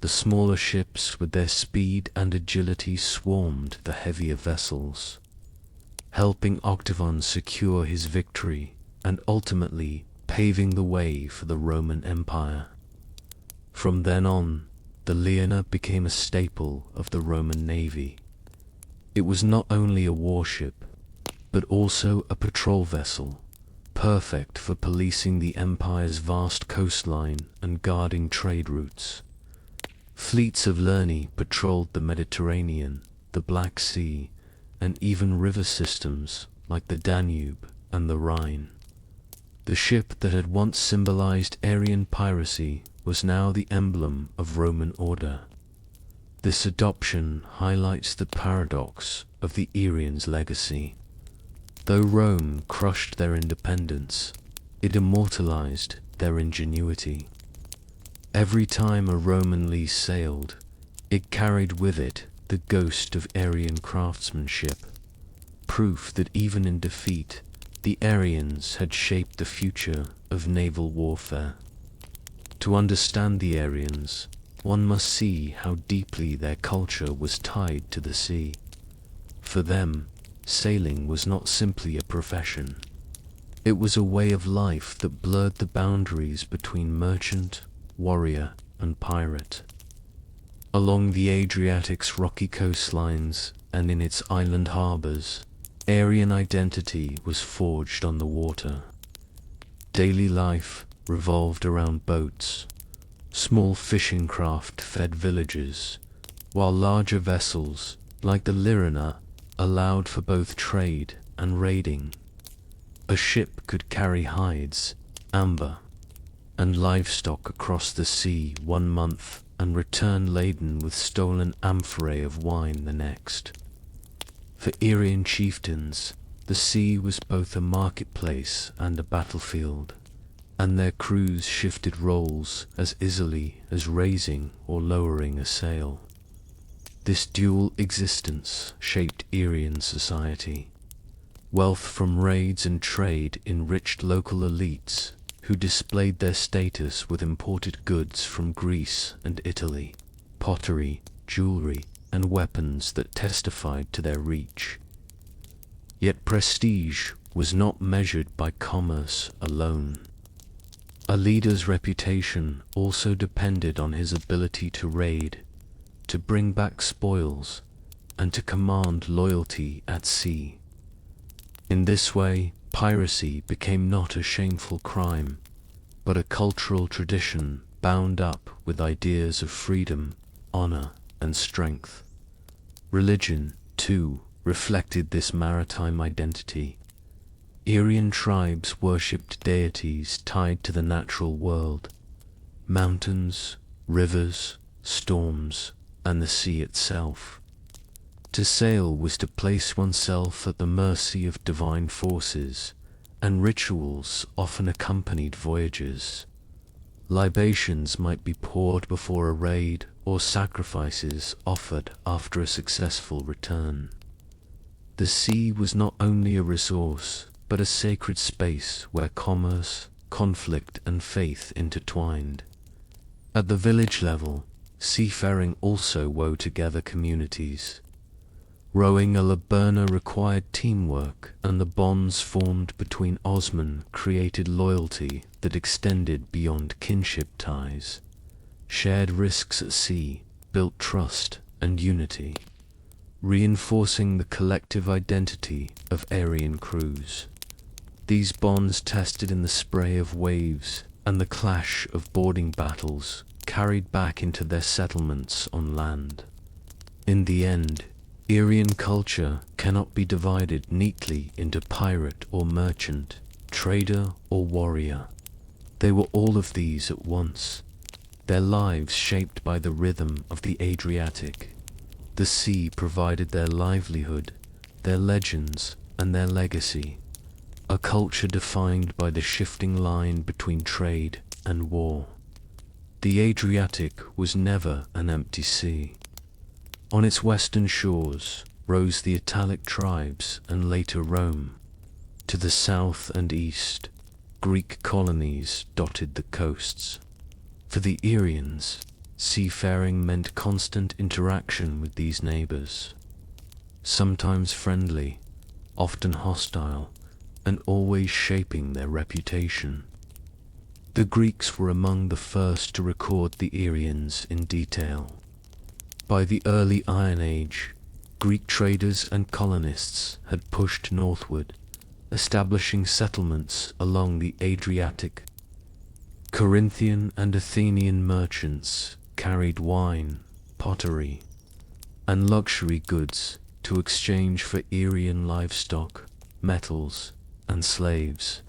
The smaller ships with their speed and agility swarmed the heavier vessels, helping Octavian secure his victory and ultimately paving the way for the Roman Empire. From then on, the Leona became a staple of the Roman navy. It was not only a warship, but also a patrol vessel, perfect for policing the empire's vast coastline and guarding trade routes. Fleets of Lerni patrolled the Mediterranean, the Black Sea, and even river systems like the Danube and the Rhine. The ship that had once symbolized Arian piracy was now the emblem of Roman order. This adoption highlights the paradox of the Arians' legacy. Though Rome crushed their independence, it immortalized their ingenuity. Every time a Roman lease sailed, it carried with it the ghost of Arian craftsmanship, proof that even in defeat, the Arians had shaped the future of naval warfare. To understand the Arians, one must see how deeply their culture was tied to the sea. For them, sailing was not simply a profession. It was a way of life that blurred the boundaries between merchant, warrior, and pirate. Along the Adriatic's rocky coastlines and in its island harbors, Aryan identity was forged on the water. Daily life revolved around boats. Small fishing craft fed villages, while larger vessels, like the Lyrina, allowed for both trade and raiding. A ship could carry hides, amber, and livestock across the sea 1 month and return laden with stolen amphorae of wine the next. For Irian chieftains, the sea was both a marketplace and a battlefield, and their crews shifted roles as easily as raising or lowering a sail. This dual existence shaped Irian society. Wealth from raids and trade enriched local elites who displayed their status with imported goods from Greece and Italy, pottery, jewelry, and weapons that testified to their reach. Yet prestige was not measured by commerce alone. A leader's reputation also depended on his ability to raid, to bring back spoils, and to command loyalty at sea. In this way, piracy became not a shameful crime, but a cultural tradition bound up with ideas of freedom, honor, and strength. Religion, too, reflected this maritime identity. Aryan tribes worshipped deities tied to the natural world: mountains, rivers, storms, and the sea itself. To sail was to place oneself at the mercy of divine forces, and rituals often accompanied voyages. Libations might be poured before a raid, or sacrifices offered after a successful return. The sea was not only a resource, but a sacred space where commerce, conflict, and faith intertwined. At the village level, seafaring also wove together communities. Rowing a laberna required teamwork, and the bonds formed between Osman created loyalty that extended beyond kinship ties. Shared risks at sea built trust and unity, reinforcing the collective identity of Aryan crews. These bonds, tested in the spray of waves and the clash of boarding battles, carried back into their settlements on land. In the end, Aryan culture cannot be divided neatly into pirate or merchant, trader or warrior. They were all of these at once, their lives shaped by the rhythm of the Adriatic. The sea provided their livelihood, their legends, and their legacy, a culture defined by the shifting line between trade and war. The Adriatic was never an empty sea. On its western shores rose the Italic tribes and later Rome. To the south and east, Greek colonies dotted the coasts. For the Aryans, seafaring meant constant interaction with these neighbors, sometimes friendly, often hostile, and always shaping their reputation. The Greeks were among the first to record the Aryans in detail. By the early Iron Age, Greek traders and colonists had pushed northward, establishing settlements along the Adriatic. Corinthian and Athenian merchants carried wine, pottery, and luxury goods to exchange for Aryan livestock, metals, and slaves.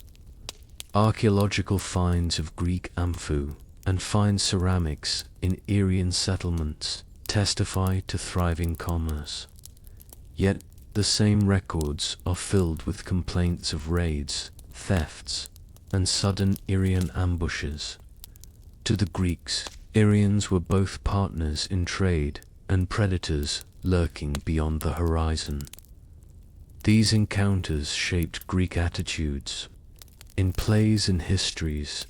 Archaeological finds of Greek amphu and fine ceramics in Aryan settlements testify to thriving commerce. Yet the same records are filled with complaints of raids, thefts, and sudden Aryan ambushes. To the Greeks, Aryans were both partners in trade and predators lurking beyond the horizon. These encounters shaped Greek attitudes. In plays and histories,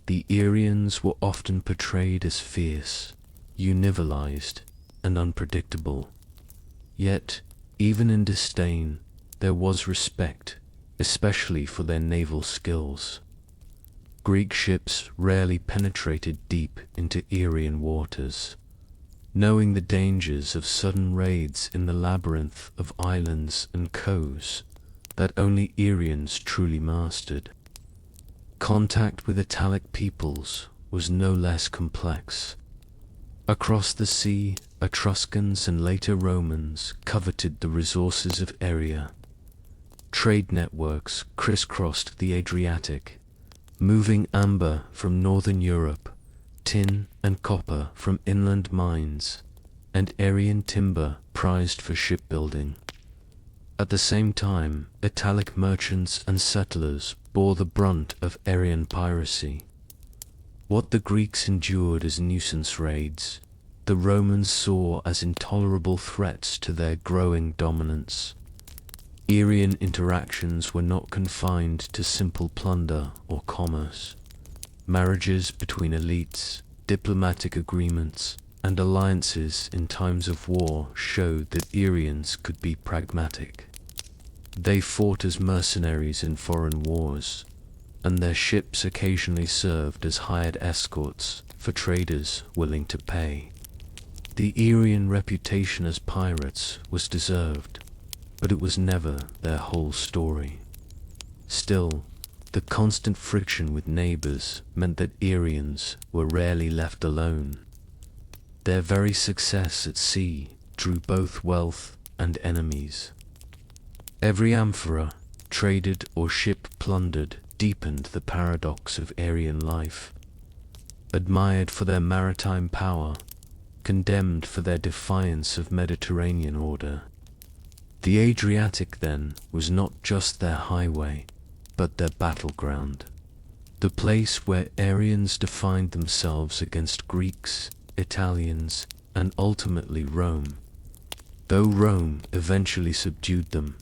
the Aryans were often portrayed as fierce, universalized, and unpredictable. Yet, even in disdain, there was respect, especially for their naval skills. Greek ships rarely penetrated deep into Aryan waters, knowing the dangers of sudden raids in the labyrinth of islands and coves that only Aryans truly mastered. Contact with Italic peoples was no less complex. Across the sea, Etruscans and later Romans coveted the resources of Area. Trade networks crisscrossed the Adriatic, moving amber from northern Europe, tin and copper from inland mines, and Aryan timber prized for shipbuilding. At the same time, Italic merchants and settlers bore the brunt of Aryan piracy. What the Greeks endured as nuisance raids, the Romans saw as intolerable threats to their growing dominance. Aryan interactions were not confined to simple plunder or commerce. Marriages between elites, diplomatic agreements, and alliances in times of war showed that Aryans could be pragmatic. They fought as mercenaries in foreign wars, and their ships occasionally served as hired escorts for traders willing to pay. The Aryan reputation as pirates was deserved, but it was never their whole story. Still, the constant friction with neighbors meant that Arians were rarely left alone. Their very success at sea drew both wealth and enemies. Every amphora, traded or ship plundered, deepened the paradox of Aryan life. Admired for their maritime power, condemned for their defiance of Mediterranean order. The Adriatic, then, was not just their highway, but their battleground. The place where Aryans defined themselves against Greeks, Italians, and ultimately Rome. Though Rome eventually subdued them,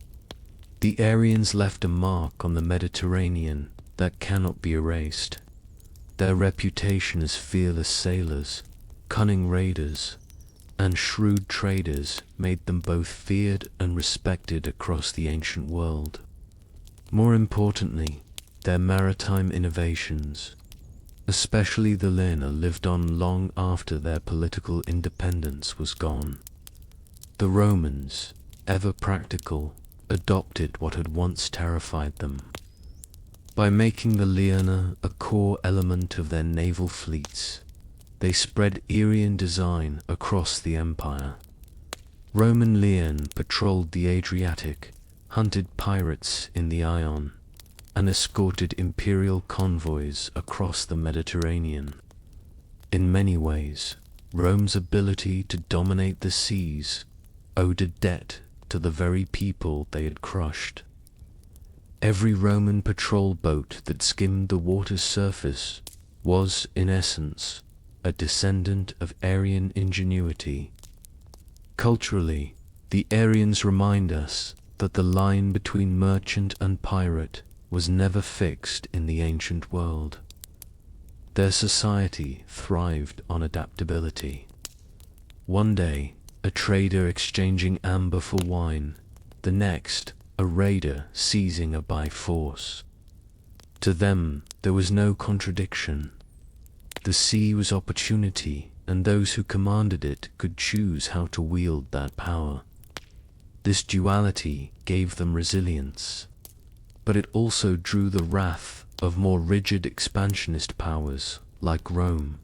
the Aryans left a mark on the Mediterranean that cannot be erased. Their reputation as fearless sailors, cunning raiders, and shrewd traders made them both feared and respected across the ancient world. More importantly, their maritime innovations, especially the liner, lived on long after their political independence was gone. The Romans, ever practical, adopted what had once terrified them. By making the liana a core element of their naval fleets, they spread Aryan design across the empire. Roman lion patrolled the Adriatic, hunted pirates in the Ion, and escorted imperial convoys across the Mediterranean. In many ways, Rome's ability to dominate the seas owed a debt to the very people they had crushed. Every Roman patrol boat that skimmed the water's surface was, in essence, a descendant of Aryan ingenuity. Culturally, the Aryans remind us that the line between merchant and pirate was never fixed in the ancient world. Their society thrived on adaptability. One day, a trader exchanging amber for wine, the next, a raider seizing a by force. To them, there was no contradiction. The sea was opportunity, and those who commanded it could choose how to wield that power. This duality gave them resilience, but it also drew the wrath of more rigid expansionist powers like Rome.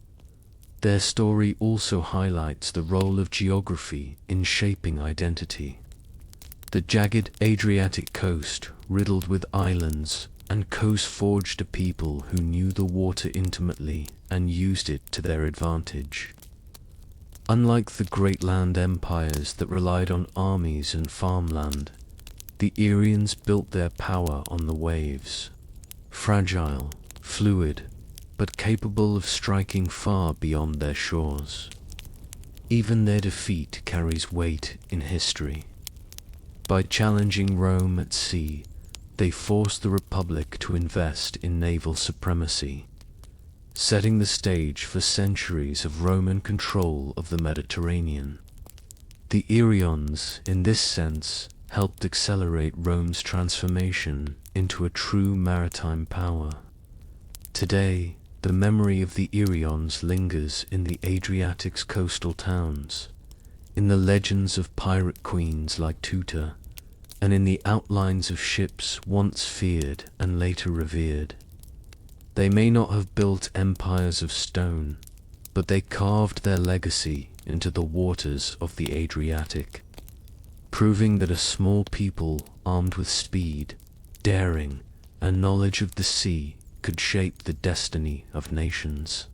Their story also highlights the role of geography in shaping identity. The jagged Adriatic coast, riddled with islands and coasts, forged a people who knew the water intimately and used it to their advantage. Unlike the great land empires that relied on armies and farmland, the Aryans built their power on the waves. Fragile, fluid, but capable of striking far beyond their shores. Even their defeat carries weight in history. By challenging Rome at sea, they forced the Republic to invest in naval supremacy, setting the stage for centuries of Roman control of the Mediterranean. The Arians, in this sense, helped accelerate Rome's transformation into a true maritime power. Today, the memory of the Arians lingers in the Adriatic's coastal towns, in the legends of pirate queens like Tuta, and in the outlines of ships once feared and later revered. They may not have built empires of stone, but they carved their legacy into the waters of the Adriatic, proving that a small people armed with speed, daring, and knowledge of the sea could shape the destiny of nations.